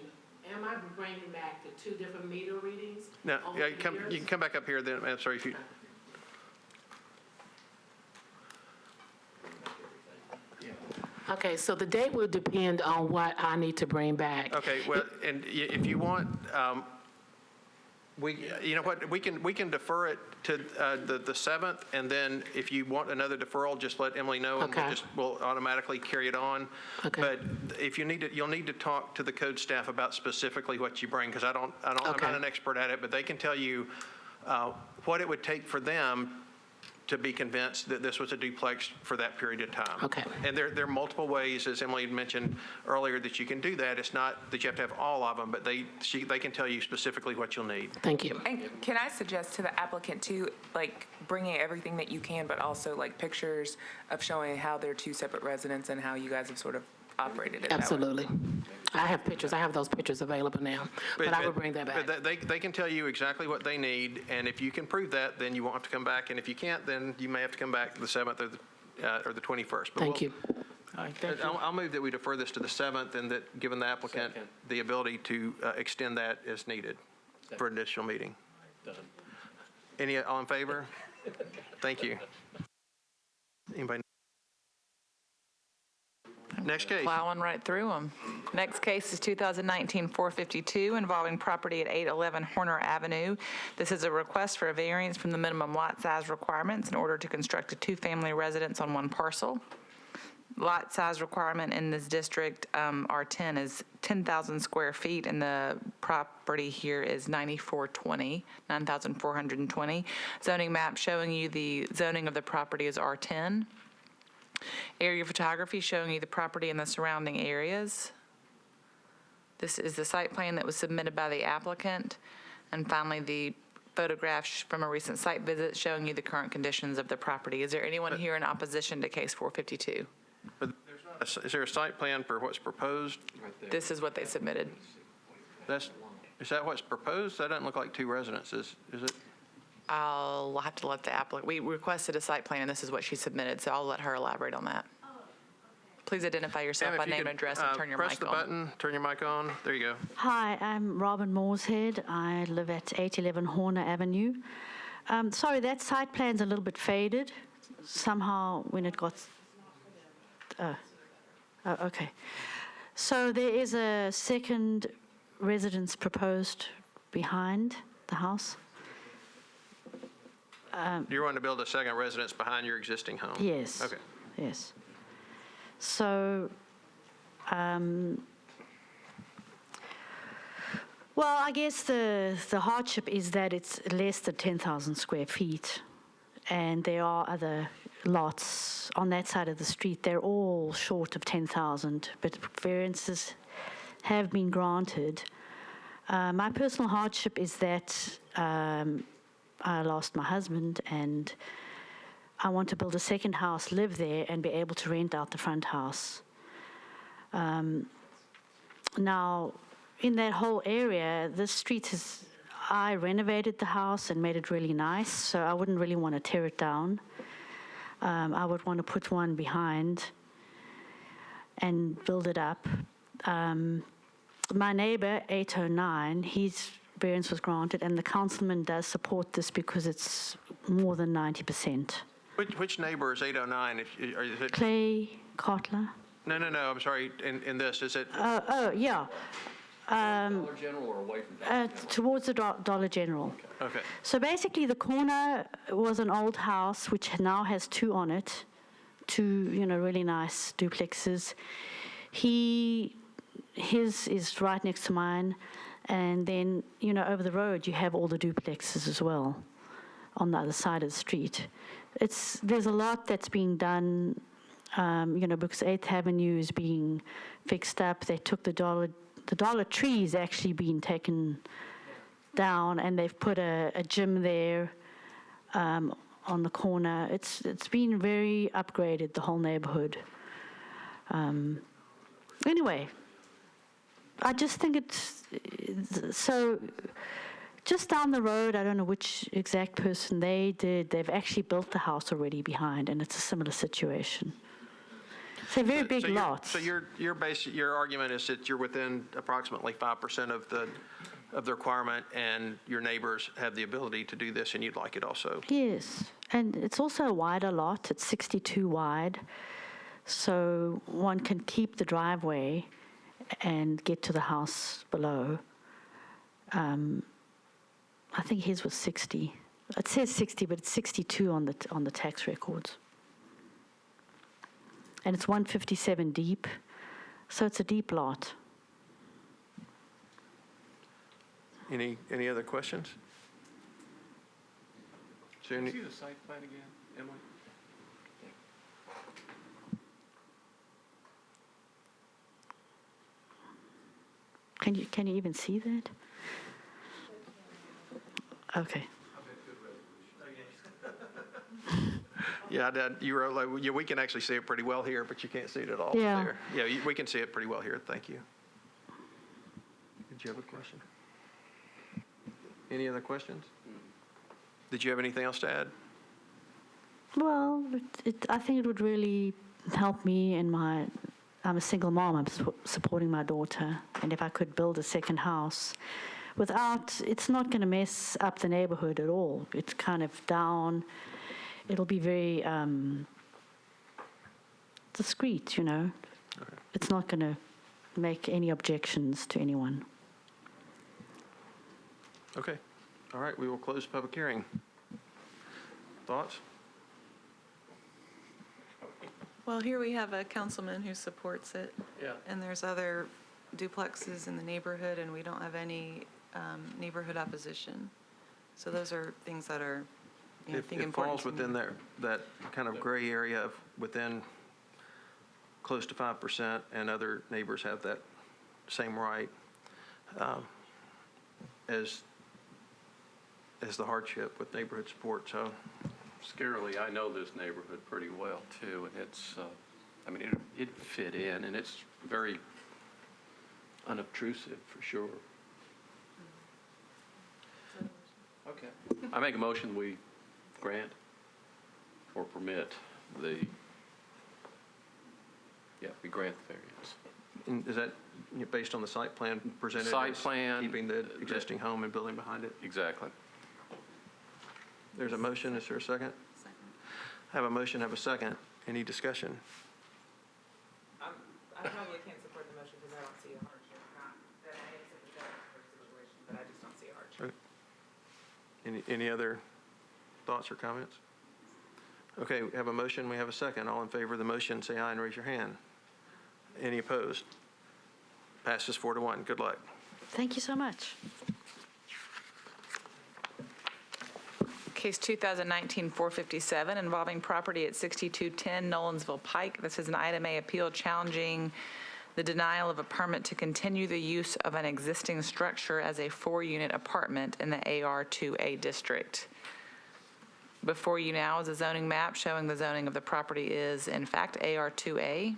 Am I bringing back the 2 different meter readings? No, yeah, you can come back up here then. I'm sorry if you. Okay, so the date will depend on what I need to bring back. Okay, well, and if you want, you know what, we can defer it to the 7th, and then if you want another deferral, just let Emily know, and we'll automatically carry it on. Okay. But if you need to, you'll need to talk to the code staff about specifically what you bring, because I'm not an expert at it, but they can tell you what it would take for them to be convinced that this was a duplex for that period of time. Okay. And there are multiple ways, as Emily had mentioned earlier, that you can do that. It's not that you have to have all of them, but they can tell you specifically what you'll need. Thank you. And can I suggest to the applicant too, like bringing everything that you can, but also like pictures of showing how they're 2 separate residents and how you guys have sort of operated it that way? Absolutely. I have pictures. I have those pictures available now, but I will bring that back. But they can tell you exactly what they need, and if you can prove that, then you won't have to come back. And if you can't, then you may have to come back the 7th or the 21st. But Thank you. I'll move that we defer this to the 7th, and that given the applicant the ability to extend that as needed for an additional meeting. Done. All in favor? Thank you. Anybody? Next case. Plowing right through them. Next case is 2019-452 involving property at 811 Horner Avenue. This is a request for a variance from the minimum lot size requirements in order to construct a 2-family residence on 1 parcel. Lot size requirement in this district, R10, is 10,000 square feet, and the property here is 9,420. Zoning map showing you the zoning of the property is R10. Area photography showing you the property and the surrounding areas. This is the site plan that was submitted by the applicant. And finally, the photographs from a recent site visit showing you the current conditions of the property. Is there anyone here in opposition to case 452? But is there a site plan for what's proposed? This is what they submitted. Is that what's proposed? That doesn't look like 2 residences, is it? I'll have to let the applicant, we requested a site plan, and this is what she submitted, so I'll let her elaborate on that. Please identify yourself by name and address and turn your mic on. Press the button, turn your mic on. There you go. Hi, I'm Robin Moorshead. I live at 811 Horner Avenue. Sorry, that site plan's a little bit faded. Somehow when it got... okay. So there is a second residence proposed behind the house. You want to build a second residence behind your existing home? Yes. Okay. Yes. So, well, I guess the hardship is that it's less than 10,000 square feet, and there are other lots on that side of the street. They're all short of 10,000, but variances have been granted. My personal hardship is that I lost my husband, and I want to build a second house, live there, and be able to rent out the front house. Now, in that whole area, this street I renovated the house and made it really nice, so I wouldn't really want to tear it down. I would want to put one behind and build it up. My neighbor, 809, his variance was granted, and the councilman does support this because it's more than 90%. Which neighbor is 809? Is it? Clay Kotler. No, I'm sorry, in this, is it? Yeah. Dollar General or away from Dollar General? Towards the Dollar General. Okay. So basically, the corner was an old house which now has two on it, two really nice duplexes. His is right next to mine, and then over the road you have all the duplexes as well, on the other side of the street. There's a lot that's being done, because 8th Avenue is being fixed up. They took the Dollar Tree is actually being taken down, and they've put a gym there on the corner. It's been very upgraded, the whole neighborhood. Anyway, I just think it's so. Just down the road, I don't know which exact person they've actually built the house already behind, and it's a similar situation. It's a very big lot. So your argument is that you're within approximately 5% of the requirement, and your neighbors have the ability to do this, and you'd like it also? Yes, and it's also a wider lot. It's 62 wide, so one can keep the driveway and get to the house below. I think his was 60. It says 60, but it's 62 on the tax records. And it's 157 deep, so it's a deep lot. Any other questions? Can you see the site plan again, Emily? Can you even see that? Okay. Yeah, you wrote we can actually see it pretty well here, but you can't see it at all Yeah. there. Yeah, we can see it pretty well here. Thank you. Did you have a question? Any other questions? Did you have anything else to add? Well, I think it would really help me in I'm a single mom. I'm supporting my daughter, and if I could build a second house it's not going to mess up the neighborhood at all. It's kind of down. It'll be very discreet, Okay. It's not going to make any objections to anyone. Okay. All right, we will close the public hearing. Thoughts? Well, here we have a councilman who supports it. Yeah. And there's other duplexes in the neighborhood, and we don't have any neighborhood opposition. So those are things that are, I think, It important. falls within that kind of gray area of within close to 5%, and other neighbors have that same right as the hardship with neighborhood support. So, Scarily, I know this neighborhood pretty well, too, and it's, it fit in, and it's very unobtrusive, for sure. Okay. I make a motion we grant or permit we grant the variance. and is that based on the site plan presented? Site as plan, keeping the existing home and building behind it? Exactly. There's a motion. Is there a second? Second. I have a motion, have a second. Any discussion? I probably can't support the motion because I don't see a hardship. Not that I am sympathetic for the situation, but I just don't see a hardship. Any other thoughts or comments? Okay, we have a motion, we have a second. All in favor of the motion, say aye and raise your hand. Any opposed? Passes 4-1. Good luck. Thank you so much. Case 2019-457 involving property at 6210 Nolensville Pike. This is an item A appeal challenging the denial of a permit to continue the use of an existing structure as a 4-unit apartment in the AR2A district. Before you now is a zoning map showing the zoning of the property is, in fact, AR2A.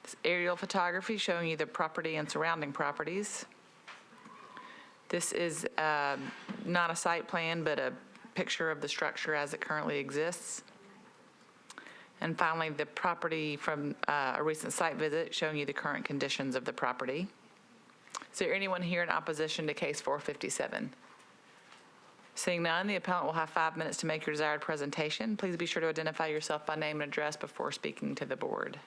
This aerial photography showing you the property and surrounding properties. This is not a site plan, but a picture of the structure as it currently exists. And finally, the property from a recent site visit showing you the current conditions of the property. Is there anyone here in opposition to case 457? Seeing none, the appellant will have 5 minutes to make your desired presentation. Please be sure to identify yourself by name and address before speaking to the board.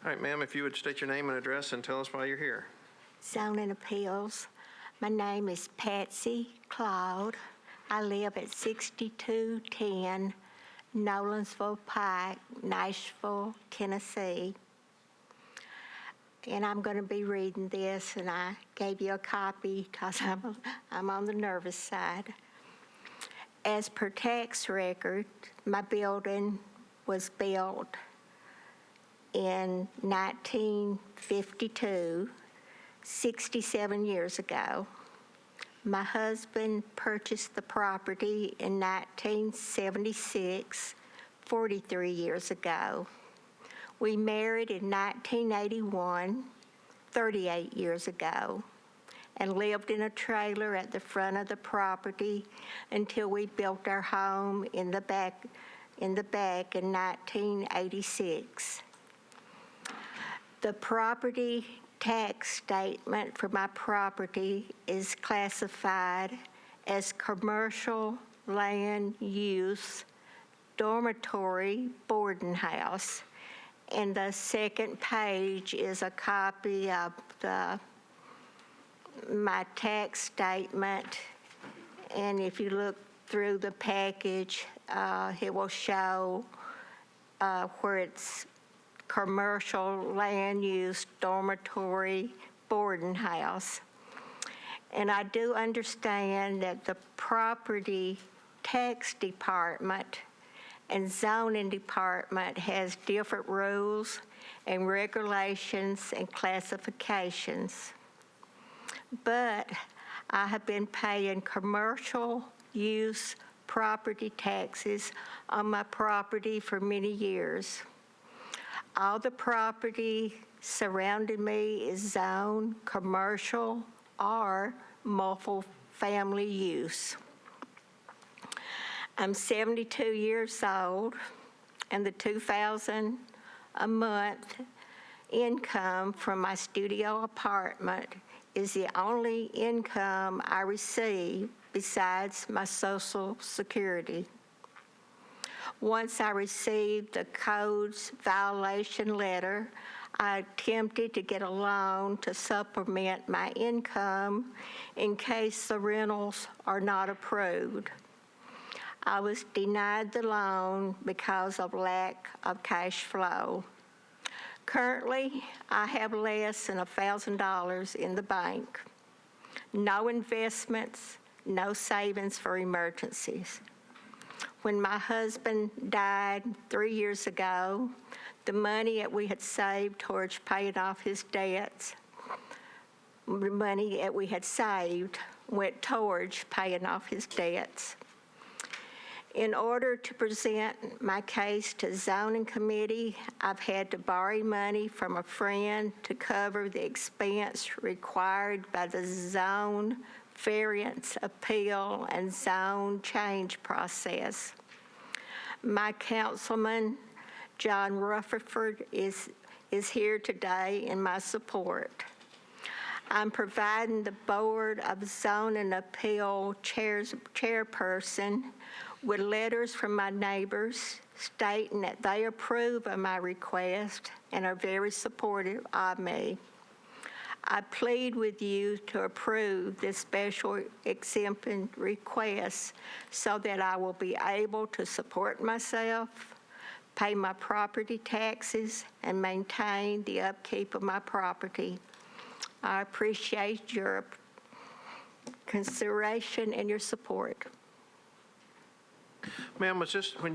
All right, ma'am, if you would state your name and address and tell us why you're here. Zoning Appeals. My name is Patsy Cloud. I live at 6210 Nolensville Pike, Nashville, Tennessee. And I'm going to be reading this, and I gave you a copy because I'm on the nervous side. As per tax record, my building was built in 1952, 67 years ago. My husband purchased the property in 1976, 43 years ago. We married in 1981, 38 years ago, and lived in a trailer at the front of the property until we built our home in the back in 1986. The property tax statement for my property is classified as commercial land use dormitory boarding house. And the second page is a copy of my tax statement. And if you look through the package, it will show where it's commercial land use dormitory boarding house. And I do understand that the property tax department and zoning department has different rules and regulations and classifications. But I have been paying commercial use property taxes on my property for many years. All the property surrounding me is zoned commercial or multi-family use. I'm 72 years old, and the $2,000 a month income from my studio apartment is the only income I receive besides my Social Security. Once I received the code's violation letter, I attempted to get a loan to supplement my income in case the rentals are not approved. I was denied the loan because of lack of cash flow. Currently, I have less than $1,000 in the bank. No investments, no savings for emergencies. When my husband died 3 years ago, the money that we had saved towards paying off his debts, the money that we had saved went towards paying off his debts. In order to present my case to zoning committee, I've had to borrow money from a friend to cover the expense required by the zone variance appeal and zone change process. My councilman, John Rutherford, is here today in my support. I'm providing the Board of Zoning Appeal chairperson with letters from my neighbors stating that they approve of my request and are very supportive of me. I plead with you to approve this special exemption request so that I will be able to support myself, pay my property taxes, and maintain the upkeep of my property. I appreciate your consideration and your support. Ma'am, was this, when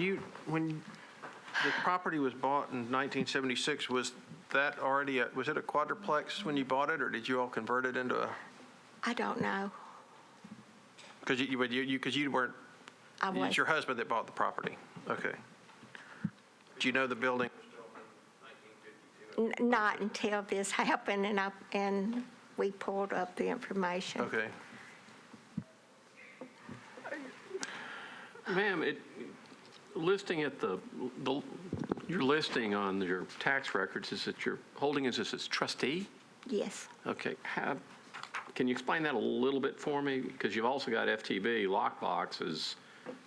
the property was bought in 1976, was that already, was it a quadruplex when you bought it, or did you all convert it into a? I don't know. Because you weren't, it's your husband that bought the property. Okay. Do you know the building was built in 1952 Not until this happened, and we pulled up the information. Okay. Ma'am, listing at your listing on your tax records is that you're holding as its trustee? Yes. Okay. Can you explain that a little bit for me? Because you've also got FTB, Lockbox, as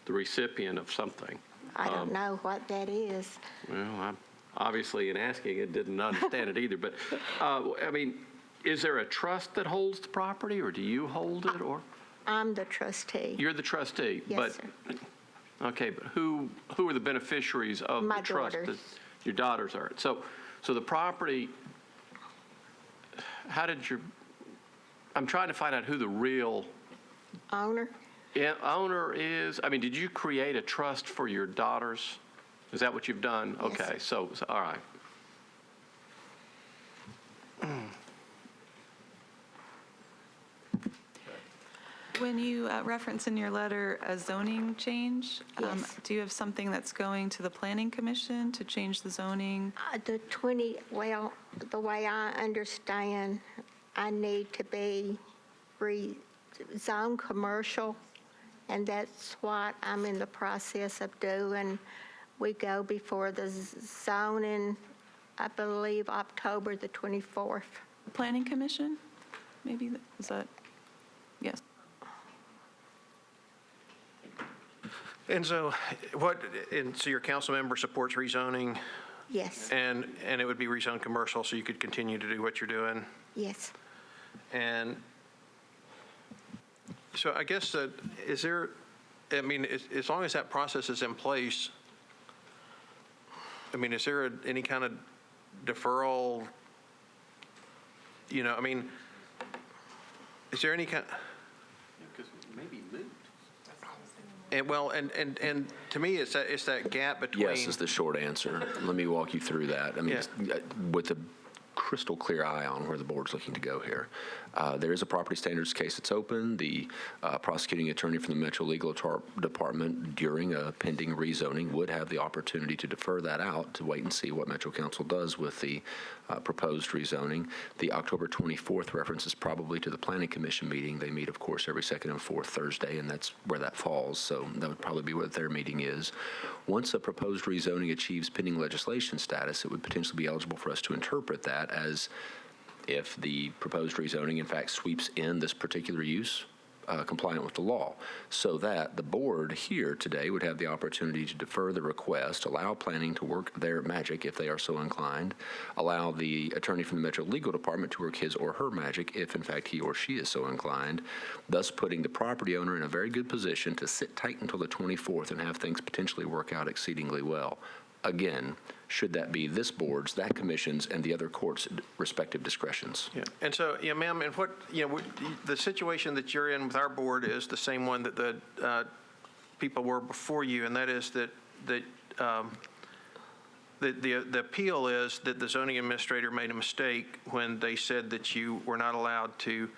the recipient of something. I don't know what that is. Well, I'm obviously in asking it didn't understand it either. But, I mean, is there a trust that holds the property, or do you hold it, or? I'm the trustee. You're the trustee? Yes, sir. Okay, but who are the beneficiaries of My the trust? daughters. Your daughters are. So the property, I'm trying to find out who the real Owner? owner is. I mean, did you create a trust for your daughters? Is that what you've done? Yes. Okay, so all right. When you reference in your letter a zoning change, Yes. do you have something that's going to the planning commission to change the zoning? The way I understand, I need to be rezoned commercial, and that's what I'm in the process of doing. We go before the zoning, I believe, October the 24th. Planning commission? Maybe, is that, yes. And so so your council member supports rezoning, Yes, and it would be rezoned commercial, so you could continue to do what you're doing? yes. And so I guess that, as long as that process is in place, I mean, is there any kind of deferral, is there any kind? Because maybe moot. And to me, it's that gap between. Yes is the short answer. Let me walk you through that. I mean, with a crystal clear eye on where the board's looking to go here. There is a property standards case that's open. The prosecuting attorney from the Metro Legal Department during a pending rezoning would have the opportunity to defer that out to wait and see what Metro Council does with the proposed rezoning. The October 24th reference is probably to the Planning Commission meeting. They meet, of course, every second and fourth Thursday, and that's where that falls. So that would probably be what their meeting is. Once a proposed rezoning achieves pending legislation status, it would potentially be eligible for us to interpret that as if the proposed rezoning, in fact, sweeps in this particular use compliant with the law, so that the board here today would have the opportunity to defer the request, allow planning to work their magic if they are so inclined, allow the attorney from the Metro Legal Department to work his or her magic if, in fact, he or she is so inclined, thus putting the property owner in a very good position to sit tight until the 24th and have things potentially work out exceedingly well. Again, should that be this board's, that commission's, and the other court's respective discretions. Yeah. And so, ma'am, and the situation that you're in with our board is the same one that the people were before you, and that is that the appeal is that the zoning administrator made a mistake when they said that you were not allowed to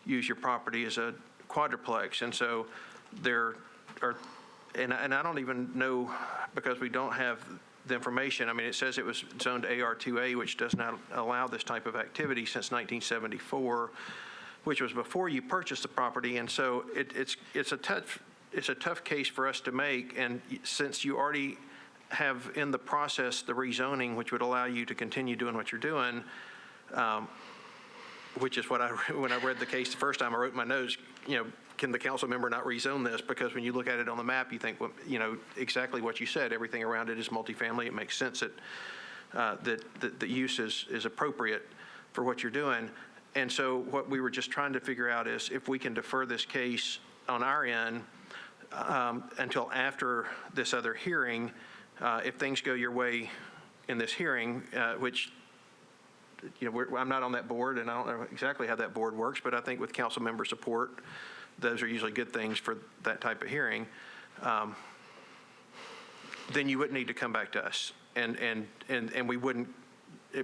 use your property as a quadruplex. And so there are, and I don't even know, because we don't have the information. I mean, it says it was zoned AR2A, which does not allow this type of activity since 1974, which was before you purchased the property. And so it's a tough case for us to make. And since you already have in the process the rezoning, which would allow you to continue doing what you're doing, which is what when I read the case the first time, I wrote in my notes, can the council member not rezone this? Because when you look at it on the map, you think, well, exactly what you said. Everything around it is multifamily. It makes sense that the use is appropriate for what you're doing. And so what we were just trying to figure out is if we can defer this case on our end until after this other hearing, if things go your way in this hearing, which I'm not on that board, and I don't know exactly how that board works, but I think with council member support, those are usually good things for that type of hearing. Then you wouldn't need to come back to us, and we wouldn't.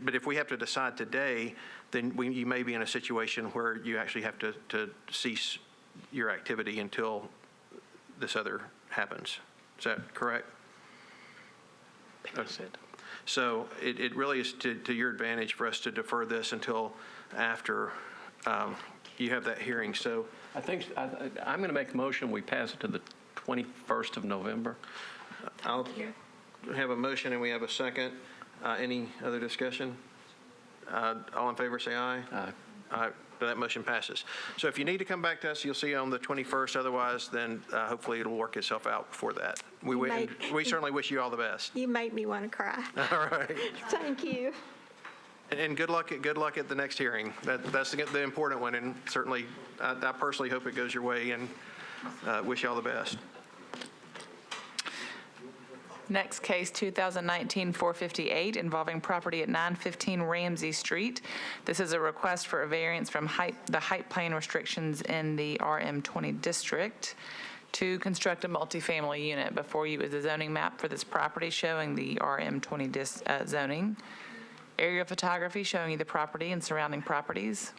But if we have to decide today, then you may be in a situation where you actually have to cease your activity until this other happens. Is that correct? That's it. So it really is to your advantage for us to defer this until after you have that hearing. So I think, I'm going to make a motion, we pass it to the 21st of November. I'll have a motion and we have a second. Any other discussion? All in favor, say aye. Aye. That motion passes. So if you need to come back to us, you'll see on the 21st. Otherwise, then hopefully it'll work itself out before that. We certainly wish you all the best. You make me want to cry. All right. Thank you. And good luck at the next hearing. That's the important one, and certainly I personally hope it goes your way, and wish you all the best. Next case, 2019-458, involving property at 915 Ramsey Street. This is a request for a variance from the height plan restrictions in the RM20 district to construct a multifamily unit. Before you is a zoning map for this property showing the RM20 zoning. Aerial photography showing you the property and surrounding properties.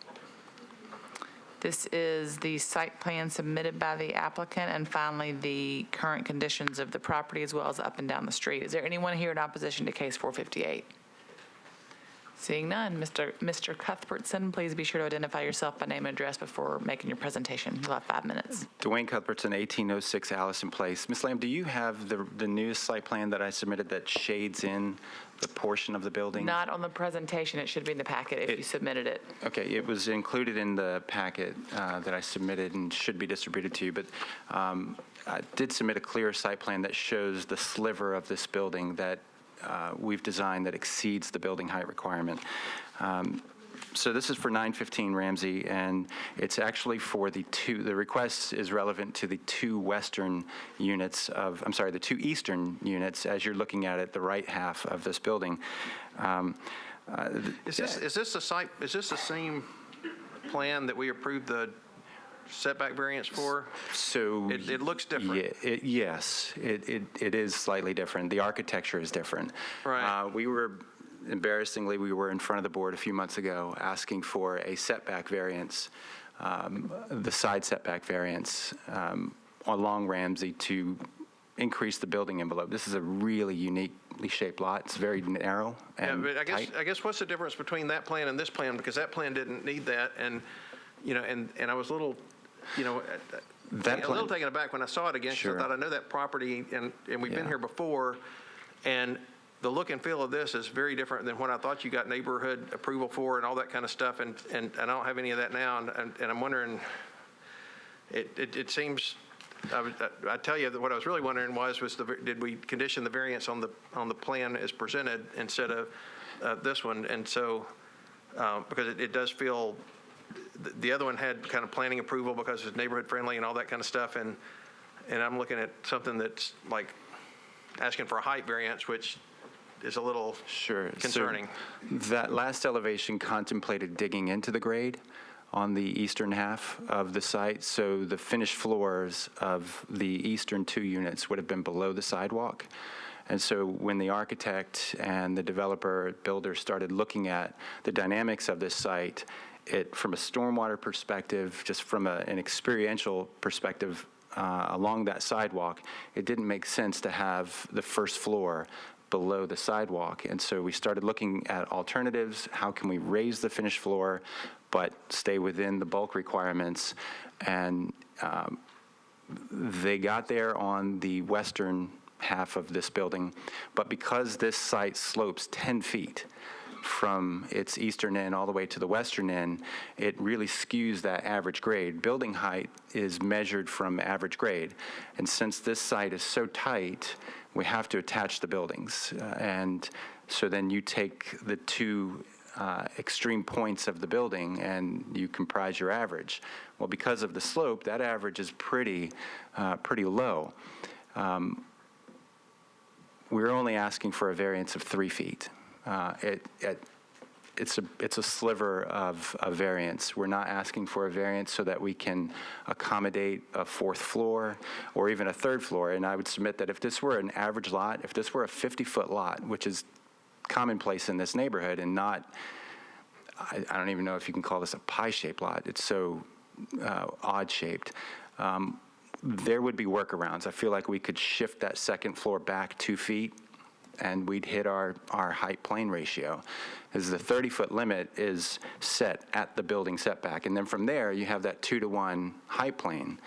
This is the site plan submitted by the applicant, and finally, the current conditions of the property as well as up and down the street. Is there anyone here in opposition to case 458? Seeing none, Mr. Cuthbertson, please be sure to identify yourself by name and address before making your presentation. You'll have 5 minutes. Dwayne Cuthbertson, 1806 Allison Place. Ms. Lamb, do you have the newest site plan that I submitted that shades in the portion of the building? Not on the presentation. It should be in the packet if you submitted it. Okay, it was included in the packet that I submitted and should be distributed to you, but I did submit a clear site plan that shows the sliver of this building that we've designed that exceeds the building height requirement. So this is for 915 Ramsey, and it's actually for the request is relevant to the two eastern units as you're looking at it, the right half of this building. Is this the same plan that we approved the setback variance for? So it looks different. Yes, it is slightly different. The architecture is different. Right. Embarrassingly, we were in front of the board a few months ago asking for a setback variance, the side setback variance along Ramsey to increase the building envelope. This is a really uniquely shaped lot. It's very narrow and but tight. I guess what's the difference between that plan and this plan? Because that plan didn't need that, and I was a little, a little taken aback when I saw it again. Because I thought I know that property, and we've been here before, and the look and feel of this is very different than what I thought you got neighborhood approval for and all that kind of stuff, and I don't have any of that now, and I'm wondering, it seems, I tell you that what I was really wondering was did we condition the variance on the plan as presented instead of this one? And so, because it does feel, the other one had kind of planning approval because it's neighborhood friendly and all that kind of stuff, and I'm looking at something that's like asking for a height variance, which is a little concerning. So that last elevation contemplated digging into the grade on the eastern half of the site, so the finished floors of the eastern two units would have been below the sidewalk. And so when the architect and the developer builder started looking at the dynamics of this site, from a stormwater perspective, just from an experiential perspective along that sidewalk, it didn't make sense to have the first floor below the sidewalk. And so we started looking at alternatives. How can we raise the finished floor but stay within the bulk requirements? And they got there on the western half of this building, but because this site slopes 10 feet from its eastern end all the way to the western end, it really skews that average grade. Building height is measured from average grade, and since this site is so tight, we have to attach the buildings. And so then you take the two extreme points of the building and you comprise your average. Well, because of the slope, that average is pretty low. We're only asking for a variance of 3 feet. It's a sliver of a variance. We're not asking for a variance so that we can accommodate a fourth floor or even a third floor. And I would submit that if this were an average lot, if this were a 50-foot lot, which is commonplace in this neighborhood and not, I don't even know if you can call this a pie-shaped lot. It's so odd-shaped. There would be workarounds. I feel like we could shift that second floor back 2 feet and we'd hit our height plane ratio. As the 30-foot limit is set at the building setback, and then from there, you have that 2-to-1 height plane.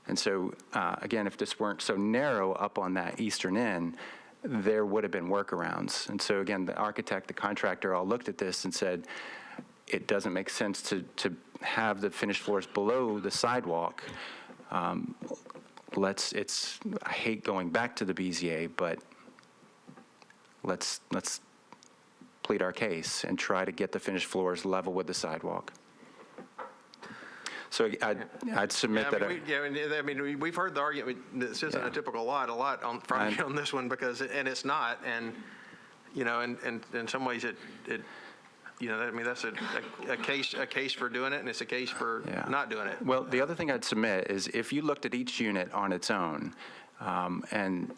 And so, again, if this weren't so narrow up on that eastern end, there would have been workarounds. And so, again, the architect, the contractor all looked at this and said, it doesn't make sense to have the finished floors below the sidewalk. I hate going back to the BZA, but let's plead our case and try to get the finished floors level with the sidewalk. So I'd submit we've heard the argument. This isn't a typical lot. A lot on this one because it's not, and and in some ways it that's a case for doing it, and it's a case for not doing it. Well, the other thing I'd submit is if you looked at each unit on its own, and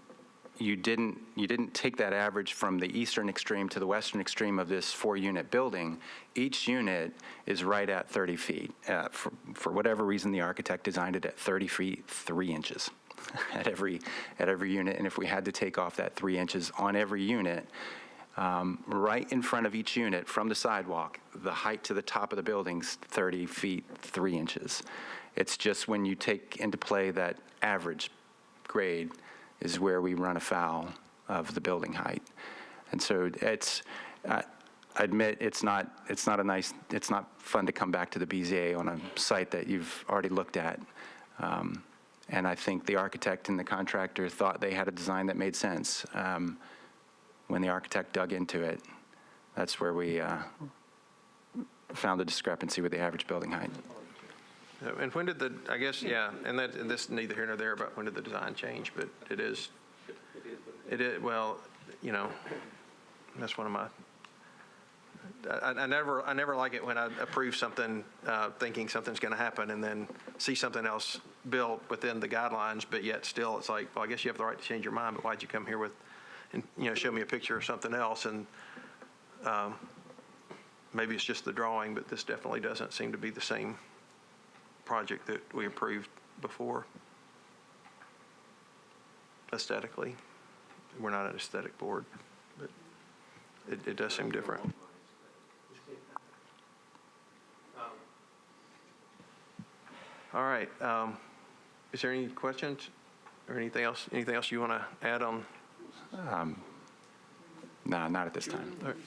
you didn't take that average from the eastern extreme to the western extreme of this 4-unit building, each unit is right at 30 feet. For whatever reason, the architect designed it at 30 feet, 3 inches at every unit. And if we had to take off that 3 inches on every unit, right in front of each unit from the sidewalk, the height to the top of the building's 30 feet, 3 inches. It's just when you take into play that average grade is where we run afoul of the building height. And so I admit it's not fun to come back to the BZA on a site that you've already looked at. And I think the architect and the contractor thought they had a design that made sense. When the architect dug into it, that's where we found the discrepancy with the average building height. And when did and this is neither here nor there about when did the design change, but it is, well, that's one of my, I never like it when I approve something thinking something's going to happen and then see something else built within the guidelines, but yet still it's like, well, I guess you have the right to change your mind, but why'd you come here with, and show me a picture of something else? And maybe it's just the drawing, but this definitely doesn't seem to be the same project that we approved before. Aesthetically, we're not an aesthetic board, but it does seem different. All right. Is there any questions or anything else you want to add on? No, not at this time. All right.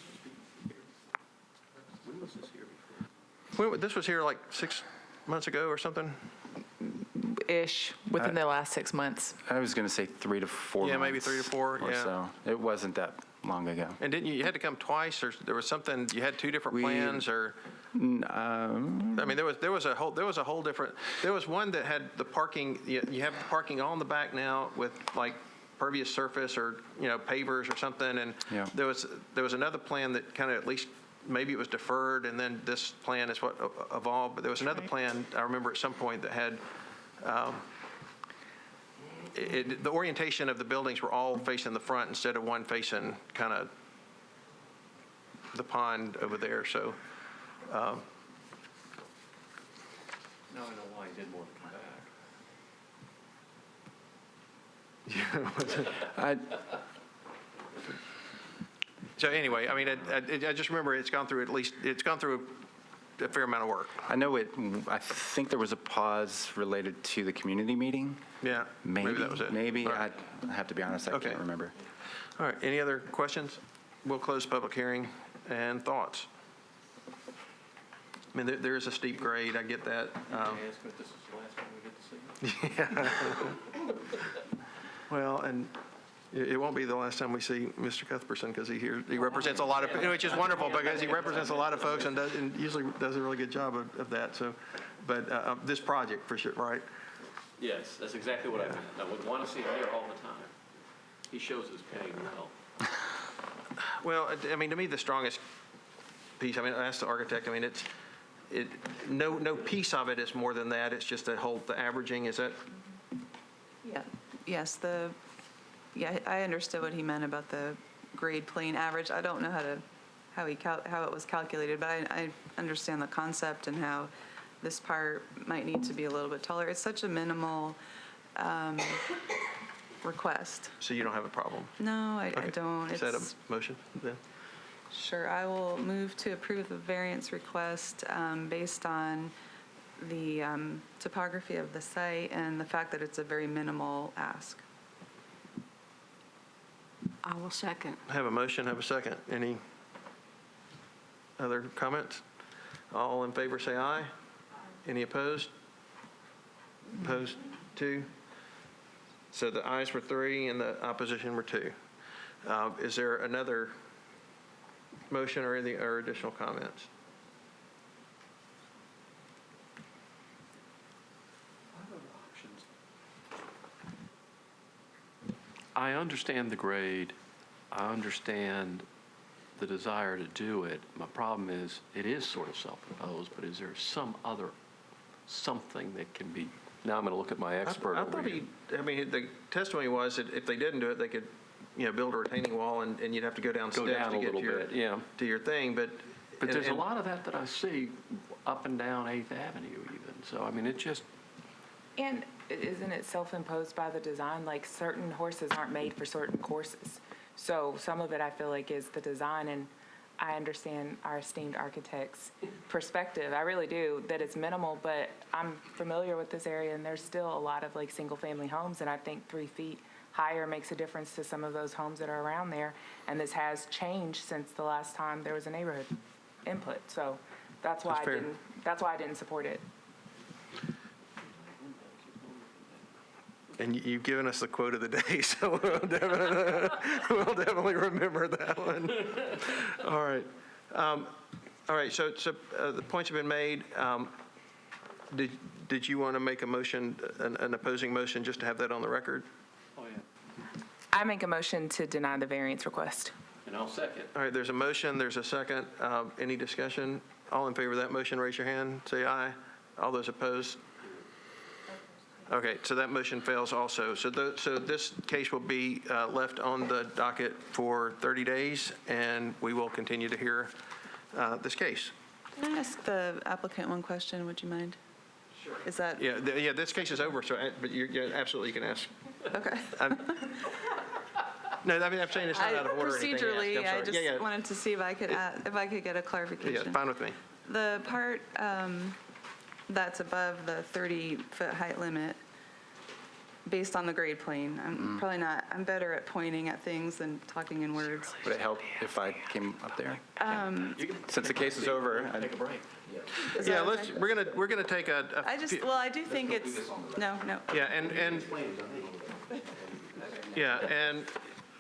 When was this here before? This was here like 6 months ago or something? Ish, within the last 6 months. I was going to say 3 to 4 months. Yeah, maybe 3 to 4, or so. It wasn't that long ago. And didn't you had to come twice, or there was something, you had 2 different plans, or? I mean, there was a whole different, there was one that had the parking, you have the parking on the back now with like pervious surface or, pavers or something, and there was another plan that kind of at least maybe it was deferred, and then this plan is what evolved. But there was another plan, I remember at some point, that had, the orientation of the buildings were all facing the front instead of one facing kind of the pond over there. So now I know why he didn't want to come back. So anyway, I mean, I just remember it's gone through a fair amount of work. I know I think there was a pause related to the community meeting. Yeah, maybe that was it. Maybe. Right. I have to be honest, I can't remember. All right, any other questions? We'll close public hearing and thoughts. I mean, there is a steep grade, I get that. This is the last time we get to see him? Yeah. Well, and it won't be the last time we see Mr. Cuthbertson, because he represents a lot of, which is wonderful, because he represents a lot of folks and usually does a really good job of that. So, but this project for sure, right? Yes, that's exactly what I meant. I would want to see him here all the time. He shows his pain well. Well, I mean, to me, the strongest piece, I mean, I asked the architect, I mean, no piece of it is more than that. It's just the averaging, is that? Yeah, yes, I understood what he meant about the grade plane average. I don't know how it was calculated, but I understand the concept and how this part might need to be a little bit taller. It's such a minimal request. So you don't have a problem? No, I Okay. don't. Is that It's- a motion then? Sure, I will move to approve the variance request based on the topography of the site and the fact that it's a very minimal ask. I will second. Have a motion, have a second. Any other comments? All in favor, say aye. Any opposed? Opposed, 2. So the ayes were 3 and the opposition were 2. Is there another motion or any or additional comments? I understand the grade. I understand the desire to do it. My problem is, it is sort of self-imposed, but is there some other, something that can be, now I'm going to look at my expert I over thought here. the testimony was that if they didn't do it, they could, build a retaining wall and you'd have to go down steps down to a get little to your, bit, yeah. to your thing, but. But there's a and- lot of that I see up and down 8th Avenue even. So, I mean, it just, And isn't it self-imposed by the design? Like, certain horses aren't made for certain courses. So some of it, I feel like, is the design, and I understand our esteemed architect's perspective. I really do, that it's minimal, but I'm familiar with this area, and there's still a lot of, like, single-family homes, and I think 3 feet higher makes a difference to some of those homes that are around there. And this has changed since the last time there was a neighborhood input. So that's why I didn't support it. And you've given us the quote of the day, so we'll definitely remember that one. All right. All right, so the points have been made. Did you want to make a motion, an opposing motion, just to have that on the record? oh, yeah. I make a motion to deny the variance request. And I'll second. All right, there's a motion, there's a second. Any discussion? All in favor of that motion, raise your hand, say aye. All those opposed? Okay, so that motion fails also. So this case will be left on the docket for 30 days, and we will continue to hear this case. Can I ask the applicant one question, would you mind? Sure. Is that? Yeah, this case is over, so, but absolutely you can ask. Okay. No, I mean, I'm saying it's not out of order or anything. Procedurally, I I'm just sorry. wanted to see if I could get a clarification. Yeah, fine with me. The part that's above the 30-foot height limit, based on the grade plane, I'm probably not, I'm better at pointing at things than talking in words. Would it help if I came up there? Since the case is over. Take a break. Is Yeah, that okay? we're gonna take a. I do think it's, no. Yeah, and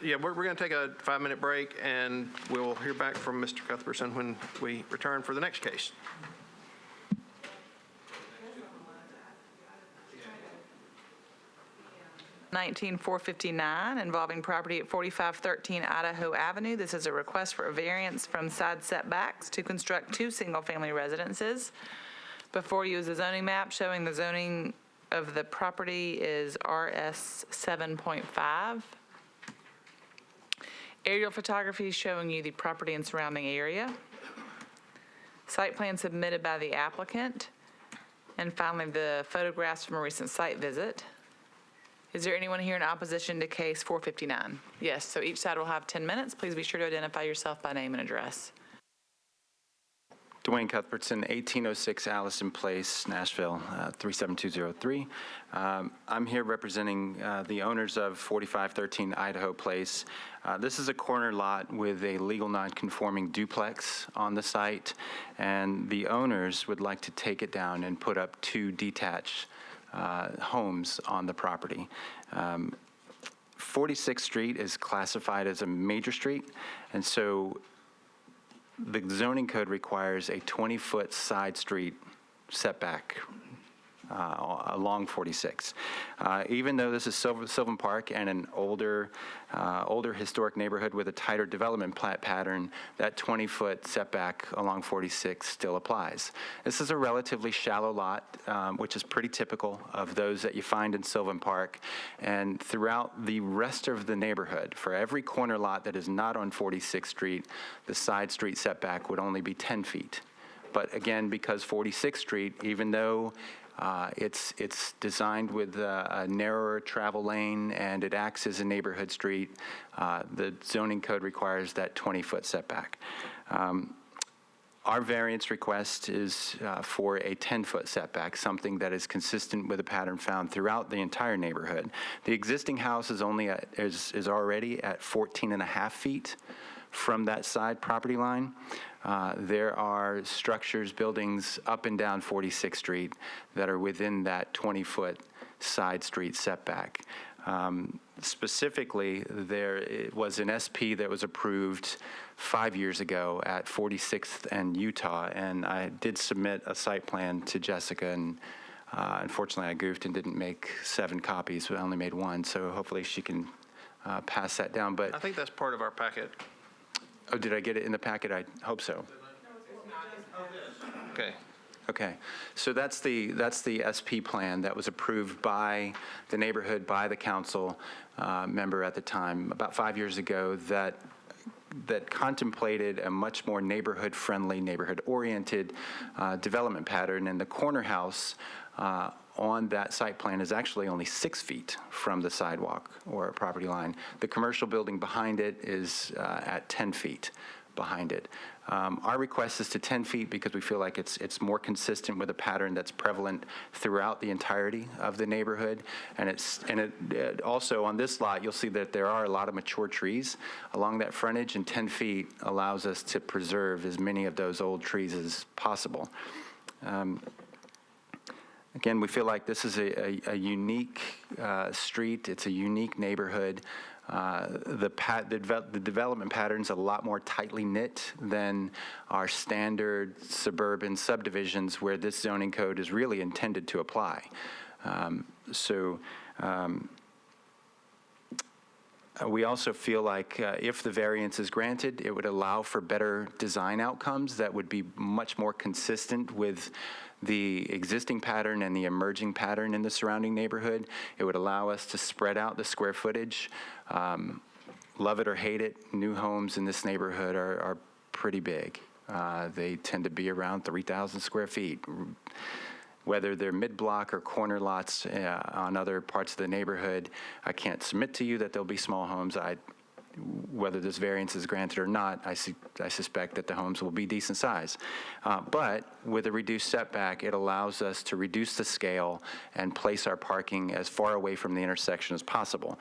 we're going to take a 5-minute break, and we'll hear back from Mr. Cuthbertson when we return for the next case. $19,459 involving property at 4513 Idaho Avenue. This is a request for a variance from side setbacks to construct 2 single-family residences. Before you is a zoning map showing the zoning of the property is RS 7.5. Aerial photography showing you the property and surrounding area. Site plan submitted by the applicant. And finally, the photographs from a recent site visit. Is there anyone here in opposition to case 459? Yes, so each side will have 10 minutes. Please be sure to identify yourself by name and address. Dwayne Cuthbertson, 1806 Allison Place, Nashville, 37203. I'm here representing the owners of 4513 Idaho Place. This is a corner lot with a legal non-conforming duplex on the site, and the owners would like to take it down and put up 2 detached homes on the property. 46th Street is classified as a major street, and so the zoning code requires a 20-foot side street setback along 46. Even though this is Sylvan Park and an older historic neighborhood with a tighter development pattern, that 20-foot setback along 46 still applies. This is a relatively shallow lot, which is pretty typical of those that you find in Sylvan Park. And throughout the rest of the neighborhood, for every corner lot that is not on 46th Street, the side street setback would only be 10 feet. But again, because 46th Street, even though It's designed with a narrower travel lane, and it acts as a neighborhood street. The zoning code requires that 20-foot setback. Our variance request is for a 10-foot setback, something that is consistent with a pattern found throughout the entire neighborhood. The existing house is already at 14 and a half feet from that side property line. There are structures, buildings up and down 46th Street that are within that 20-foot side street setback. Specifically, there was an SP that was approved 5 years ago at 46th and Utah, and I did submit a site plan to Jessica, and unfortunately I goofed and didn't make 7 copies, but I only made 1, so hopefully she can pass that down. But I think that's part of our packet. Oh, did I get it in the packet? I hope so. Okay. Okay, so that's the SP plan that was approved by the neighborhood, by the council member at the time, about 5 years ago, that contemplated a much more neighborhood-friendly, neighborhood-oriented development pattern. And the corner house on that site plan is actually only 6 feet from the sidewalk or property line. The commercial building behind it is at 10 feet behind it. Our request is to 10 feet because we feel like it's more consistent with a pattern that's prevalent throughout the entirety of the neighborhood. And it also on this lot, you'll see that there are a lot of mature trees along that frontage, and 10 feet allows us to preserve as many of those old trees as possible. Again, we feel like this is a unique street. It's a unique neighborhood. The development pattern's a lot more tightly knit than our standard suburban subdivisions where this zoning code is really intended to apply. We also feel like if the variance is granted, it would allow for better design outcomes that would be much more consistent with the existing pattern and the emerging pattern in the surrounding neighborhood. It would allow us to spread out the square footage. Love it or hate it, new homes in this neighborhood are pretty big. They tend to be around 3,000 square feet. Whether they're mid-block or corner lots on other parts of the neighborhood, I can't submit to you that there'll be small homes. Whether this variance is granted or not, I suspect that the homes will be decent size. But with a reduced setback, it allows us to reduce the scale and place our parking as far away from the intersection as possible.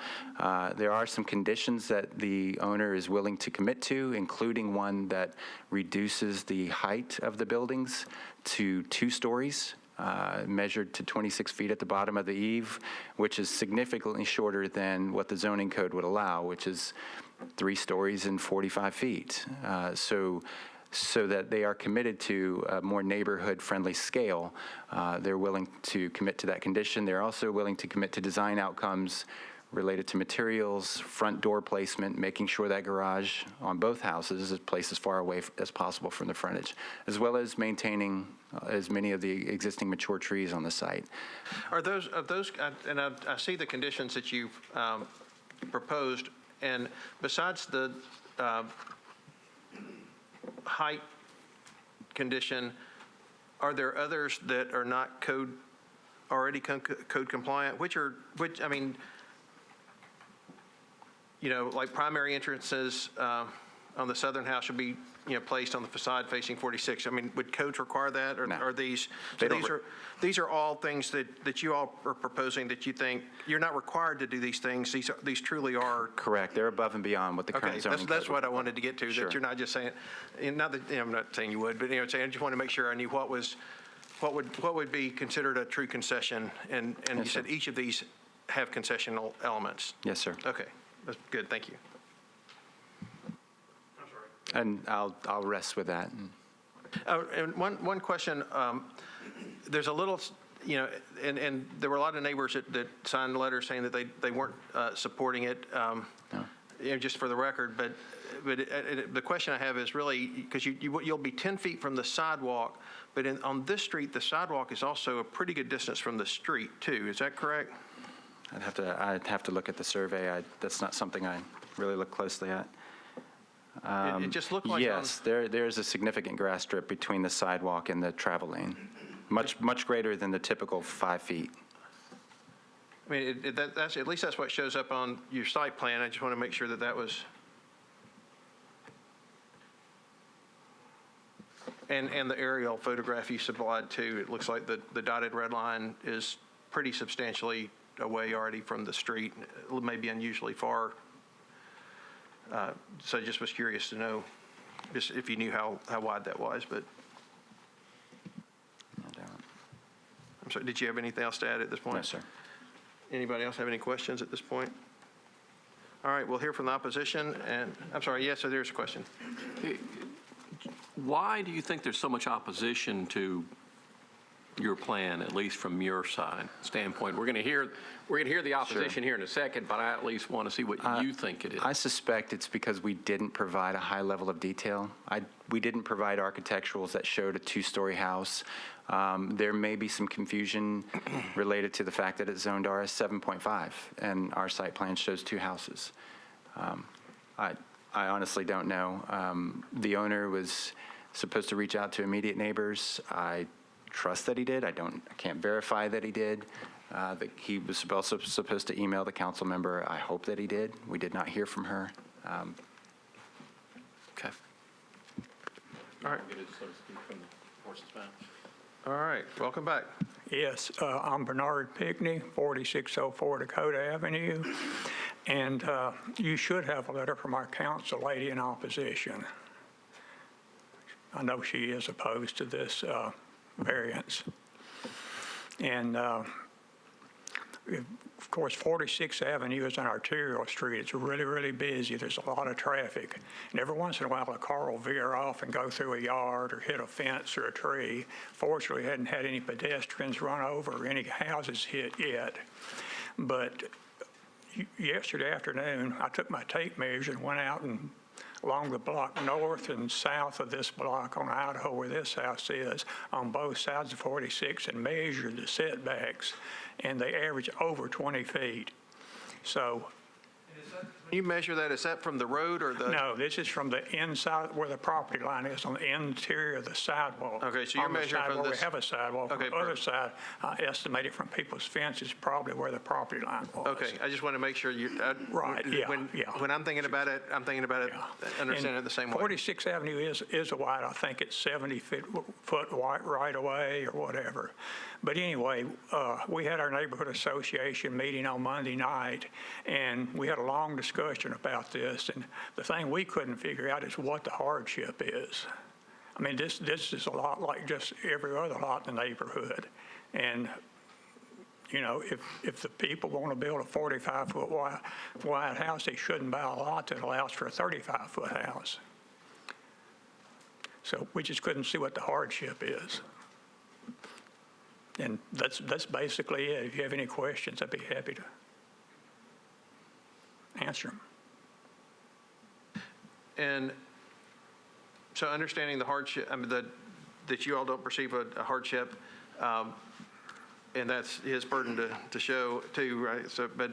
There are some conditions that the owner is willing to commit to, including one that reduces the height of the buildings to 2 stories. Measured to 26 feet at the bottom of the eave, which is significantly shorter than what the zoning code would allow, which is 3 stories and 45 feet. So that they are committed to a more neighborhood-friendly scale, they're willing to commit to that condition. They're also willing to commit to design outcomes related to materials, front door placement, making sure that garage on both houses is placed as far away as possible from the frontage, as well as maintaining as many of the existing mature trees on the site. Are those, and I see the conditions that you've proposed, and besides the height condition, are there others that are not already code compliant? Which I mean, you know, like primary entrances on the southern house should be, you know, placed on the facade facing 46. I mean, would codes require that, or are these? So these are all things that you all are proposing that you think you're not required to do these things. These truly are correct. They're above and beyond what the current zoning code. That's what I wanted to get to. Sure. That you're not just saying, not that I'm not saying you would, but I just want to make sure I knew what would be considered a true concession, and yes, you said each of these have concessional elements. Yes, sir. Okay. That's good, thank you. And I'll rest with that. And one question, there's a little, you know, and there were a lot of neighbors that signed letters saying that they weren't supporting it, you know, just for the record. But the question I have is really, because you'll be 10 feet from the sidewalk, but on this street, the sidewalk is also a pretty good distance from the street too. Is that correct? I'd have to look at the survey. That's not something I really look closely at. It just looked like yes, there's a significant grass strip between the sidewalk and the travel lane. much greater than the typical 5 feet. I mean, that's, at least that's what shows up on your site plan. I just want to make sure that that was. And the aerial photograph you supplied too, it looks like the dotted red line is pretty substantially away already from the street, maybe unusually far. So I just was curious to know just if you knew how wide that was, but. I'm sorry, did you have anything else to add at this point? No, sir. Anybody else have any questions at this point? All right, we'll hear from the opposition, and, I'm sorry, yes, so there's a question. Why do you think there's so much opposition to your plan, at least from your side standpoint? We're going to hear the opposition here in a second, but I at least want to see what you think it is. I suspect it's because we didn't provide a high level of detail. We didn't provide architecturals that showed a 2-story house. There may be some confusion related to the fact that it's zoned RS 7.5, and our site plan shows 2 houses. I honestly don't know. The owner was supposed to reach out to immediate neighbors. I trust that he did. I can't verify that he did. That he was also supposed to email the council member. I hope that he did. We did not hear from her. Okay. All right. All right, welcome back. Yes, I'm Bernard Pickney, 4604 Dakota Avenue, and you should have a letter from our council lady in opposition. I know she is opposed to this variance. And of course, 46th Avenue is an arterial street. It's really, really busy. There's a lot of traffic. And every once in a while, a car will veer off and go through a yard or hit a fence or a tree. Fortunately, we hadn't had any pedestrians run over or any houses hit yet. But yesterday afternoon, I took my tape measure and went out and along the block north and south of this block on Idaho where this house is on both sides of 46 and measured the setbacks, and they average over 20 feet. So When you measure that, is that from the road or the? no, this is from the inside where the property line is, on the interior of the sidewalk. Okay, so you're On the measuring side from where this. we have a sidewalk. Okay, On the other side, I estimate it from people's fences, probably where the property line was. Okay, I just want to make sure you. Right, yeah, yeah. When I'm thinking about it, understanding it the same way. 46th Avenue is wide. I think it's 70 foot wide right away or whatever. But anyway, we had our neighborhood association meeting on Monday night, and we had a long discussion about this. And the thing we couldn't figure out is what the hardship is. I mean, this is a lot like just every other lot in the neighborhood. And you know, if the people want to build a 45-foot wide house, they shouldn't buy a lot that allows for a 35-foot house. So we just couldn't see what the hardship is. And that's basically it. If you have any questions, I'd be happy to answer them. And so understanding the hardship, I mean, that you all don't perceive a hardship, and that's his burden to show too, right? So, but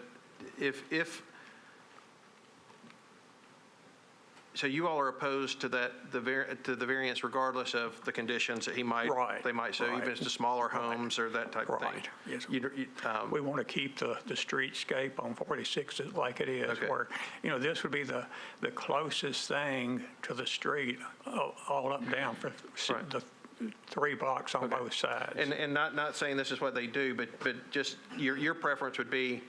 so you all are opposed to the variance regardless of the conditions that they might show, even if it's to smaller homes or that type of thing. Right. Yes. We want to keep the streetscape on 46 like it is, Okay. where, you know, this would be the closest thing to the street, all up and down for the 3 blocks on both sides. And not saying this is what they do, but just your preference would be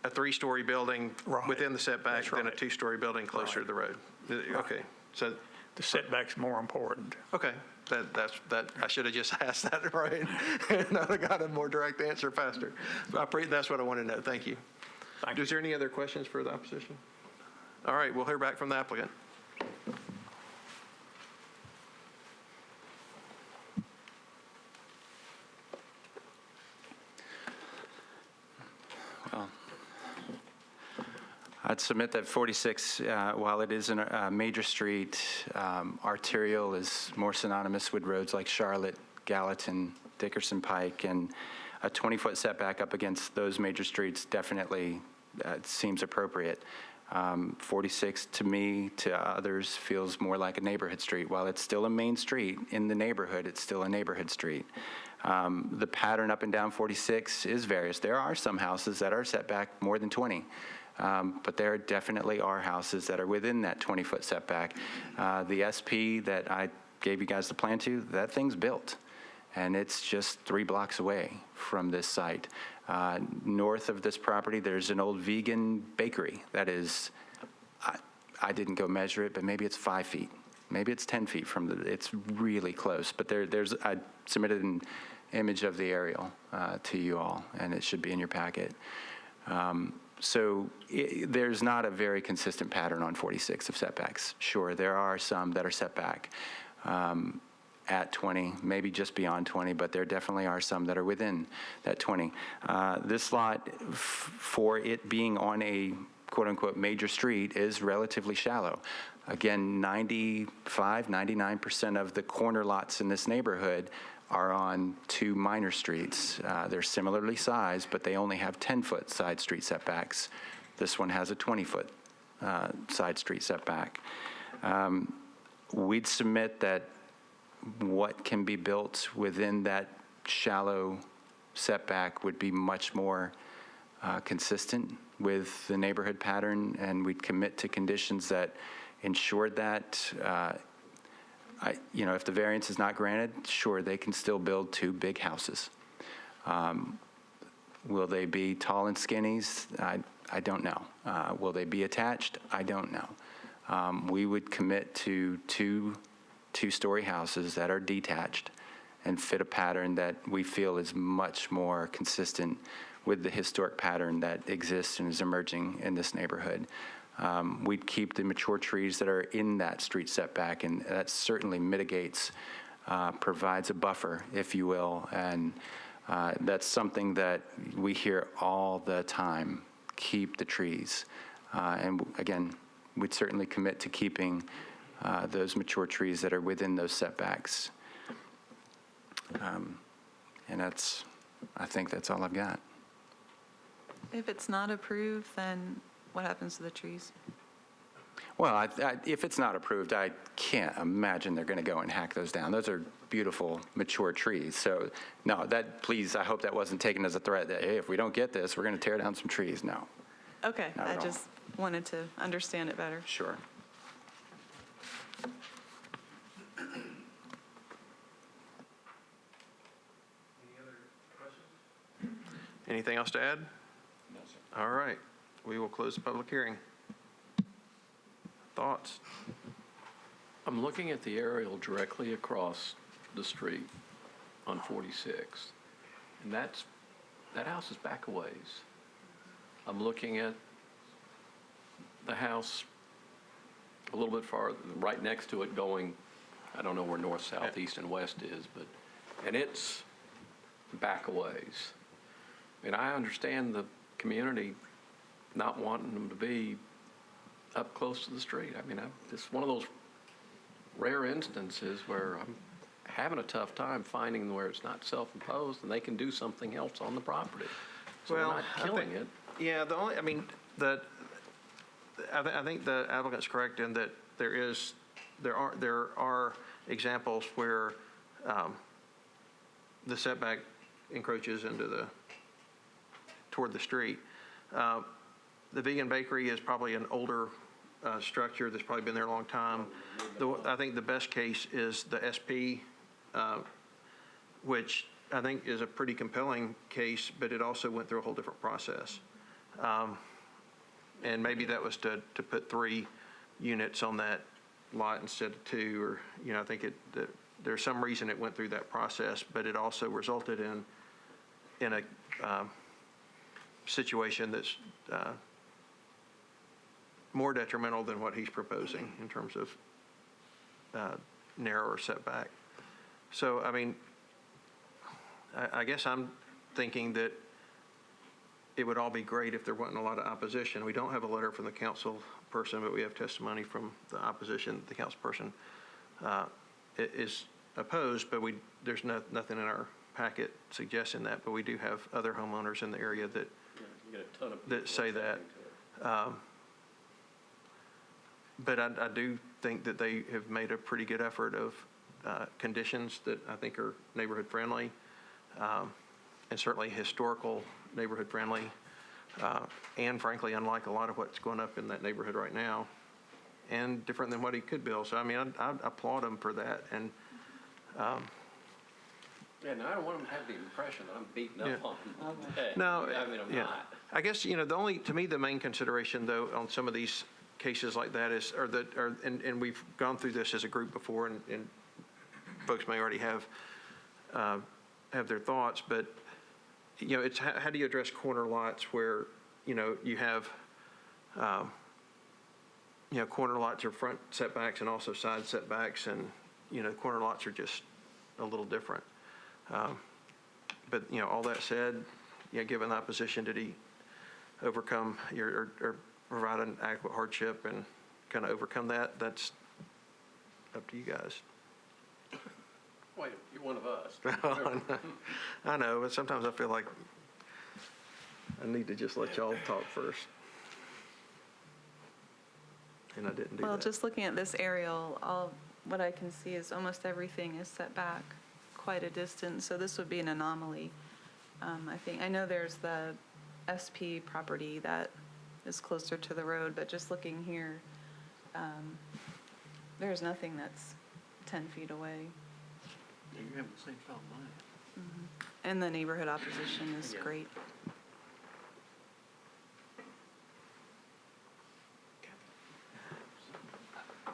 a 3-story building within the setback than a 2-story building closer to the road. Okay, so the setback's more important. Okay, that I should have just asked that right, and I'd have got a more direct answer faster. That's what I want to know. Thank you. Is there any other questions for the opposition? All right, we'll hear back from the applicant. I'd submit that 46, while it is a major street, arterial is more synonymous with roads like Charlotte, Gallatin, Dickerson Pike, and a 20-foot setback up against those major streets definitely seems appropriate. 46 to me, to others, feels more like a neighborhood street. While it's still a main street in the neighborhood, it's still a neighborhood street. The pattern up and down 46 is various. There are some houses that are set back more than 20, but there definitely are houses that are within that 20-foot setback. The SP that I gave you guys the plan to, that thing's built, and it's just 3 blocks away from this site. North of this property, there's an old vegan bakery that is, I didn't go measure it, but maybe it's 5 feet. Maybe it's 10 feet from it's really close. But I submitted an image of the aerial to you all, and it should be in your packet. There's not a very consistent pattern on 46 of setbacks. Sure, there are some that are set back at 20, maybe just beyond 20, but there definitely are some that are within that 20. This lot, for it being on a quote-unquote major street, is relatively shallow. Again, 99% of the corner lots in this neighborhood are on 2 minor streets. They're similarly sized, but they only have 10-foot side street setbacks. This one has a 20-foot side street setback. We'd submit that what can be built within that shallow setback would be much more consistent with the neighborhood pattern, and we'd commit to conditions that ensured that. If the variance is not granted, sure, they can still build 2 big houses. Will they be tall and skinnies? I don't know. Will they be attached? I don't know. We would commit to 2 two-story houses that are detached and fit a pattern that we feel is much more consistent with the historic pattern that exists and is emerging in this neighborhood. We'd keep the mature trees that are in that street setback, and that certainly mitigates, provides a buffer, if you will, and that's something that we hear all the time, keep the trees. And again, we'd certainly commit to keeping those mature trees that are within those setbacks. And I think that's all I've got. If it's not approved, then what happens to the trees? Well, if it's not approved, I can't imagine they're going to go and hack those down. Those are beautiful, mature trees. So, no, please, I hope that wasn't taken as a threat that, hey, if we don't get this, we're going to tear down some trees. No. Okay, Not I at all. just wanted to understand it better. Sure. Anything else to add? No, sir. All right. We will close the public hearing. Thoughts? I'm looking at the aerial directly across the street on 46, and that house is back a ways. I'm looking at the house a little bit farther, right next to it going, I don't know where north, south, east, and west is, and it's back a ways. And I understand the community not wanting them to be up close to the street. I mean, it's one of those rare instances where I'm having a tough time finding where it's not self-imposed and they can do something else on the property. So we're not killing it. Yeah, I think the applicant's correct in that there are examples where the setback encroaches toward the street. The vegan bakery is probably an older structure that's probably been there a long time. I think the best case is the SP, which I think is a pretty compelling case, but it also went through a whole different process. And maybe that was to put 3 units on that lot instead of 2, or, I think there's some reason it went through that process, but it also resulted in a situation that's more detrimental than what he's proposing in terms of narrower setback. So, I mean, I guess I'm thinking that it would all be great if there wasn't a lot of opposition. We don't have a letter from the council person, but we have testimony from the opposition. The council person is opposed, but there's nothing in our packet suggesting that, but we do have other homeowners in the area that say that. But I do think that they have made a pretty good effort of conditions that I think are neighborhood friendly. and certainly historical, neighborhood friendly, and frankly, unlike a lot of what's going up in that neighborhood right now, and different than what he could build. So, I mean, I applaud him for that. And Yeah, no, I don't want them to have the impression that I'm beating up on them. no, I mean, I'm yeah. not. I guess, to me, the main consideration, though, on some of these cases like that is, and we've gone through this as a group before, and folks may already have their thoughts, but, it's how do you address corner lots where, you have, corner lots are front setbacks and also side setbacks, and, corner lots are just a little different. But, all that said, given that position, did he overcome or provide an adequate hardship and kind of overcome that? That's up to you guys. Wait, you're one of us. I know, but sometimes I feel like I need to just let y'all talk first. And I didn't do that. Well, just looking at this aerial, what I can see is almost everything is set back quite a distance, so this would be an anomaly. I know there's the SP property that is closer to the road, but just looking here, there's nothing that's 10 feet away. Yeah, you have the same problem I have. And the neighborhood opposition is great.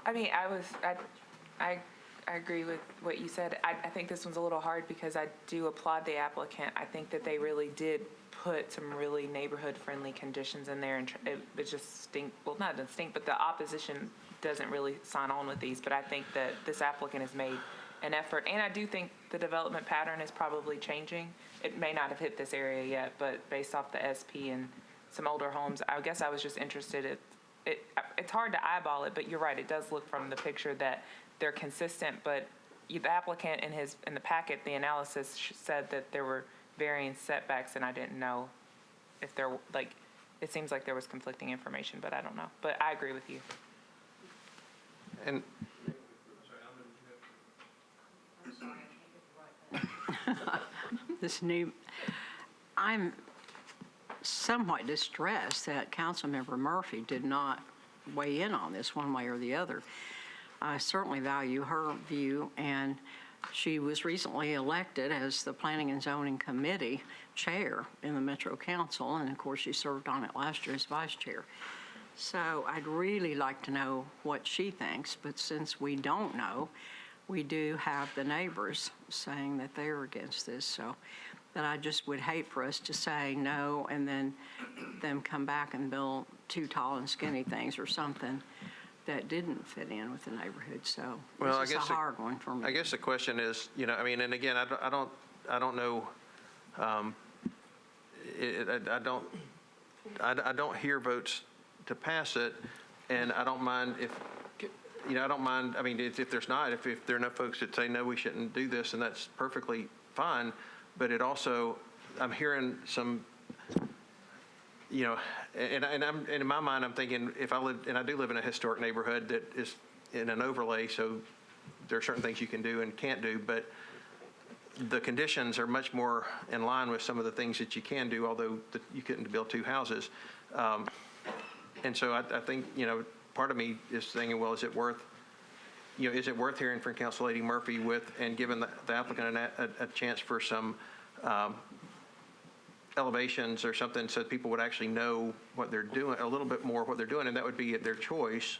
I mean, I agree with what you said. I think this one's a little hard because I do applaud the applicant. I think that they really did put some really neighborhood-friendly conditions in there, and it just not distinct, but the opposition doesn't really sign on with these. But I think that this applicant has made an effort, and I do think the development pattern is probably changing. It may not have hit this area yet, but based off the SP and some older homes, I guess I was just interested. It's hard to eyeball it, but you're right. It does look from the picture that they're consistent, but the applicant in the packet, the analysis said that there were variance setbacks, and I didn't know if it seems like there was conflicting information, but I don't know. But I agree with you. And I'm somewhat distressed that Councilmember Murphy did not weigh in on this one way or the other. I certainly value her view, and she was recently elected as the Planning and Zoning Committee Chair in the Metro Council, and of course she served on it last year as Vice Chair. So I'd really like to know what she thinks, but since we don't know, we do have the neighbors saying that they're against this. So that I just would hate for us to say no and then them come back and build two tall and skinny things or something that didn't fit in with the neighborhood. So this is a hard one for me. I guess the question is, and again, I don't know, I don't hear votes to pass it, and I don't mind if there's not, if there are enough folks that say, no, we shouldn't do this, and that's perfectly fine. But it also, I'm hearing some, and in my mind, I'm thinking if I live, and I do live in a historic neighborhood that is in an overlay, so there are certain things you can do and can't do, but the conditions are much more in line with some of the things that you can do, although you couldn't build two houses. And so I think, part of me is thinking, well, is it worth hearing from Council Lady Murphy and giving the applicant a chance for some elevations or something so that people would actually know what they're doing, a little bit more what they're doing, and that would be their choice?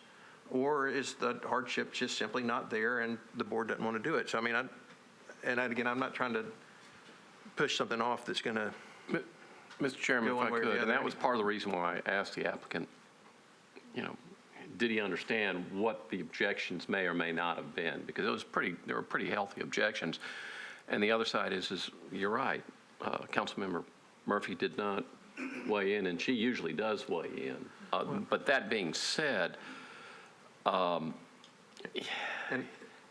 Or is the hardship just simply not there and the board doesn't want to do it? So, again, I'm not trying to push something off that's going to Mr. Chairman, if I could, and that was part of the reason why I asked the applicant, did he understand what the objections may or may not have been? Because there were pretty healthy objections. And the other side is you're right, Councilmember Murphy did not weigh in, and she usually does weigh in. But that being said,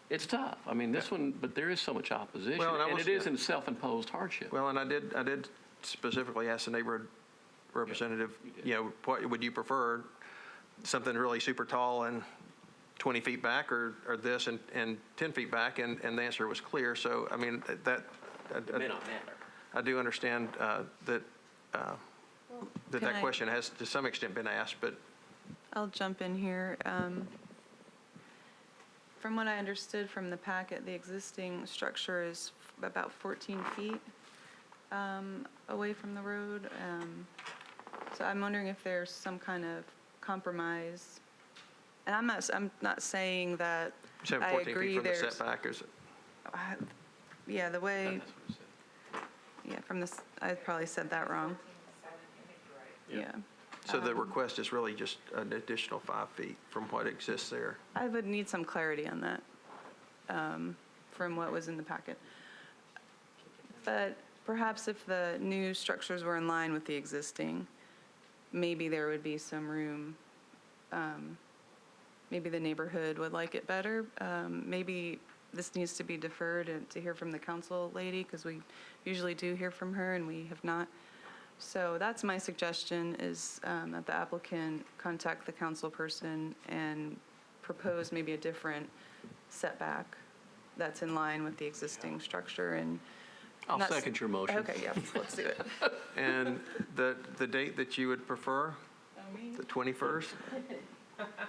it's tough. This one, but there is so much opposition, and it is in self-imposed hardship. Well, and I did specifically ask the neighborhood representative, what would you prefer? Something really super tall and 20 feet back, or this and 10 feet back, and the answer was clear. So, that it may not matter. I do understand that that question has to some extent been asked, but I'll jump in here. From what I understood from the packet, the existing structure is about 14 feet away from the road. So I'm wondering if there's some kind of compromise. And I'm not saying that you said I 14 agree feet from the there's. setback, is it? Yeah, the way. Yeah, from this, I probably said that wrong. Yeah. So the request is really just an additional 5 feet from what exists there. I would need some clarity on that from what was in the packet. But perhaps if the new structures were in line with the existing, maybe there would be some room. Maybe the neighborhood would like it better. Maybe this needs to be deferred and to hear from the council lady, because we usually do hear from her and we have not. So that's my suggestion, is that the applicant contact the council person and propose maybe a different setback that's in line with the existing structure. And I'll second your motion. Okay, yeah, let's do it. And the date that you would prefer? The 21st?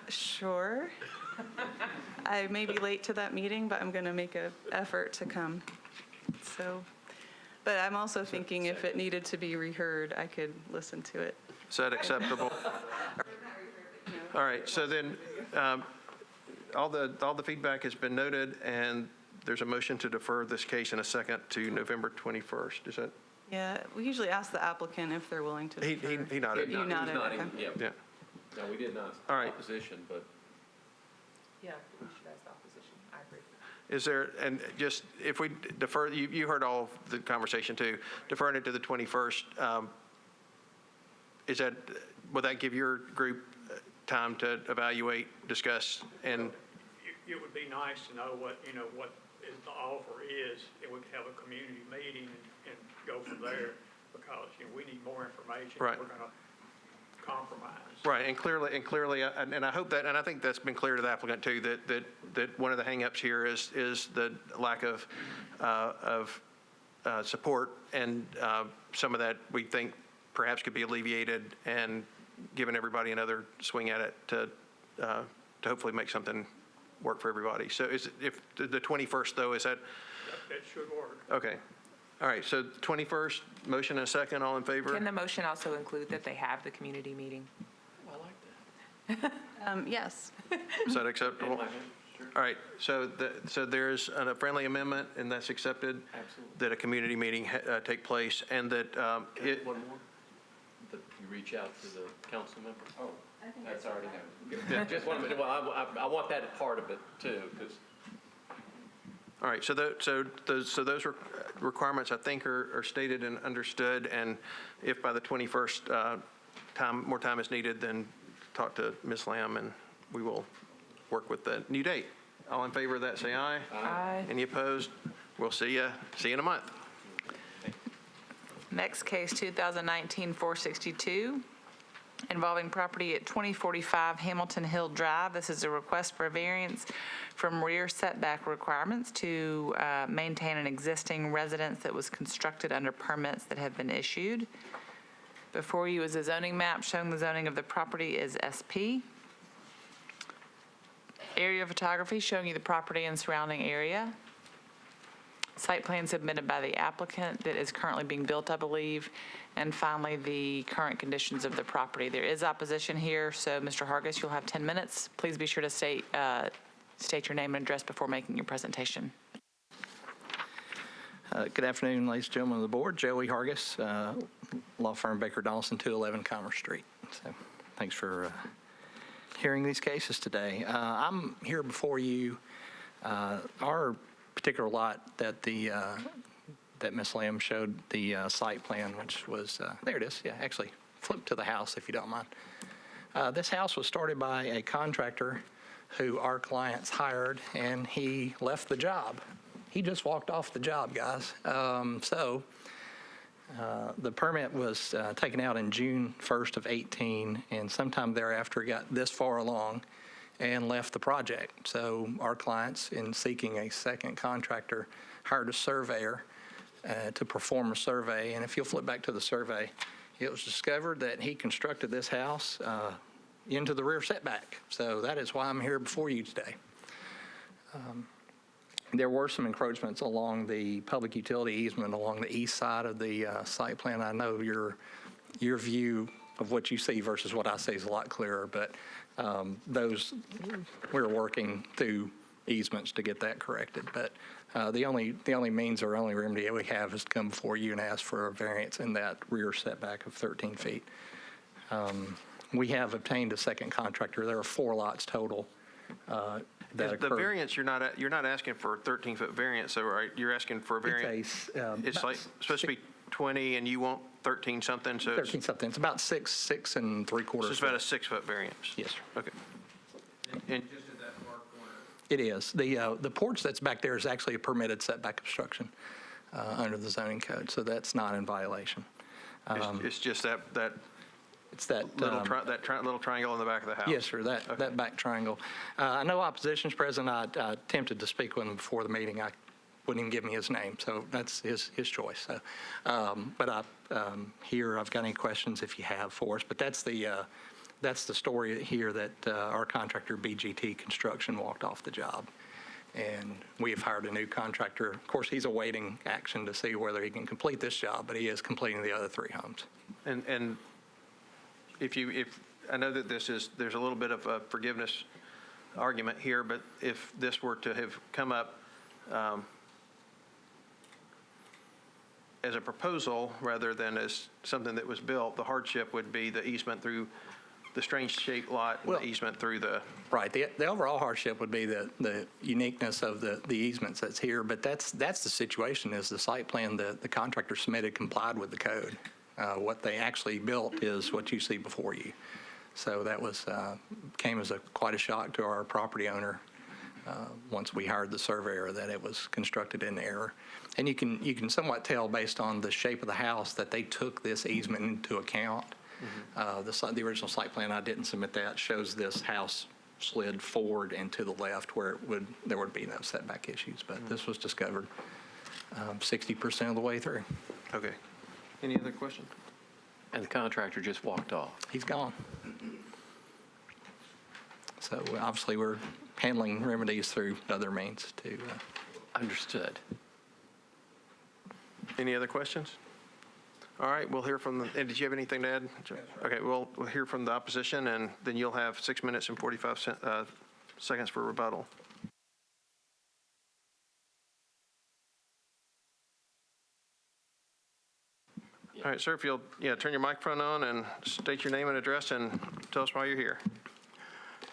Sure. I may be late to that meeting, but I'm going to make an effort to come. So, but I'm also thinking if it needed to be reheard, I could listen to it. Is that acceptable? All right, so then all the feedback has been noted, and there's a motion to defer this case in a second to November 21st. Is that? Yeah, we usually ask the applicant if they're willing to defer. He nodded. You nodded, okay. Yeah. No, we did not. All right. Opposition, but. Yeah, we should ask the opposition. I agree. Is there, and just if we defer, you heard all of the conversation too, deferring it to the 21st, is that, will that give your group time to evaluate, discuss, and? It would be nice to know what the offer is, and we could have a community meeting and go from there, because, we need more information. Right. We're going to compromise. Right, and clearly, and I hope that, and I think that's been clear to the applicant too, that one of the hangups here is the lack of support, and some of that we think perhaps could be alleviated, and given everybody another swing at it to hopefully make something work for everybody. So if the 21st though, is that? That should work. Okay. All right, so 21st, motion and a second, all in favor? Can the motion also include that they have the community meeting? Yes. Is that acceptable? All right, so there's a friendly amendment, and that's accepted? Absolutely. That a community meeting take place, and that One more? That you reach out to the council member? Oh, that's already happened. Just one minute. Well, I want that part of it too, because. all right, so those requirements, I think, are stated and understood, and if by the 21st more time is needed, then talk to Ms. Lamb, and we will work with the new date. All in favor of that, say aye. Aye. Any opposed? We'll see you in a month. Next case, 2019-462, involving property at 2045 Hamilton Hill Drive. This is a request for a variance from rear setback requirements to maintain an existing residence that was constructed under permits that have been issued. Before you is a zoning map showing the zoning of the property is SP. Area photography showing you the property and surrounding area. Site plan submitted by the applicant that is currently being built, I believe. And finally, the current conditions of the property. There is opposition here, so Mr. Hargis, you'll have 10 minutes. Please be sure to state your name and address before making your presentation. Good afternoon, ladies and gentlemen of the board. Joey Hargis, law firm Baker Donaldson, 211 Commerce Street. So thanks for hearing these cases today. I'm here before you. Our particular lot that that Ms. Lamb showed the site plan, which was, there it is. Yeah, actually, flip to the house if you don't mind. This house was started by a contractor who our clients hired, and he left the job. He just walked off the job, guys. So the permit was taken out in June 1st of 18, and sometime thereafter got this far along and left the project. So our clients, in seeking a second contractor, hired a surveyor to perform a survey. And if you'll flip back to the survey, it was discovered that he constructed this house into the rear setback. So that is why I'm here before you today. There were some encroachments along the public utility easement along the east side of the site plan. I know your view of what you see versus what I see is a lot clearer, but those, we're working through easements to get that corrected. But the only means or only remedy we have is to come before you and ask for a variance in that rear setback of 13 feet. We have obtained a second contractor. There are 4 lots total. The variance, you're not asking for a 13-foot variance, so right? You're asking for a variance. It's like supposed to be 20, and you want 13 something. So 13 something. It's about 6 and 3/4. So it's about a 6-foot variance. Yes, sir. Okay. And just at that far corner. It is. The porch that's back there is actually a permitted setback obstruction under the zoning code, so that's not in violation. It's just that. It's that little triangle in the back of the house. Yes, sir. That back triangle. I know opposition's present. I attempted to speak with him before the meeting. I wouldn't even give me his name, so that's his choice. So, but here I've got any questions if you have for us. But that's the story here that our contractor BGT Construction walked off the job, and we have hired a new contractor. Of course, he's awaiting action to see whether he can complete this job, but he is completing the other 3 homes. And if I know that there's a little bit of a forgiveness argument here, but if this were to have come up as a proposal rather than as something that was built, the hardship would be the easement through the strange shaped lot, and the easement through the. Right. The overall hardship would be the uniqueness of the easements that's here, but that's the situation is the site plan the contractor submitted complied with the code. What they actually built is what you see before you. So that was came as quite a shock to our property owner once we hired the surveyor that it was constructed in error. And you can somewhat tell based on the shape of the house that they took this easement into account. Mm-hmm. The original site plan, I didn't submit that, shows this house slid forward and to the left where there would be no setback issues. But this was discovered 60% of the way through. Okay. Any other questions? And the contractor just walked off. He's gone. So obviously we're handling remedies through other means to. Understood. Any other questions? All right, we'll hear from and did you have anything to add? Okay, we'll hear from the opposition, and then you'll have 6 minutes and 45 seconds for rebuttal. All right, sir, if you'll turn your microphone on and state your name and address and tell us why you're here.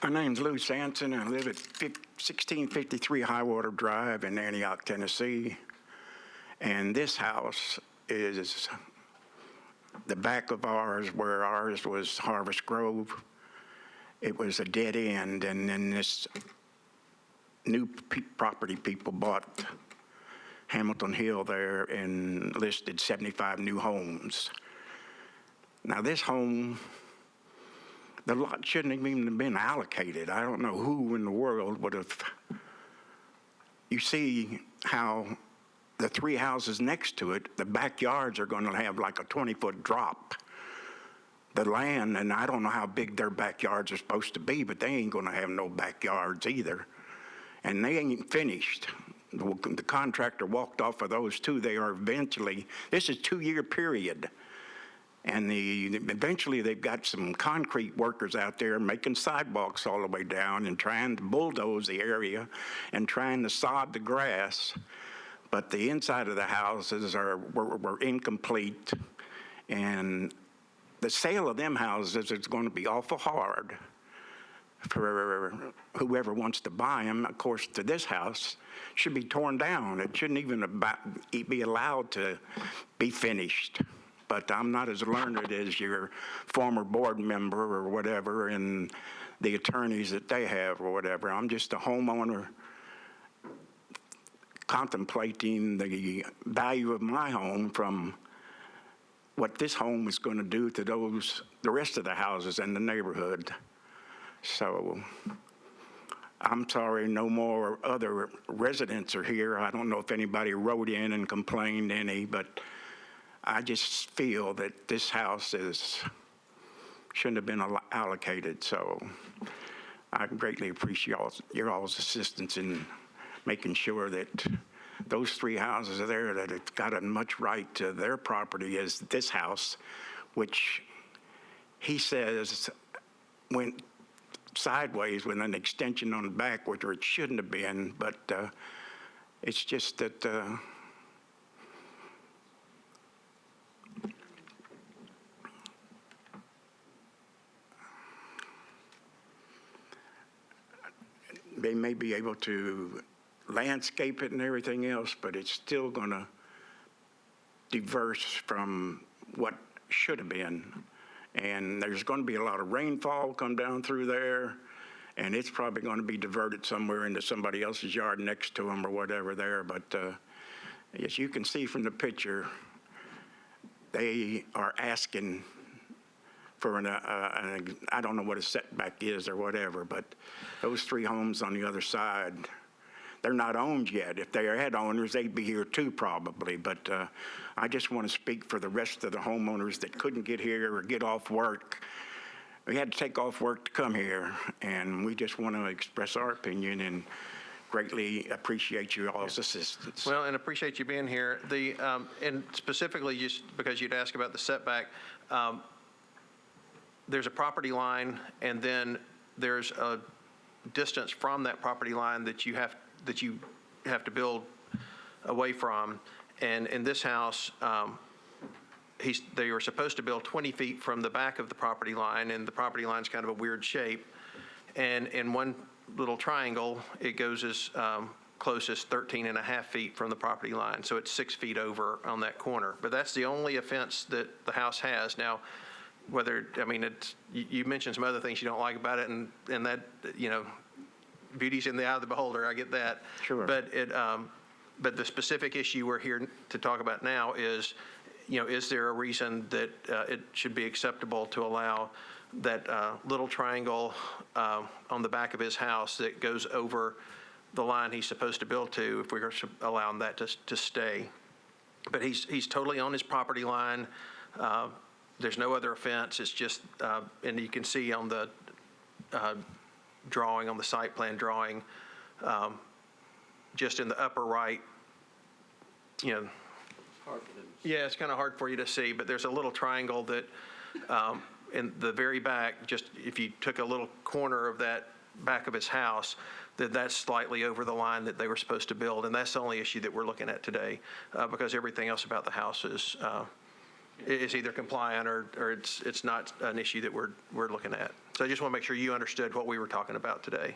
My name's Lou Sanson. I live at 1653 Highwater Drive in Antioch, Tennessee. And this house is the back of ours where ours was Harvest Grove. It was a dead end, and then this new property people bought Hamilton Hill there and listed 75 new homes. Now this home, the lot shouldn't have even been allocated. I don't know who in the world would have. You see how the 3 houses next to it, the backyards are going to have like a 20-foot drop. The land, and I don't know how big their backyards are supposed to be, but they ain't going to have no backyards either. And they ain't finished. The contractor walked off of those 2. They are eventually, this is a 2-year period. And eventually they've got some concrete workers out there making sidewalks all the way down and trying to bulldoze the area and trying to sod the grass. But the inside of the houses were incomplete. And the sale of them houses is going to be awful hard for whoever wants to buy them. Of course, to this house should be torn down. It shouldn't even be allowed to be finished. But I'm not as learned as your former board member or whatever and the attorneys that they have or whatever. I'm just a homeowner contemplating the value of my home from what this home is going to do to the rest of the houses in the neighborhood. So I'm sorry, no more other residents are here. I don't know if anybody wrote in and complained any, but I just feel that this house shouldn't have been allocated. So I greatly appreciate your all's assistance in making sure that those three houses are there that have got as much right to their property as this house, which he says went sideways with an extension on the back, which it shouldn't have been, but it's just that they may be able to landscape it and everything else, but it's still going to diverse from what should have been. And there's going to be a lot of rainfall come down through there, and it's probably going to be diverted somewhere into somebody else's yard next to them or whatever there. But as you can see from the picture, they are asking for I don't know what a setback is or whatever, but those three homes on the other side, they're not owned yet. If they had owners, they'd be here too probably. But I just want to speak for the rest of the homeowners that couldn't get here or get off work. We had to take off work to come here, and we just want to express our opinion and greatly appreciate you all's assistance. Well, and appreciate you being here. And specifically, just because you'd ask about the setback, there's a property line, and then there's a distance from that property line that you have to build away from. And in this house, they were supposed to build 20 feet from the back of the property line, and the property line's kind of a weird shape. And in one little triangle, it goes as close as 13 and a half feet from the property line. So it's 6 feet over on that corner. But that's the only offense that the house has. Now, you mentioned some other things you don't like about it, and that, beauty's in the eye of the beholder. I get that. Sure. But the specific issue we're here to talk about now is, is there a reason that it should be acceptable to allow that little triangle on the back of his house that goes over the line he's supposed to build to, if we're allowing that to stay? But he's totally on his property line. There's no other offense. It's just, and you can see on the drawing, on the site plan drawing, just in the upper right, Hard for them. yeah, it's kind of hard for you to see, but there's a little triangle that in the very back, just if you took a little corner of that back of his house, that's slightly over the line that they were supposed to build. And that's the only issue that we're looking at today, because everything else about the house is either compliant or it's not an issue that we're looking at. So I just want to make sure you understood what we were talking about today.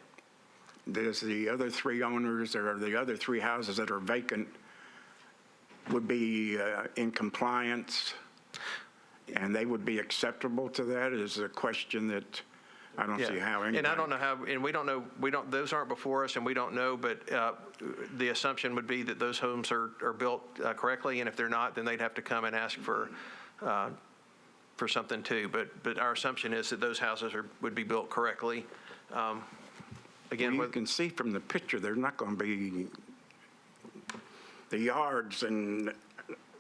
There's the other three owners, or the other three houses that are vacant would be in compliance, and they would be acceptable to that, is a question that I don't see how anybody. And I don't know how, and we don't know, those aren't before us, and we don't know, but the assumption would be that those homes are built correctly, and if they're not, then they'd have to come and ask for something too. But our assumption is that those houses would be built correctly. Again, you can see from the picture, there's not going to be the yards and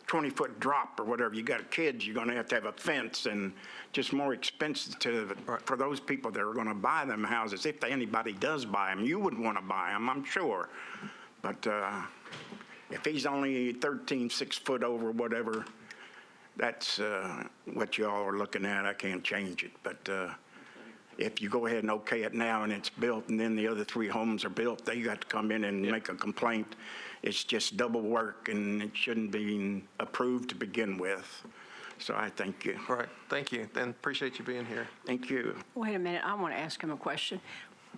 20-foot drop or whatever. You got kids, you're going to have a fence, and just more expensive for those people that are going to buy them houses. If anybody does buy them, you would want to buy them, I'm sure. But if he's only 6 foot over whatever, that's what you all are looking at. I can't change it. But if you go ahead and okay it now and it's built, and then the other three homes are built, they got to come in and make a complaint. It's just double work, and it shouldn't be approved to begin with. So I thank you. All right. Thank you, and appreciate you being here. Thank you. Wait a minute, I want to ask him a question.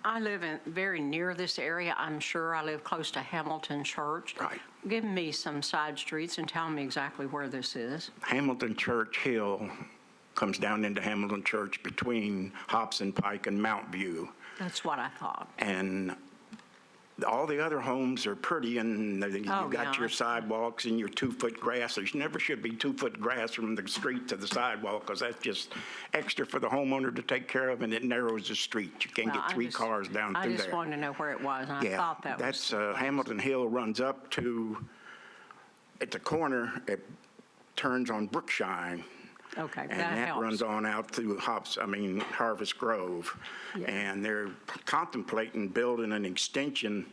I live very near this area. I'm sure I live close to Hamilton Church. Right. Give me some side streets and tell me exactly where this is. Hamilton Church Hill comes down into Hamilton Church between Hobson Pike and Mount View. That's what I thought. And all the other homes are pretty, and you've Oh, got yeah. your sidewalks and your 2-foot grass. There never should be 2-foot grass from the street to the sidewalk, because that's just extra for the homeowner to take care of, and it narrows the street. You can't Well, get three cars down through there. I just wanted to know where it was, and I thought that was. That's Hamilton Hill runs up to, at the corner, it turns on Brookshine. Okay, And that that helps. runs on out through Harvest Grove. Yeah. And they're contemplating building an extension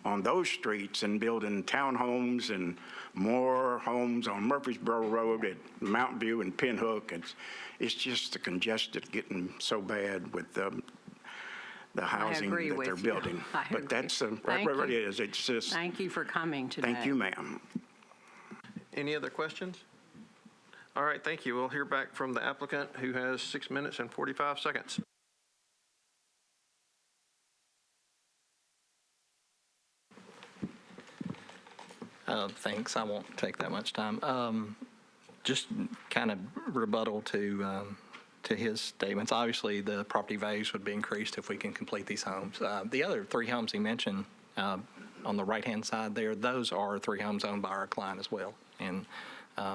on those streets and building townhomes and more homes on Murfreesboro Road at Mountain View and Pinhook. It's just the congested getting so bad with the housing agree that with they're you. building. I But agree. that's right Thank where it you. is. It's just, Thank you for coming today. thank you, ma'am. Any other questions? All right, thank you. We'll hear back from the applicant, who has 6 minutes and 45 seconds. Thanks. I won't take that much time. Just kind of rebuttal to his statements. Obviously, the property values would be increased if we can complete these homes. The other 3 homes he mentioned on the right-hand side there, those are 3 homes owned by our client as well. And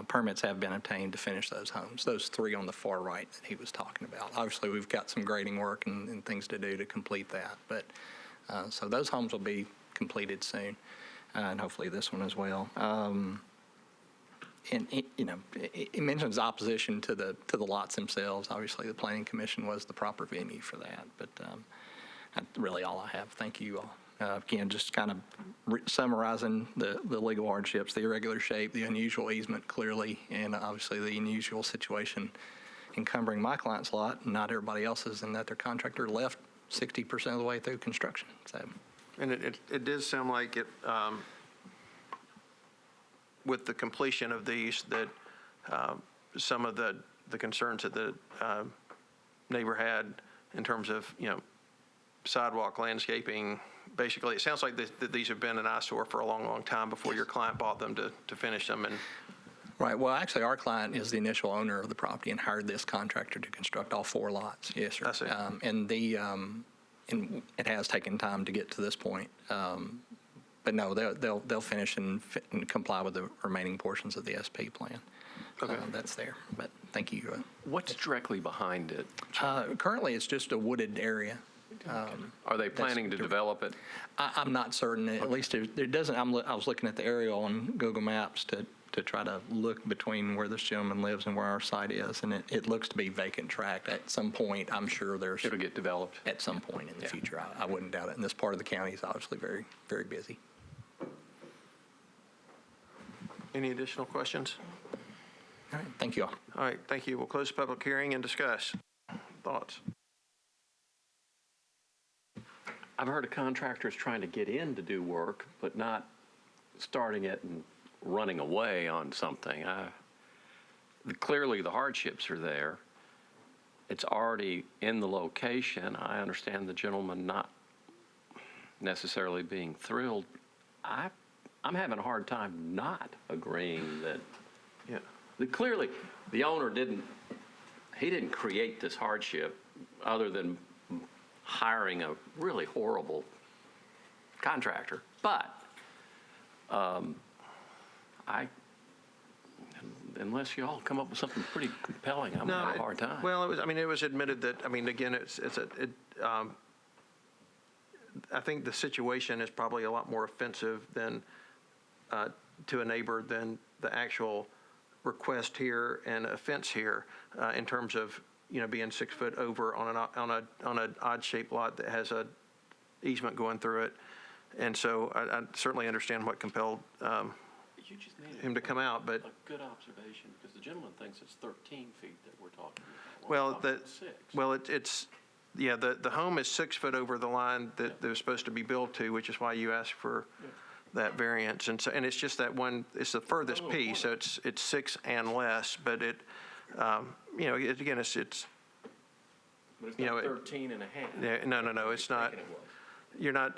permits have been obtained to finish those homes. Those 3 on the far right that he was talking about. Obviously, we've got some grading work and things to do to complete that. But so those homes will be completed soon, and hopefully this one as well. And it mentions opposition to the lots themselves. Obviously, the Planning Commission was the proper venue for that. But that's really all I have. Thank you all. Again, just kind of summarizing the legal hardships, the irregular shape, the unusual easement clearly, and obviously the unusual situation encumbering my client's lot and not everybody else's, and that their contractor left 60% of the way through construction. So, And it does sound like it, with the completion of these, that some of the concerns that the neighbor had in terms of, sidewalk landscaping, basically, it sounds like that these have been an eyesore for a long, long time before your client bought them to finish them. And right. Well, actually, our client is the initial owner of the property and hired this contractor to construct all 4 lots. Yes, sir. I see. And it has taken time to get to this point. But no, they'll finish and comply with the remaining portions of the SP plan. Okay. That's there. But thank you. What's directly behind it? Currently, it's just a wooded area. Are they planning to develop it? I'm not certain. At least there doesn't. I was looking at the aerial on Google Maps to try to look between where this gentleman lives and where our site is, and it looks to be vacant tract. At some point, I'm sure it'll get developed at some point in the future. I wouldn't doubt it. And this part of the county is obviously very, very busy. any additional questions? All right. Thank you all. All right, thank you. We'll close the public hearing and discuss. Thoughts? I've heard of contractors trying to get in to do work, but not starting it and running away on something. Clearly, the hardships are there. It's already in the location. I understand the gentleman not necessarily being thrilled. I'm having a hard time not agreeing that, clearly, the owner didn't create this hardship other than hiring a really horrible contractor. But unless you all come up with something pretty compelling, I'm having a hard time. Well, it was admitted that, again, I think the situation is probably a lot more offensive than to a neighbor than the actual request here and offense here in terms of being 6 foot over on an odd shaped lot that has a easement going through it. And so I certainly understand what compelled him to come out, but a good observation, because the gentleman thinks it's 13 feet that we're talking about. The home is 6 foot over the line that they're supposed to be built to, which is why you asked for that variance. And it's just that one, it's the furthest piece, so it's 6 and less, but it's But it's not 13 and a half. Yeah, no, it's not.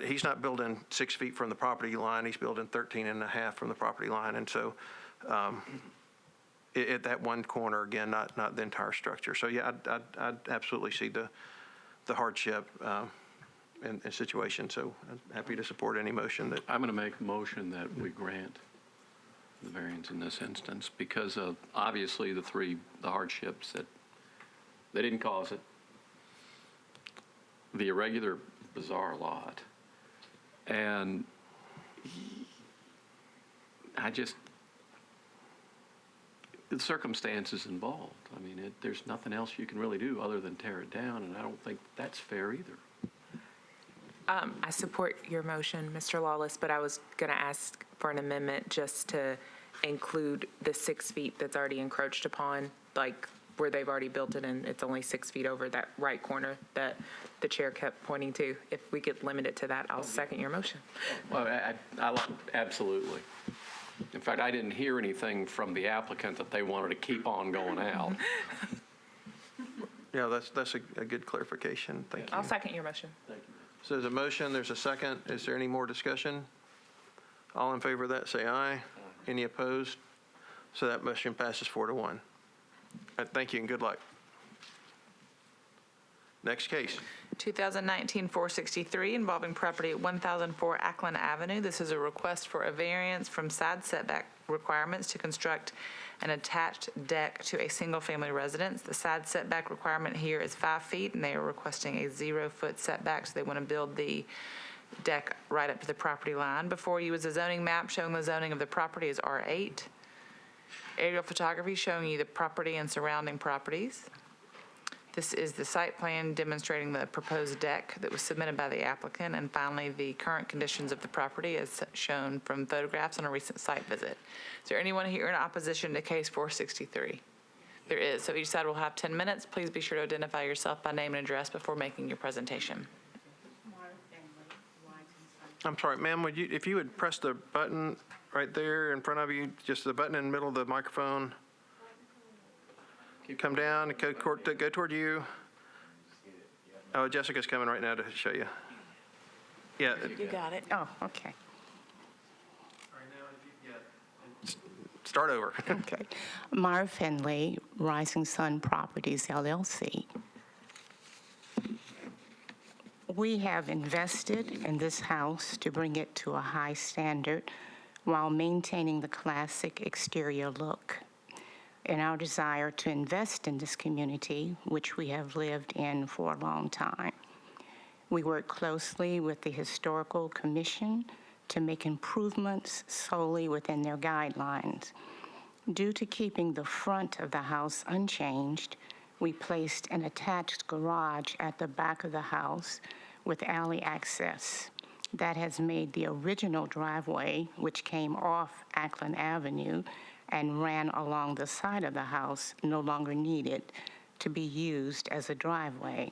He's not building 6 feet from the property line. He's building 13 and a half from the property line. And so at that one corner, again, not the entire structure. So, yeah, I'd absolutely see the hardship and situation. So I'm happy to support any motion that. I'm going to make a motion that we grant the variance in this instance because of obviously the hardships that they didn't cause it, the irregular, bizarre lot, and the circumstances involved. I mean, there's nothing else you can really do other than tear it down, and I don't think that's fair either. I support your motion, Mr. Lawless, but I was going to ask for an amendment just to include the 6 feet that's already encroached upon, like where they've already built it and it's only 6 feet over that right corner that the chair kept pointing to. If we could limit it to that, I'll second your motion. Well, absolutely. In fact, I didn't hear anything from the applicant that they wanted to keep on going out. Yeah, that's a good clarification. Thank you. I'll second your motion. Thank you. So there's a motion, there's a second. Is there any more discussion? All in favor of that, say aye. Any opposed? So that motion passes 4-1. All right, thank you and good luck. Next case. 2019-463 involving property at 1004 Ackland Avenue. This is a request for a variance from side setback requirements to construct an attached deck to a single-family residence. The side setback requirement here is 5 feet, and they are requesting a 0-foot setback, so they want to build the deck right up to the property line. Before you is a zoning map showing the zoning of the property is R8. Aerial photography showing you the property and surrounding properties. This is the site plan demonstrating the proposed deck that was submitted by the applicant, and finally, the current conditions of the property as shown from photographs on a recent site visit. Is there anyone here in opposition to case 463? There is, so each side will have 10 minutes. Please be sure to identify yourself by name and address before making your presentation. I'm sorry, ma'am, if you would press the button right there in front of you, just the button in the middle of the microphone. You come down and go toward you. Oh, Jessica's coming right now to show you. Yeah. You got it. Oh, okay. Start over. Okay. Mara Finley, Rising Sun Properties, LLC. We have invested in this house to bring it to a high standard while maintaining the classic exterior look. In our desire to invest in this community, which we have lived in for a long time. We work closely with the Historical Commission to make improvements solely within their guidelines. Due to keeping the front of the house unchanged, we placed an attached garage at the back of the house with alley access. That has made the original driveway, which came off Ackland Avenue, and ran along the side of the house, no longer needed to be used as a driveway.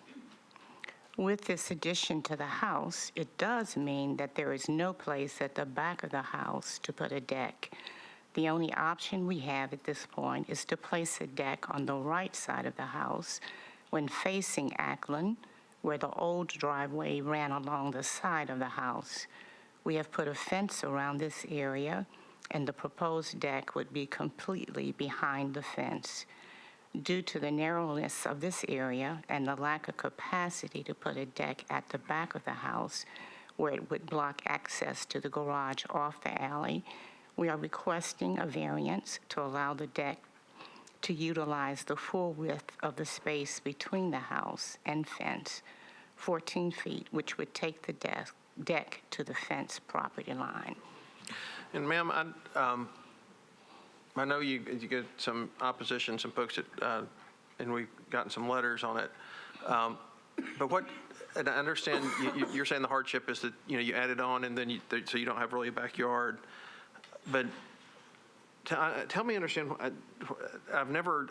With this addition to the house, it does mean that there is no place at the back of the house to put a deck. The only option we have at this point is to place a deck on the right side of the house when facing Ackland, where the old driveway ran along the side of the house. We have put a fence around this area, and the proposed deck would be completely behind the fence. Due to the narrowness of this area and the lack of capacity to put a deck at the back of the house, where it would block access to the garage off the alley, we are requesting a variance to allow the deck to utilize the full width of the space between the house and fence, 14 feet, which would take the deck to the fence property line. And ma'am, I know you get some opposition, some folks that, and we've gotten some letters on it. But what, and I understand you're saying the hardship is that, you added on and then so you don't have really a backyard. But tell me, understand, I've never,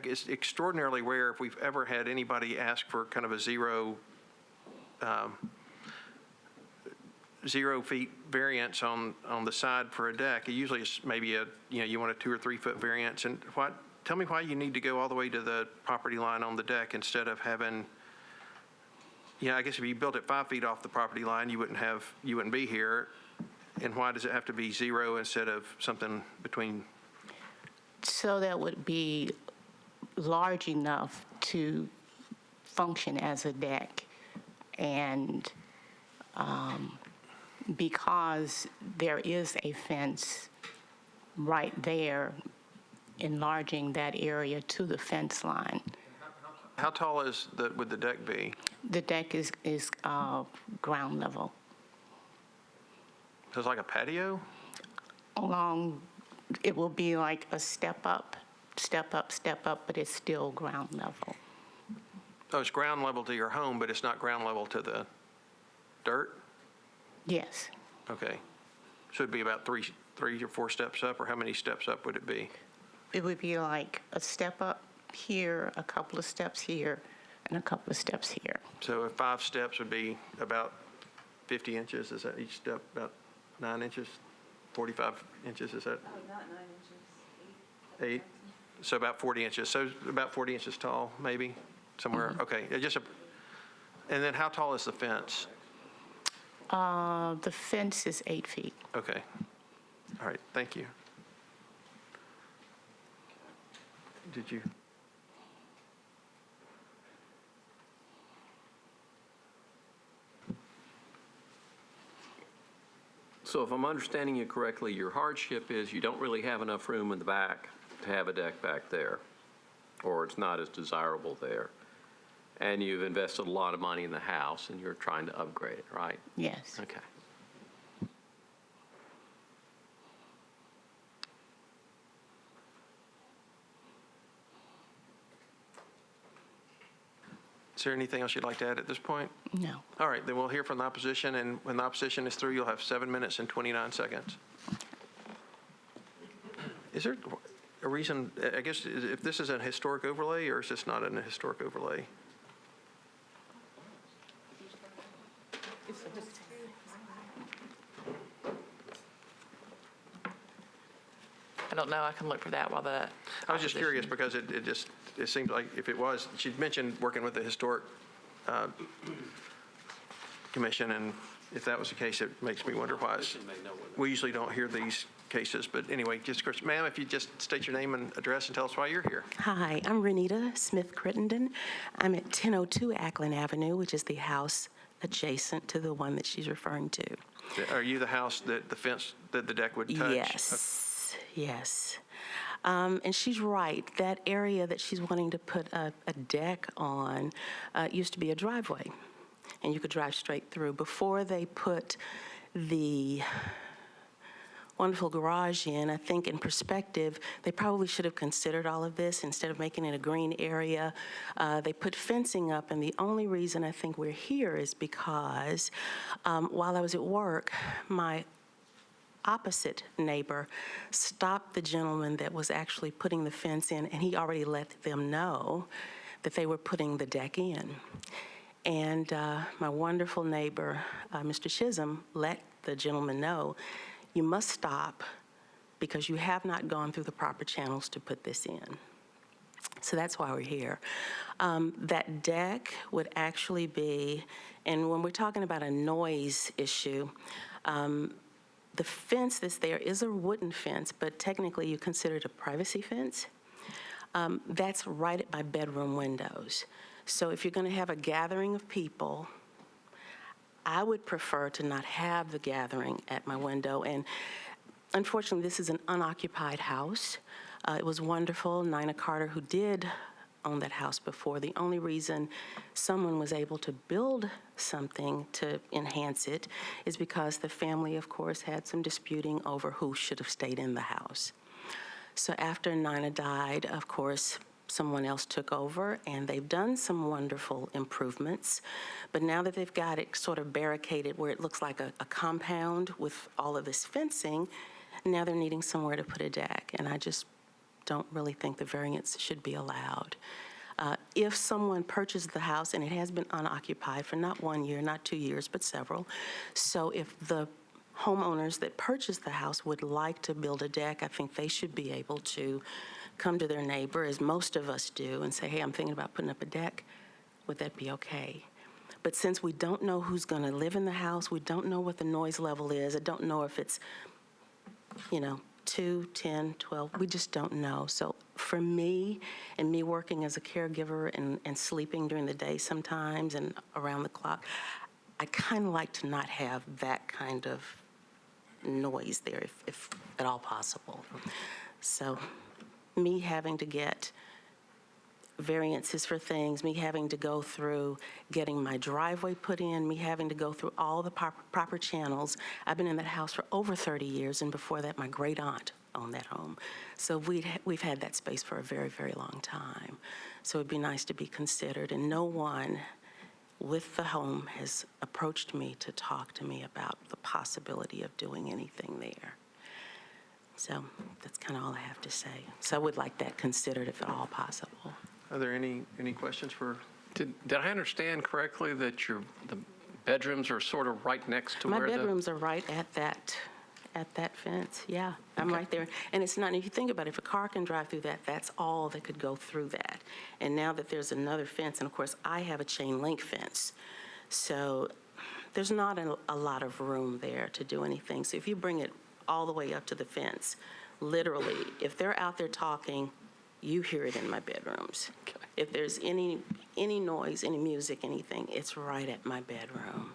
it's extraordinarily rare if we've ever had anybody ask for kind of a 0 feet variance on the side for a deck. It usually is maybe you want a 2 or 3 foot variance. And tell me why you need to go all the way to the property line on the deck instead of having, I guess if you built it 5 feet off the property line, you wouldn't be here. And why does it have to be 0 instead of something between? So that would be large enough to function as a deck. And because there is a fence right there, enlarging that area to the fence line. How tall would the deck be? The deck is ground level. So it's like a patio? It will be like a step up, but it's still ground level. Oh, it's ground level to your home, but it's not ground level to the dirt? Yes. Okay. So it'd be about three or four steps up, or how many steps up would it be? It would be like a step up here, a couple of steps here, and a couple of steps here. So 5 steps would be about 50 inches. Is that each step about 9 inches? 45 inches, is that? Oh, not 9 inches, 8? So about 40 inches. So about 40 inches tall, maybe, somewhere. Okay. And then how tall is the fence? The fence is 8 feet. Okay. All right. Thank you. Did you? So if I'm understanding you correctly, your hardship is you don't really have enough room in the back to have a deck back there, or it's not as desirable there. And you've invested a lot of money in the house, and you're trying to upgrade it, right? Yes. Okay. Is there anything else you'd like to add at this point? No. All right, then we'll hear from the opposition, and when the opposition is through, you'll have 7 minutes and 29 seconds. Is there a reason, I guess, if this is an historic overlay, or is this not a historic overlay? I don't know. I can look for that while the. I was just curious because it seems like if it was, she'd mentioned working with the historic commission, and if that was the case, it makes me wonder why we usually don't hear these cases. But anyway, just, ma'am, if you just state your name and address and tell us why you're here. Hi, I'm Renita Smith-Crittenden. I'm at 1002 Ackland Avenue, which is the house adjacent to the one that she's referring to. Are you the house that the fence, that the deck would touch? Yes, yes. And she's right. That area that she's wanting to put a deck on used to be a driveway, and you could drive straight through. Before they put the wonderful garage in, I think in perspective, they probably should have considered all of this. Instead of making it a green area, they put fencing up, and the only reason I think we're here is because while I was at work, my opposite neighbor stopped the gentleman that was actually putting the fence in, and he already let them know that they were putting the deck in. And my wonderful neighbor, Mr. Chisholm, let the gentleman know, you must stop because you have not gone through the proper channels to put this in. So that's why we're here. That deck would actually be, and when we're talking about a noise issue, the fence that's there is a wooden fence, but technically you consider it a privacy fence. That's right at my bedroom windows. So if you're going to have a gathering of people, I would prefer to not have the gathering at my window. And unfortunately, this is an unoccupied house. It was wonderful. Nina Carter, who did own that house before, the only reason someone was able to build something to enhance it is because the family, of course, had some disputing over who should have stayed in the house. So after Nina died, of course, someone else took over, and they've done some wonderful improvements. But now that they've got it sort of barricaded where it looks like a compound with all of this fencing, now they're needing somewhere to put a deck. And I just don't really think the variance should be allowed. If someone purchased the house, and it has been unoccupied for not 1 year, not 2 years, but several, so if the homeowners that purchased the house would like to build a deck, I think they should be able to come to their neighbor, as most of us do, and say, hey, I'm thinking about putting up a deck. Would that be okay? But since we don't know who's going to live in the house, we don't know what the noise level is, I don't know if it's, 2, 10, 12, we just don't know. So for me, and me working as a caregiver and sleeping during the day sometimes and around the clock, I kind of like to not have that kind of noise there, if at all possible. So me having to get variances for things, me having to go through getting my driveway put in, me having to go through all the proper channels. I've been in that house for over 30 years, and before that, my great aunt owned that home. So we've had that space for a very, very long time. So it'd be nice to be considered, and no one with the home has approached me to talk to me about the possibility of doing anything there. So that's kind of all I have to say. So I would like that considered if at all possible. Are there any questions for? Did I understand correctly that the bedrooms are sort of right next to My where the? bedrooms are right at that fence, yeah. I'm right there. And it's not, if you think about it, if a car can drive through that, that's all that could go through that. And now that there's another fence, and of course, I have a chain link fence, so there's not a lot of room there to do anything. So if you bring it all the way up to the fence, literally, if they're out there talking, you hear it in my bedrooms. Okay. If there's any noise, any music, anything, it's right at my bedroom.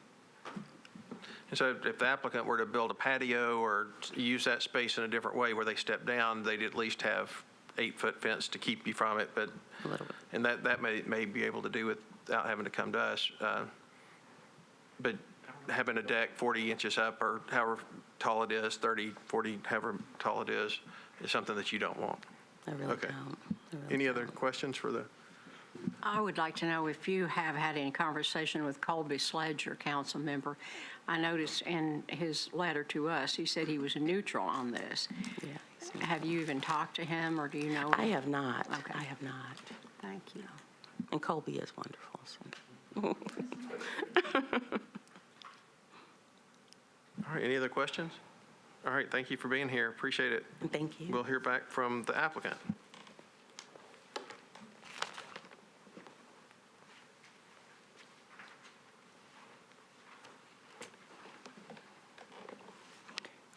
And so if the applicant were to build a patio or use that space in a different way where they step down, they'd at least have 8-foot fence to keep you from it. But a little bit. And that may be able to do without having to come to us. But having a deck 40 inches up or however tall it is, 30, 40, however tall it is something that you don't want. I really Okay. don't. I really Any other questions for the? I would like to know if you have had any conversation with Colby Sledger, council member. I noticed in his letter to us, he said he was neutral on this. Yeah. Have you even talked to him, or do you know? I have not. Okay. I have not. Thank you. And Colby is wonderful. So. All right, any other questions? All right, thank you for being here. Appreciate it. Thank you. We'll hear back from the applicant.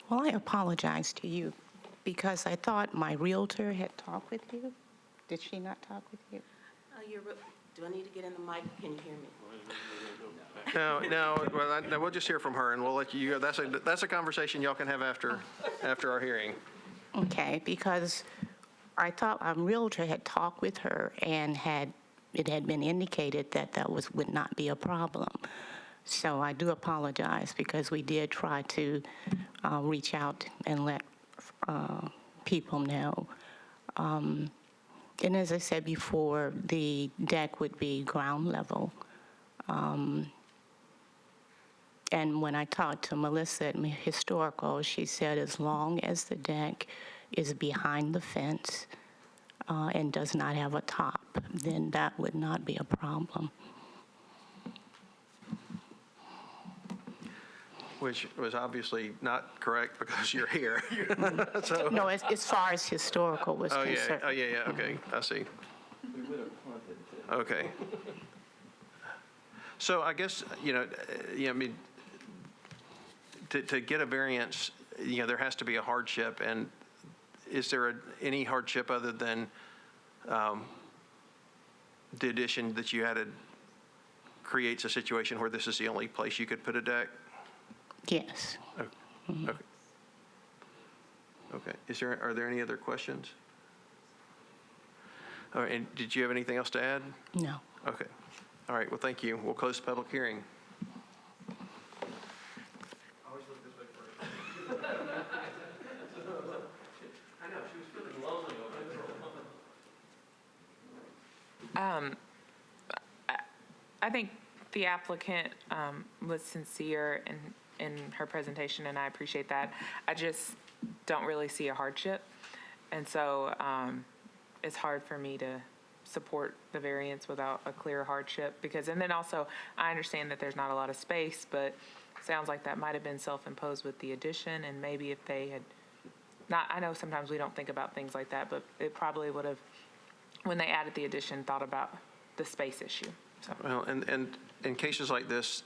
Well, I apologize to you because I thought my realtor had talked with you. Did she not talk with you? Do I need to get in the mic? Can you hear me? No, well, we'll just hear from her, and we'll let you go. That's a conversation y'all can have after our hearing. Okay, because I thought our realtor had talked with her and it had been indicated that would not be a problem. So I do apologize because we did try to reach out and let people know. And as I said before, the deck would be ground level. And when I talked to Melissa at Historical, she said as long as the deck is behind the fence and does not have a top, then that would not be a problem. Which was obviously not correct because you're here. So. No, as far as Historical was concerned. Yeah, okay, I see. Okay. So I guess, I mean, to get a variance, there has to be a hardship. And is there any hardship other than the addition that you added creates a situation where this is the only place you could put a deck? Yes. Okay. Okay. Are there any other questions? All right, and did you have anything else to add? No. Okay. All right, well, thank you. We'll close the public hearing. I think the applicant was sincere in her presentation, and I appreciate that. I just don't really see a hardship, and so it's hard for me to support the variance without a clear hardship. And then also, I understand that there's not a lot of space, but it sounds like that might have been self-imposed with the addition, and maybe if they had not, I know sometimes we don't think about things like that, but it probably would have, when they added the addition, thought about the space issue. So. Well, and in cases like this,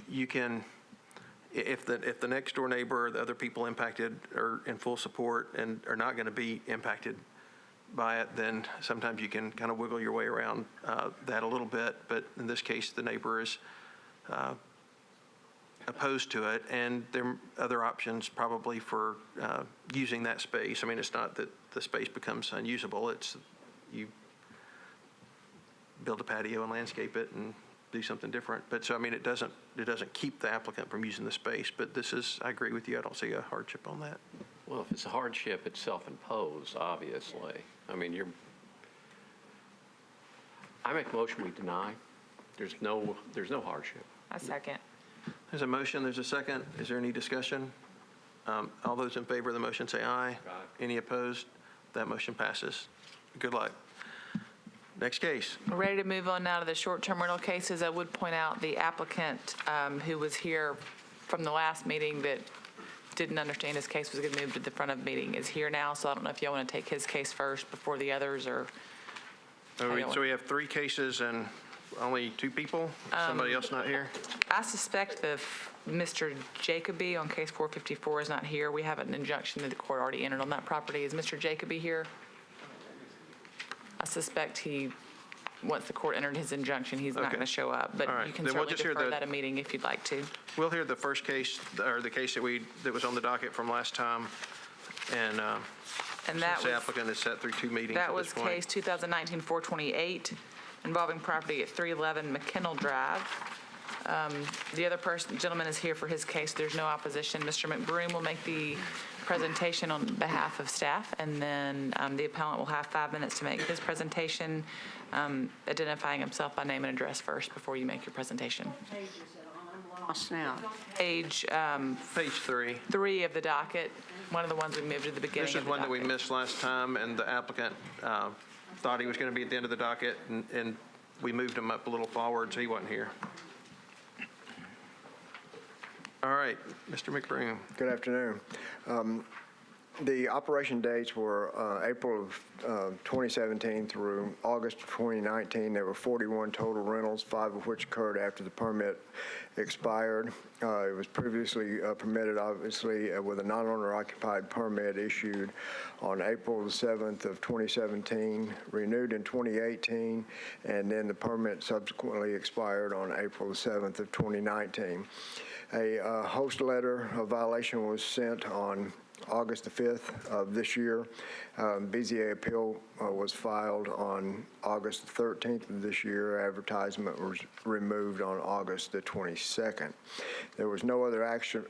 you can, if the next door neighbor or the other people impacted are in full support and are not going to be impacted by it, then sometimes you can kind of wiggle your way around that a little bit. But in this case, the neighbor is opposed to it, and there are other options probably for using that space. I mean, it's not that the space becomes unusable, it's you build a patio and landscape it and do something different. But so, I mean, it doesn't keep the applicant from using the space, but this is, I agree with you, I don't see a hardship on that. Well, if it's a hardship, it's self-imposed, obviously. I mean, I make a motion we deny. There's no hardship. A second. There's a motion, there's a second. Is there any discussion? All those in favor of the motion say aye. Aye. Any opposed? That motion passes. Good luck. Next case. We're ready to move on now to the short-term rental cases. I would point out the applicant who was here from the last meeting that didn't understand his case was going to move to the front of the meeting is here now, so I don't know if y'all want to take his case first before the others, or... So we have 3 cases and only 2 people? Somebody else not here? I suspect that Mr. Jacoby on case 454 is not here. We have an injunction that the court already entered on that property. Is Mr. Jacoby here? I suspect once the court entered his injunction, he's not going to show up. But you can Then we'll certainly just hear defer that a meeting if you'd like to. We'll hear the first case, or the case that was on the docket from last time. And that since the was, applicant is set through 2 meetings that at was this point. case 2019-428 involving property at 311 McKinnell Drive. The other gentleman is here for his case. There's no opposition. Mr. McBroom will make the presentation on behalf of staff, and then the appellant will have 5 minutes to make his presentation, identifying himself by name and address first before you make your presentation. I'm lost now. Page 3. 3 of the docket, one of the ones we moved at the beginning. This is one that we missed last time, and the applicant thought he was going to be at the end of the docket, and we moved him up a little forward, so he wasn't here. All right, Mr. McBroom. Good afternoon. The operation dates were April of 2017 through August of 2019. There were 41 total rentals, 5 of which occurred after the permit expired. It was previously permitted, obviously, with a non-owner occupied permit issued on April the 7th of 2017, renewed in 2018, and then the permit subsequently expired on April the 7th of 2019. A host letter of violation was sent on August the 5th of this year. BZA appeal was filed on August the 13th of this year. Advertisement was removed on August the 22nd. There was no other action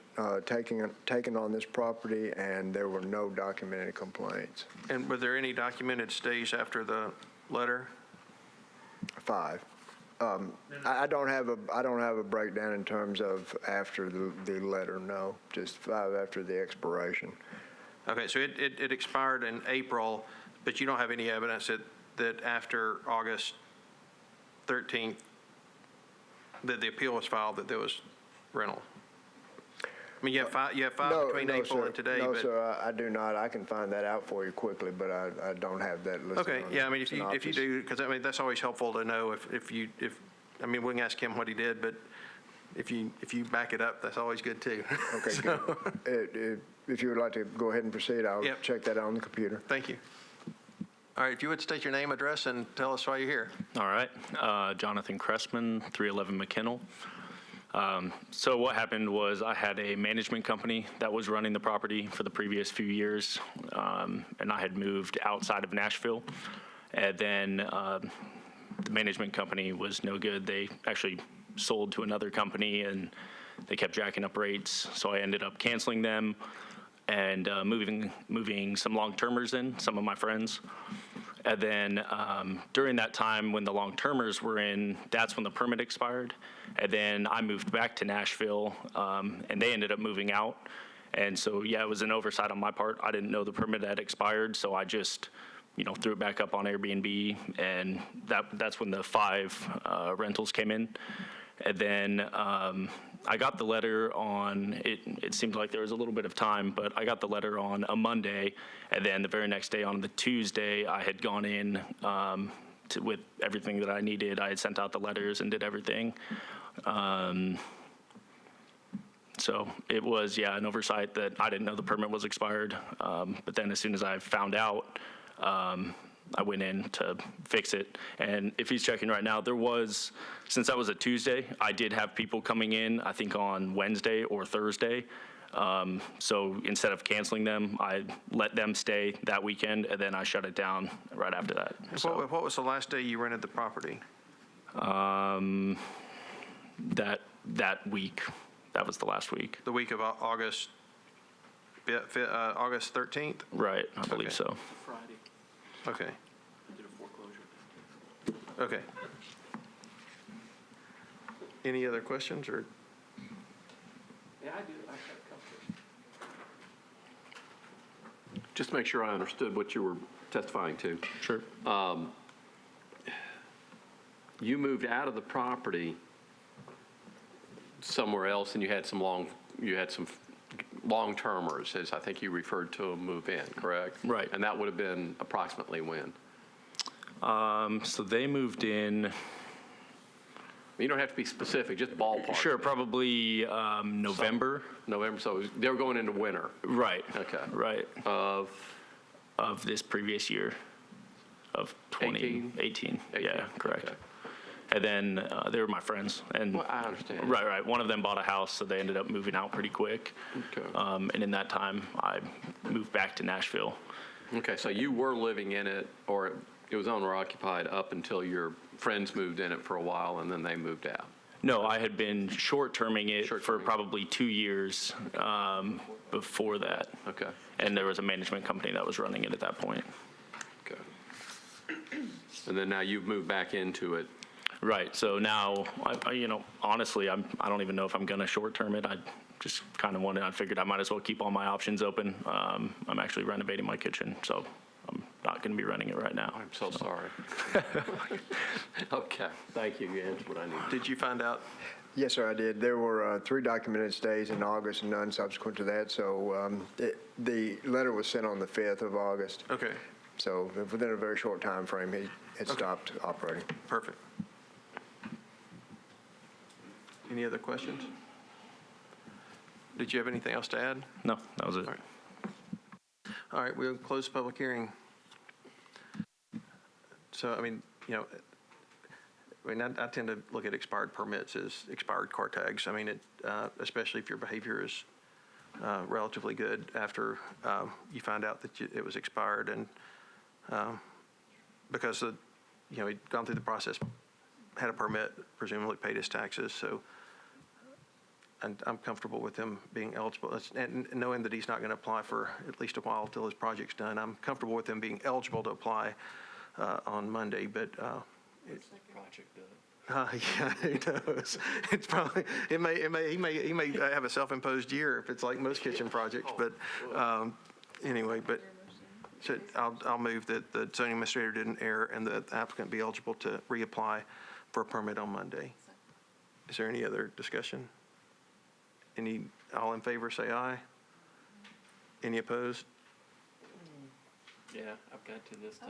taken on this property, and there were no documented complaints. And were there any documented stays after the letter? 5. I don't have a breakdown in terms of after the letter. No, just 5 after the expiration. Okay, so it expired in April, but you don't have any evidence that after August 13th that the appeal was filed that there was rental. I mean, you have 5 between April and today. No, sir, I do not. I can find that out for you quickly, but I don't have that listed. Okay, yeah, I mean, if you do, because I mean that's always helpful to know if I mean we can ask him what he did, but if you back it up, that's always good too. Okay, so. Good. If you would like to go ahead and proceed, I'll check that out on the computer. Thank you. All right, if you would state your name, address, and tell us why you're here. All right, Jonathan Cressman, 311 McKinnell. So what happened was I had a management company that was running the property for the previous few years, and I had moved outside of Nashville. And then the management company was no good. They actually sold to another company, and they kept jacking up rates. So I ended up canceling them and moving some long-termers in, some of my friends. And then during that time when the long-termers were in, that's when the permit expired. And then I moved back to Nashville, and they ended up moving out. And so, yeah, it was an oversight on my part. I didn't know the permit had expired, so I just, threw it back up on Airbnb, and that's when the 5 rentals came in. And then I got the letter on, it seemed like there was a little bit of time, but I got the letter on a Monday, and then the very next day, on the Tuesday, I had gone in with everything that I needed. I had sent out the letters and did everything. So it was, an oversight that I didn't know the permit was expired. But then as soon as I found out, I went in to fix it. And if he's checking right now, there was, since that was a Tuesday, I did have people coming in, I think on Wednesday or Thursday. So instead of canceling them, I let them stay that weekend, and then I shut it down right after that. So, What was the last day you rented the property? that week, that was the last week. The week of August 13th? Right, I believe Okay. so. Friday. Okay, I did a foreclosure. okay. Any other questions, or? Yeah, I do. I have a couple. Just to make sure I understood what you were testifying to. Sure. You moved out of the property somewhere else, and you had some long-termers, as I think you referred to them, move in, correct? Right. And that would have been approximately when? So they moved in. You don't have to be specific, just ballpark. Sure, probably November. November, so they were going into winter. Right. Okay. Right. Of this previous year, of 2018. Yeah, correct. Okay. And then they were my friends. And Well, I understand. Right. One of them bought a house, so they ended up moving out pretty quick. Okay. And in that time, I moved back to Nashville. Okay, so you were living in it, or it was owner occupied up until your friends moved in it for a while, and then they moved out? No, I had been short-terming it for probably 2 years before that. Okay. And there was a management company that was running it at that point. Okay. And then now you've moved back into it. Right. So now, honestly, I don't even know if I'm going to short-term it. I just kind of I figured I might as well keep all my options open. I'm actually renovating my kitchen, so I'm not going to be running it right now. I'm so sorry. Okay, thank you. You answered what I needed. Did you find out? Yes, sir, I did. There were 3 documented stays in August and none subsequent to that, so the letter was sent on the 5th of August. Okay, So within a very short time frame, he had stopped operating. perfect. Any other questions? Did you have anything else to add? No, that was it. All right, we'll close the public hearing. So, I tend to look at expired permits as expired car tags. Especially if your behavior is relatively good after you find out that it was expired, and because he'd gone through the process, had a permit, presumably paid his taxes, so I'm comfortable with him being eligible, and knowing that he's not going to apply for at least a while until his project's done. I'm comfortable with him being eligible to apply on Monday, but yeah, he does. It's probably he may have a self-imposed year if it's like most kitchen projects, but anyway, but. So I'll move that the zoning administrator didn't err and the applicant be eligible to reapply for a permit on Monday. Is there any other discussion? All in favor, say aye. Any opposed? Yeah, I've got to this time.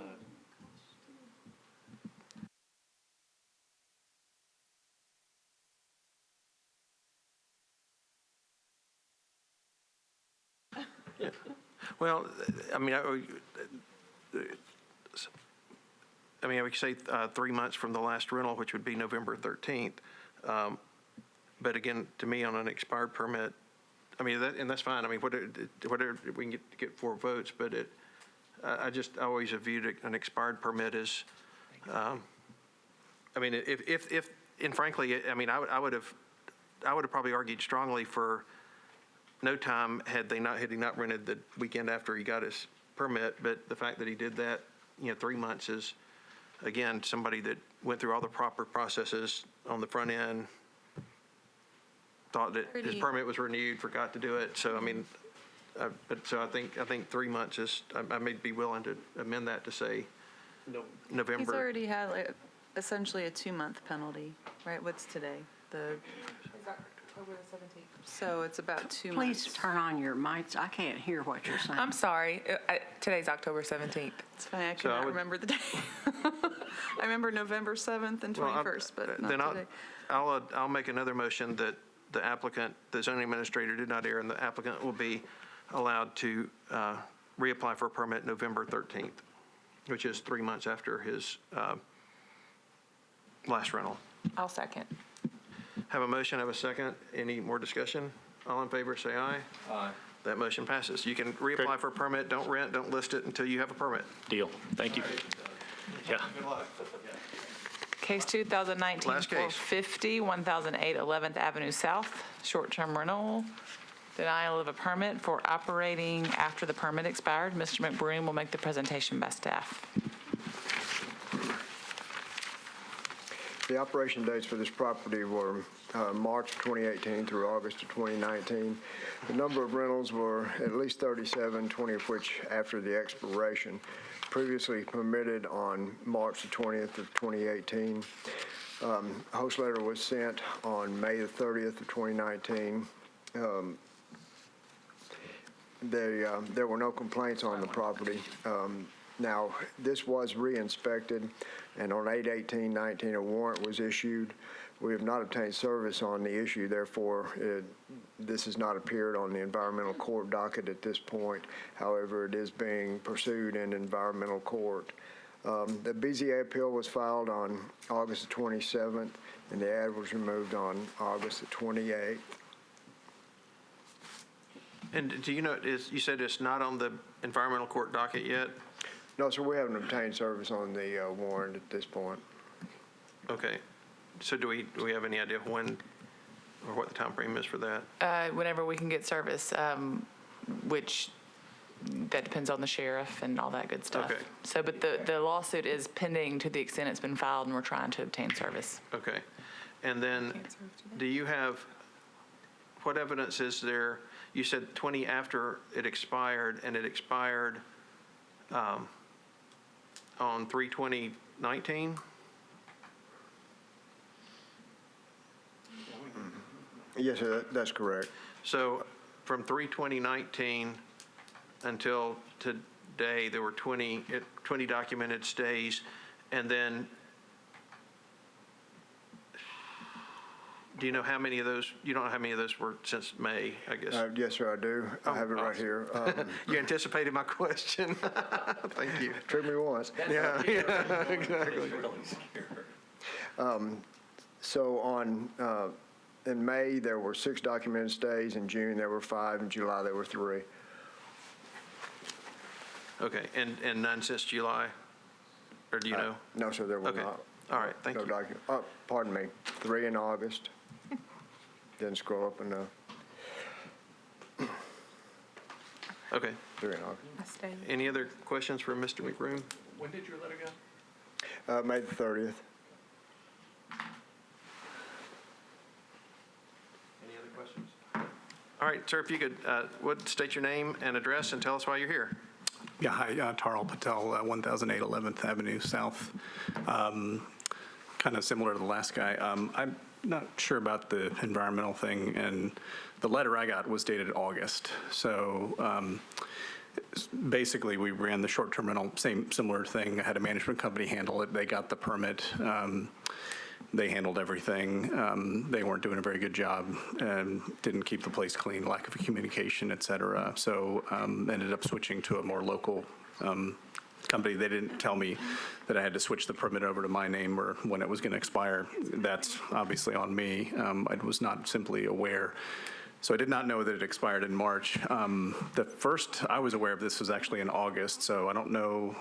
Yeah. Well, we could say 3 months from the last rental, which would be November 13th. But again, to me, on an expired permit, and that's fine. Whatever we can get 4 votes, but I always have viewed an expired permit as, and frankly, I would have probably argued strongly for no time had he not rented the weekend after he got his permit. But the fact that he did that, 3 months is, again, somebody that went through all the proper processes on the front end, thought that his permit was renewed, forgot to do it. So I think 3 months is. I may be willing to amend that to say November. He's already had essentially a 2-month penalty, right? What's today? October the 17th. So it's about 2 months. Please turn on your mics. I can't hear what you're saying. I'm sorry. Today's October 17th. It's funny, I cannot remember the day. I remember November 7th and 21st, but not today. I'll make another motion that the zoning administrator did not err, and the applicant will be allowed to reapply for a permit November 13th. which is 3 months after his last rental. I'll second. Have a motion, have a second. Any more discussion? All in favor, say aye. Aye. That motion passes. You can reapply for a permit. Don't rent, don't list it until you have a permit. Deal. Thank you. Yeah. Good luck. Case 2019 Last case. 450, 1008 11th Avenue South, short-term rental, denial of a permit for operating after the permit expired. Mr. McBroom will make the presentation by staff. The operation dates for this property were March of 2018 through August of 2019. The number of rentals were at least 37, 20 of which after the expiration. Previously permitted on March the 20th of 2018. A host letter was sent on May the 30th of 2019. There were no complaints on the property. Now, this was re-inspected, and on 8/18/19, a warrant was issued. We have not obtained service on the issue, therefore, this has not appeared on the environmental court docket at this point. However, it is being pursued in environmental court. The BZA appeal was filed on August the 27th, and the ad was removed on August the 28th. And do you know, you said it's not on the environmental court docket yet? No, sir, we haven't obtained service on the warrant at this point. Okay. So do we have any idea when or what the time frame is for that? Whenever we can get service, which that depends on the sheriff and all that good stuff. Okay. So, but the lawsuit is pending to the extent it's been filed, and we're trying to obtain service. Okay. And then, do you have, what evidence is there? You said 20 after it expired, and it expired on 3/20/19? Yes, sir, that's correct. So from 3/20/19 until today, there were 20 documented stays, and then do you know how many of those, you don't know how many of those were since May, I guess? Yes, sir, I do. I have it right here. You anticipated my question. Thank you. Tricked me once. Yeah, exactly. So in May, there were 6 documented stays. In June, there were 5. In July, there were 3. Okay, and none since July? Or do you know? No, sir, there were Okay. not. All right, thank you. Pardon me, 3 in August. Didn't scroll up enough. Okay. 3 in August. Any other questions for Mr. McBroom? When did your letter go? May the 30th. Any other questions? All right, sir, if you could state your name and address and tell us why you're here. Yeah, hi, Tarl Patel, 1008 11th Avenue South. Kind of similar to the last guy. I'm not sure about the environmental thing, and the letter I got was dated August. So basically, we ran the short-term rental, similar thing. I had a management company handle it. They got the permit. They handled everything. They weren't doing a very good job and didn't keep the place clean, lack of communication, et cetera. So ended up switching to a more local company. They didn't tell me that I had to switch the permit over to my name or when it was going to expire. That's obviously on me. I was not simply aware. So I did not know that it expired in March. The first I was aware of this was actually in August, so I don't know.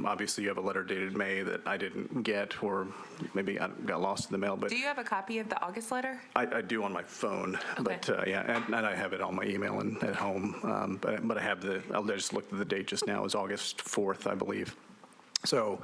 Obviously, you have a letter dated May that I didn't get, or maybe I got lost in the mail. But Do you have a copy of the August letter? I do on my phone, but yeah, and I have it on my email and at home. But I have I just looked at the date just now. It was August 4th, I believe. So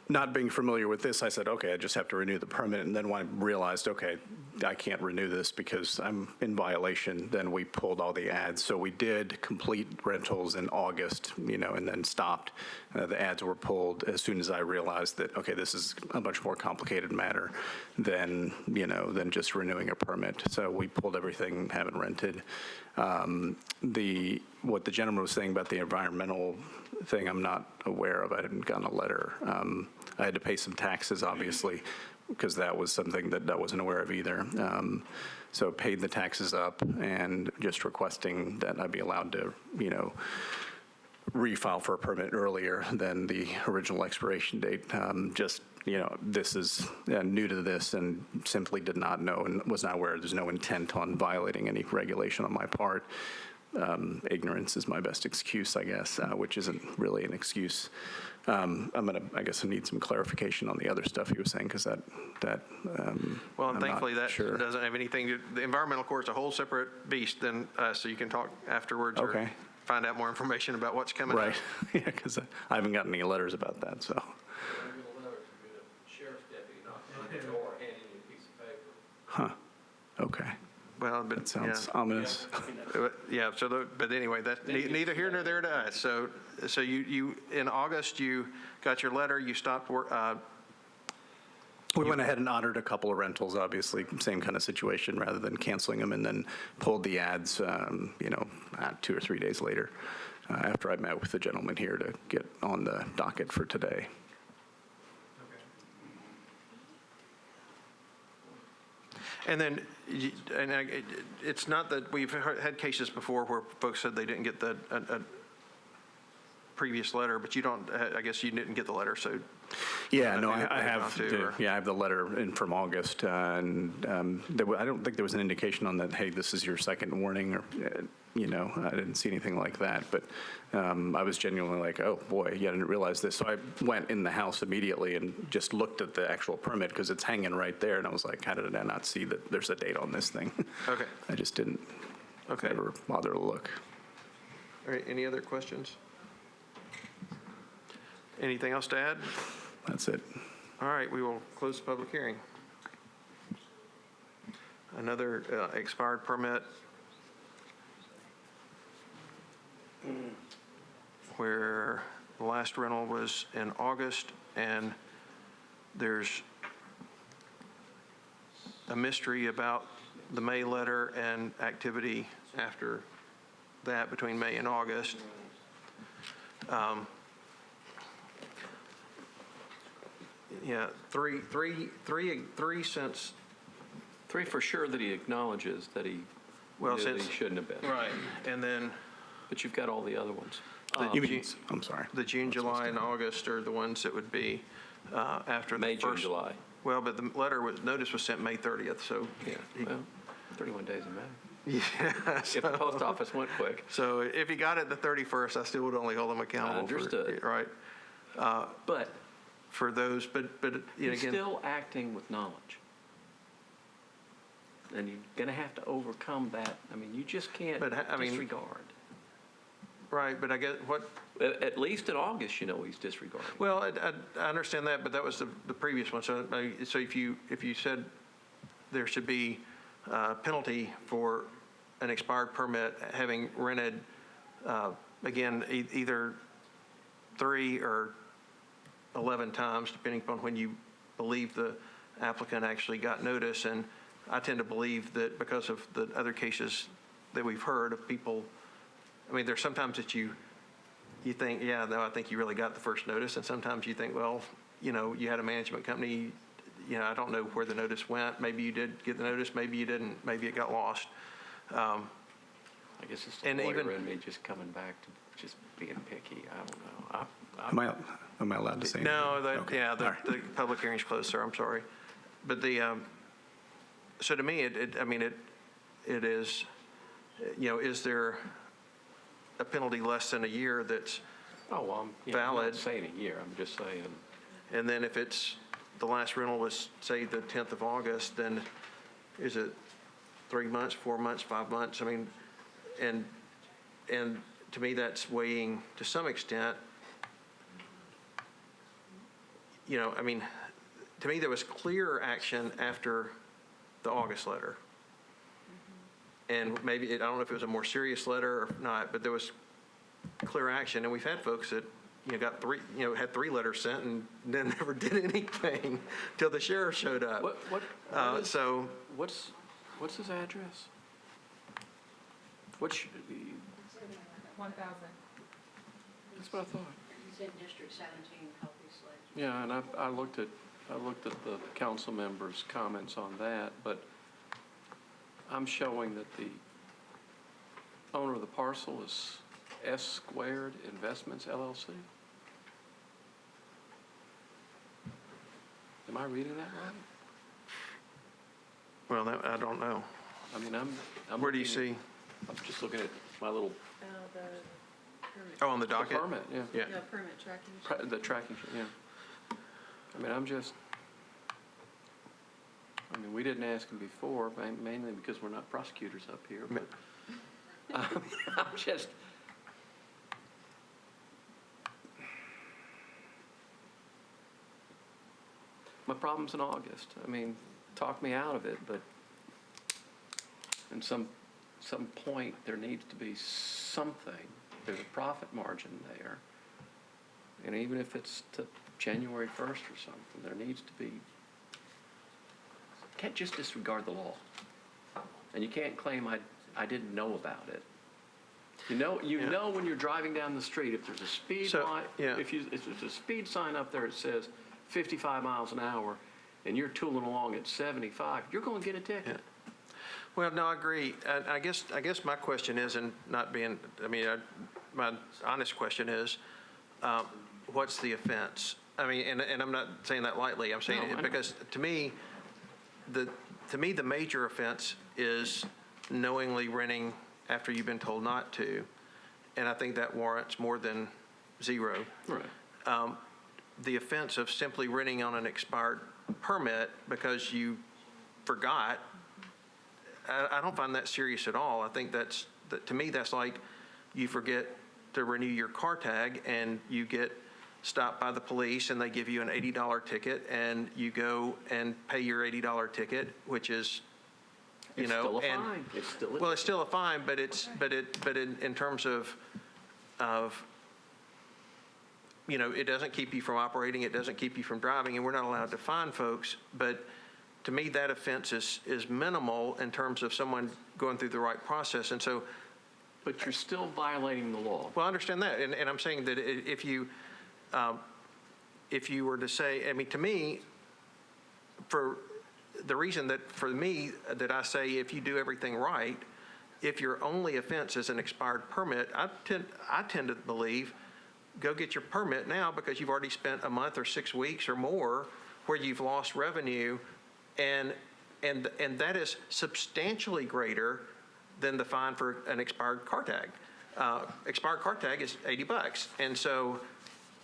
not being familiar with this, I said, okay, I just have to renew the permit. And then when I realized, okay, I can't renew this because I'm in violation, then we pulled all the ads. So we did complete rentals in August, and then stopped. The ads were pulled as soon as I realized that, okay, this is a much more complicated matter than just renewing a permit. So we pulled everything, haven't rented. What the gentleman was saying about the environmental thing, I'm not aware of. I hadn't gotten a letter. I had to pay some taxes, obviously, because that was something that I wasn't aware of either. So paid the taxes up and just requesting that I be allowed to, refile for a permit earlier than the original expiration date. Just, this is new to this and simply did not know and was not aware there's no intent on violating any regulation on my part. Ignorance is my best excuse, I guess, which isn't really an excuse. I guess I need some clarification on the other stuff he was saying, because well, and I'm thankfully not that sure. doesn't have anything the environmental court's a whole separate beast than so you can talk afterwards Okay. or find out more information about what's coming Right, up. yeah, because I haven't gotten any letters about that, so. Huh, okay. Well, but That sounds yeah. ominous. Yeah, but anyway, that's neither here nor there to us. So you in August, you got your letter, you stopped work. We went ahead and honored a couple of rentals, obviously, same kind of situation, rather than canceling them, and then pulled the ads, 2 or 3 days later, after I met with the gentleman here to get on the docket for today. And then, it's not that we've had cases before where folks said they didn't get the previous letter, but you don't, I guess you didn't get the letter, so. Yeah, no, I have, I have the letter in from August, and I don't think there was an indication on that, hey, this is your second warning, or, I didn't see anything like that, but I was genuinely like, oh, boy, yeah, I didn't realize this. So I went in the house immediately and just looked at the actual permit, because it's hanging right there, and I was like, how did I not see that there's a date on this thing? Okay. I just didn't ever bother to look. All right, any other questions? Anything else to add? That's it. All right, we will close the public hearing. Another expired permit where the last rental was in August, and there's a mystery about the May letter and activity after that between May and August. Yeah, three For sure that he acknowledges that he Well, knew that since- he shouldn't have been. Right, and then But you've got all the other ones. I'm sorry. the June, July, and August are the ones that would be after the May, June, first. July. Well, but the notice was sent May 30th, so. Yeah, well, 31 days in May. Yeah. If the post office went quick. So if he got it the 31st, I still would only hold him accountable. Understood. Right. But For those, but he's again. still acting with knowledge. And you're going to have to overcome that. I mean, you just can't disregard. Right, but I guess what. At least in August, he's disregarding. Well, I understand that, but that was the previous one. So if you said there should be a penalty for an expired permit having rented, again, either 3 or 11 times, depending upon when you believe the applicant actually got notice. And I tend to believe that because of the other cases that we've heard of people, I mean, there's sometimes that you think, yeah, no, I think you really got the first notice. And sometimes you think, well, you had a management company, I don't know where the notice went. Maybe you did get the notice, maybe you didn't, maybe it got lost. I guess it's the and lawyer even- in me just coming back to just being picky. I don't know. Am I allowed to say No, anything? Okay. the public hearing's closed, sir, I'm sorry. But so to me, it is, is there a penalty less than a year that's I'm valid? not saying a year. I'm just saying. And then if it's, the last rental was, say, the 10th of August, then is it 3 months, 4 months, 5 months? I mean, and to me, that's weighing to some extent. To me, there was clear action after the August letter. And maybe, I don't know if it was a more serious letter or not, but there was clear action. And we've had folks that, got had 3 letters sent and then never did anything till the sheriff showed up. What's his address? 1,000. That's what I thought. He's in District 17, Healthy Sled. Yeah, and I looked at the council members' comments on that, but I'm showing that the owner of the parcel is S Squared Investments LLC? Am I reading that right? Well, I don't know. I mean, I'm Where do you looking see? I'm just looking at my little Oh, on the docket? permit, yeah. Yeah. permit tracking. The tracking, yeah. I mean, we didn't ask him before, mainly because we're not prosecutors up here, but I'm just, my problem's in August. I mean, talk me out of it, but at some point, there needs to be something. There's a profit margin there. And even if it's to January 1st or something, there needs to be, can't just disregard the law. And you can't claim I didn't know about it. You know when you're driving down the street, if there's a speed line, if there's a speed sign up there that says 55 miles an hour, and you're tooling along at 75, you're going to get a ticket. Yeah. Well, no, I agree. I guess my question is, and not being, my honest question is, what's the offense? I mean, and I'm not saying that lightly. I'm saying it because to me, the major offense is knowingly renting after you've been told not to, and I think that warrants more than 0. Right. The offense of simply renting on an expired permit because you forgot, I don't find that serious at all. I think to me, that's like you forget to renew your car tag and you get stopped by the police and they give you an $80 ticket and you go and pay your $80 ticket, which is, It's still a fine. It's still a fine, but in terms of, it doesn't keep you from operating, it doesn't keep you from driving, and we're not allowed to fine folks. But to me, that offense is minimal in terms of someone going through the right process. And so, but you're still violating the law. Well, I understand that, and I'm saying that if you were to say, to me, for the reason that for me that I say if you do everything right, if your only offense is an expired permit, I tend to believe go get your permit now because you've already spent a month or 6 weeks or more where you've lost revenue, and that is substantially greater than the fine for an expired car tag. Expired car tag is $80, and so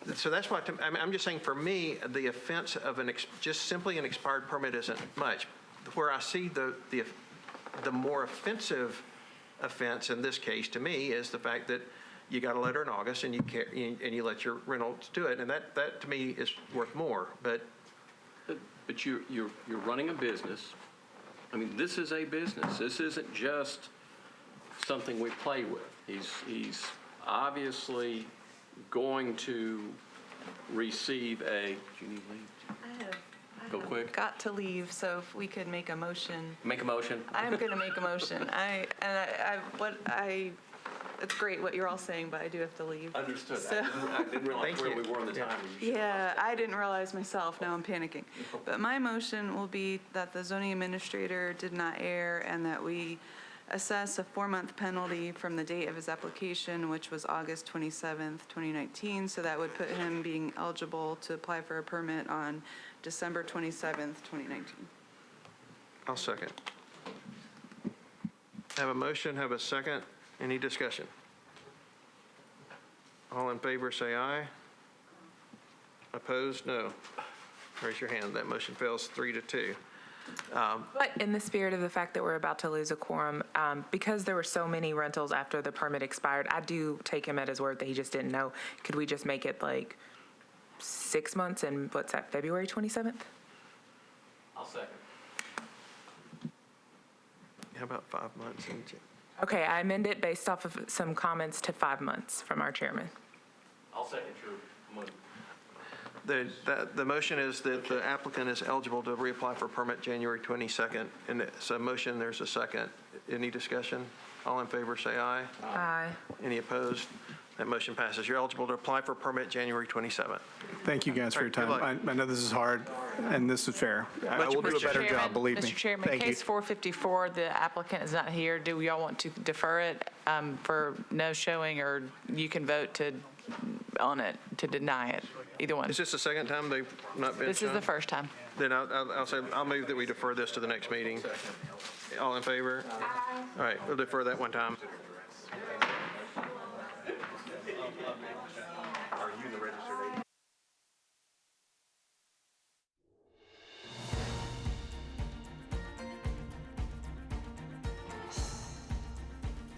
that's why I'm just saying for me the offense of just simply an expired permit isn't much. Where I see the more offensive offense in this case to me is the fact that you got a letter in August and you let your rentals do it, and that to me is worth more. But you're running a business. I mean, this is a business. This isn't just something we play with. He's obviously going to receive a. Do you need leave? Go quick. Got to leave, so if we could make a motion. Make a motion. I'm going to make a motion. It's great what you're all saying, but I do have to leave. Understood. So, I didn't realize where we were on the time. yeah, I didn't realize myself. Now I'm panicking. But my motion will be that the zoning administrator did not err and that we assess a 4-month penalty from the date of his application, which was August 27th, 2019. So that would put him being eligible to apply for a permit on December 27th, 2019. I'll second. Have a motion, have a second. Any discussion? All in favor, say aye. Opposed, no. Raise your hand. That motion fails 3-2. But in the spirit of the fact that we're about to lose a quorum, because there were so many rentals after the permit expired, I do take him at his word that he just didn't know. Could we just make it like 6 months and what's that, February 27th? I'll second. How about 5 months? Okay, I amend it based off of some comments to 5 months from our chairman. I'll second your motion. The motion is that the applicant is eligible to reapply for permit January 22nd. And it's a motion, there's a second. Any discussion? All in favor, say aye. Aye. Any opposed? That motion passes. You're eligible to apply for a permit January 27th. Thank you guys for your All right, time. good I know this is hard, and this is fair. I Much will do a better appreciated. job, believe me. Mr. Chairman, Thank you. case 454, the applicant is not here. Do y'all want to defer it for no showing, or you can vote to deny it? Either one. Is this the second time they've not been This is shown? the first time. Then I'll move that we defer this to the next meeting. All in favor? All right, we'll defer that one time.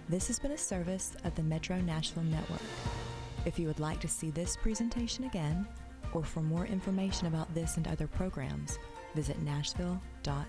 This has been a service of the Metro Nashville Network. If you would like to see this presentation again, or for more information about this and other programs, visit nashville.gov.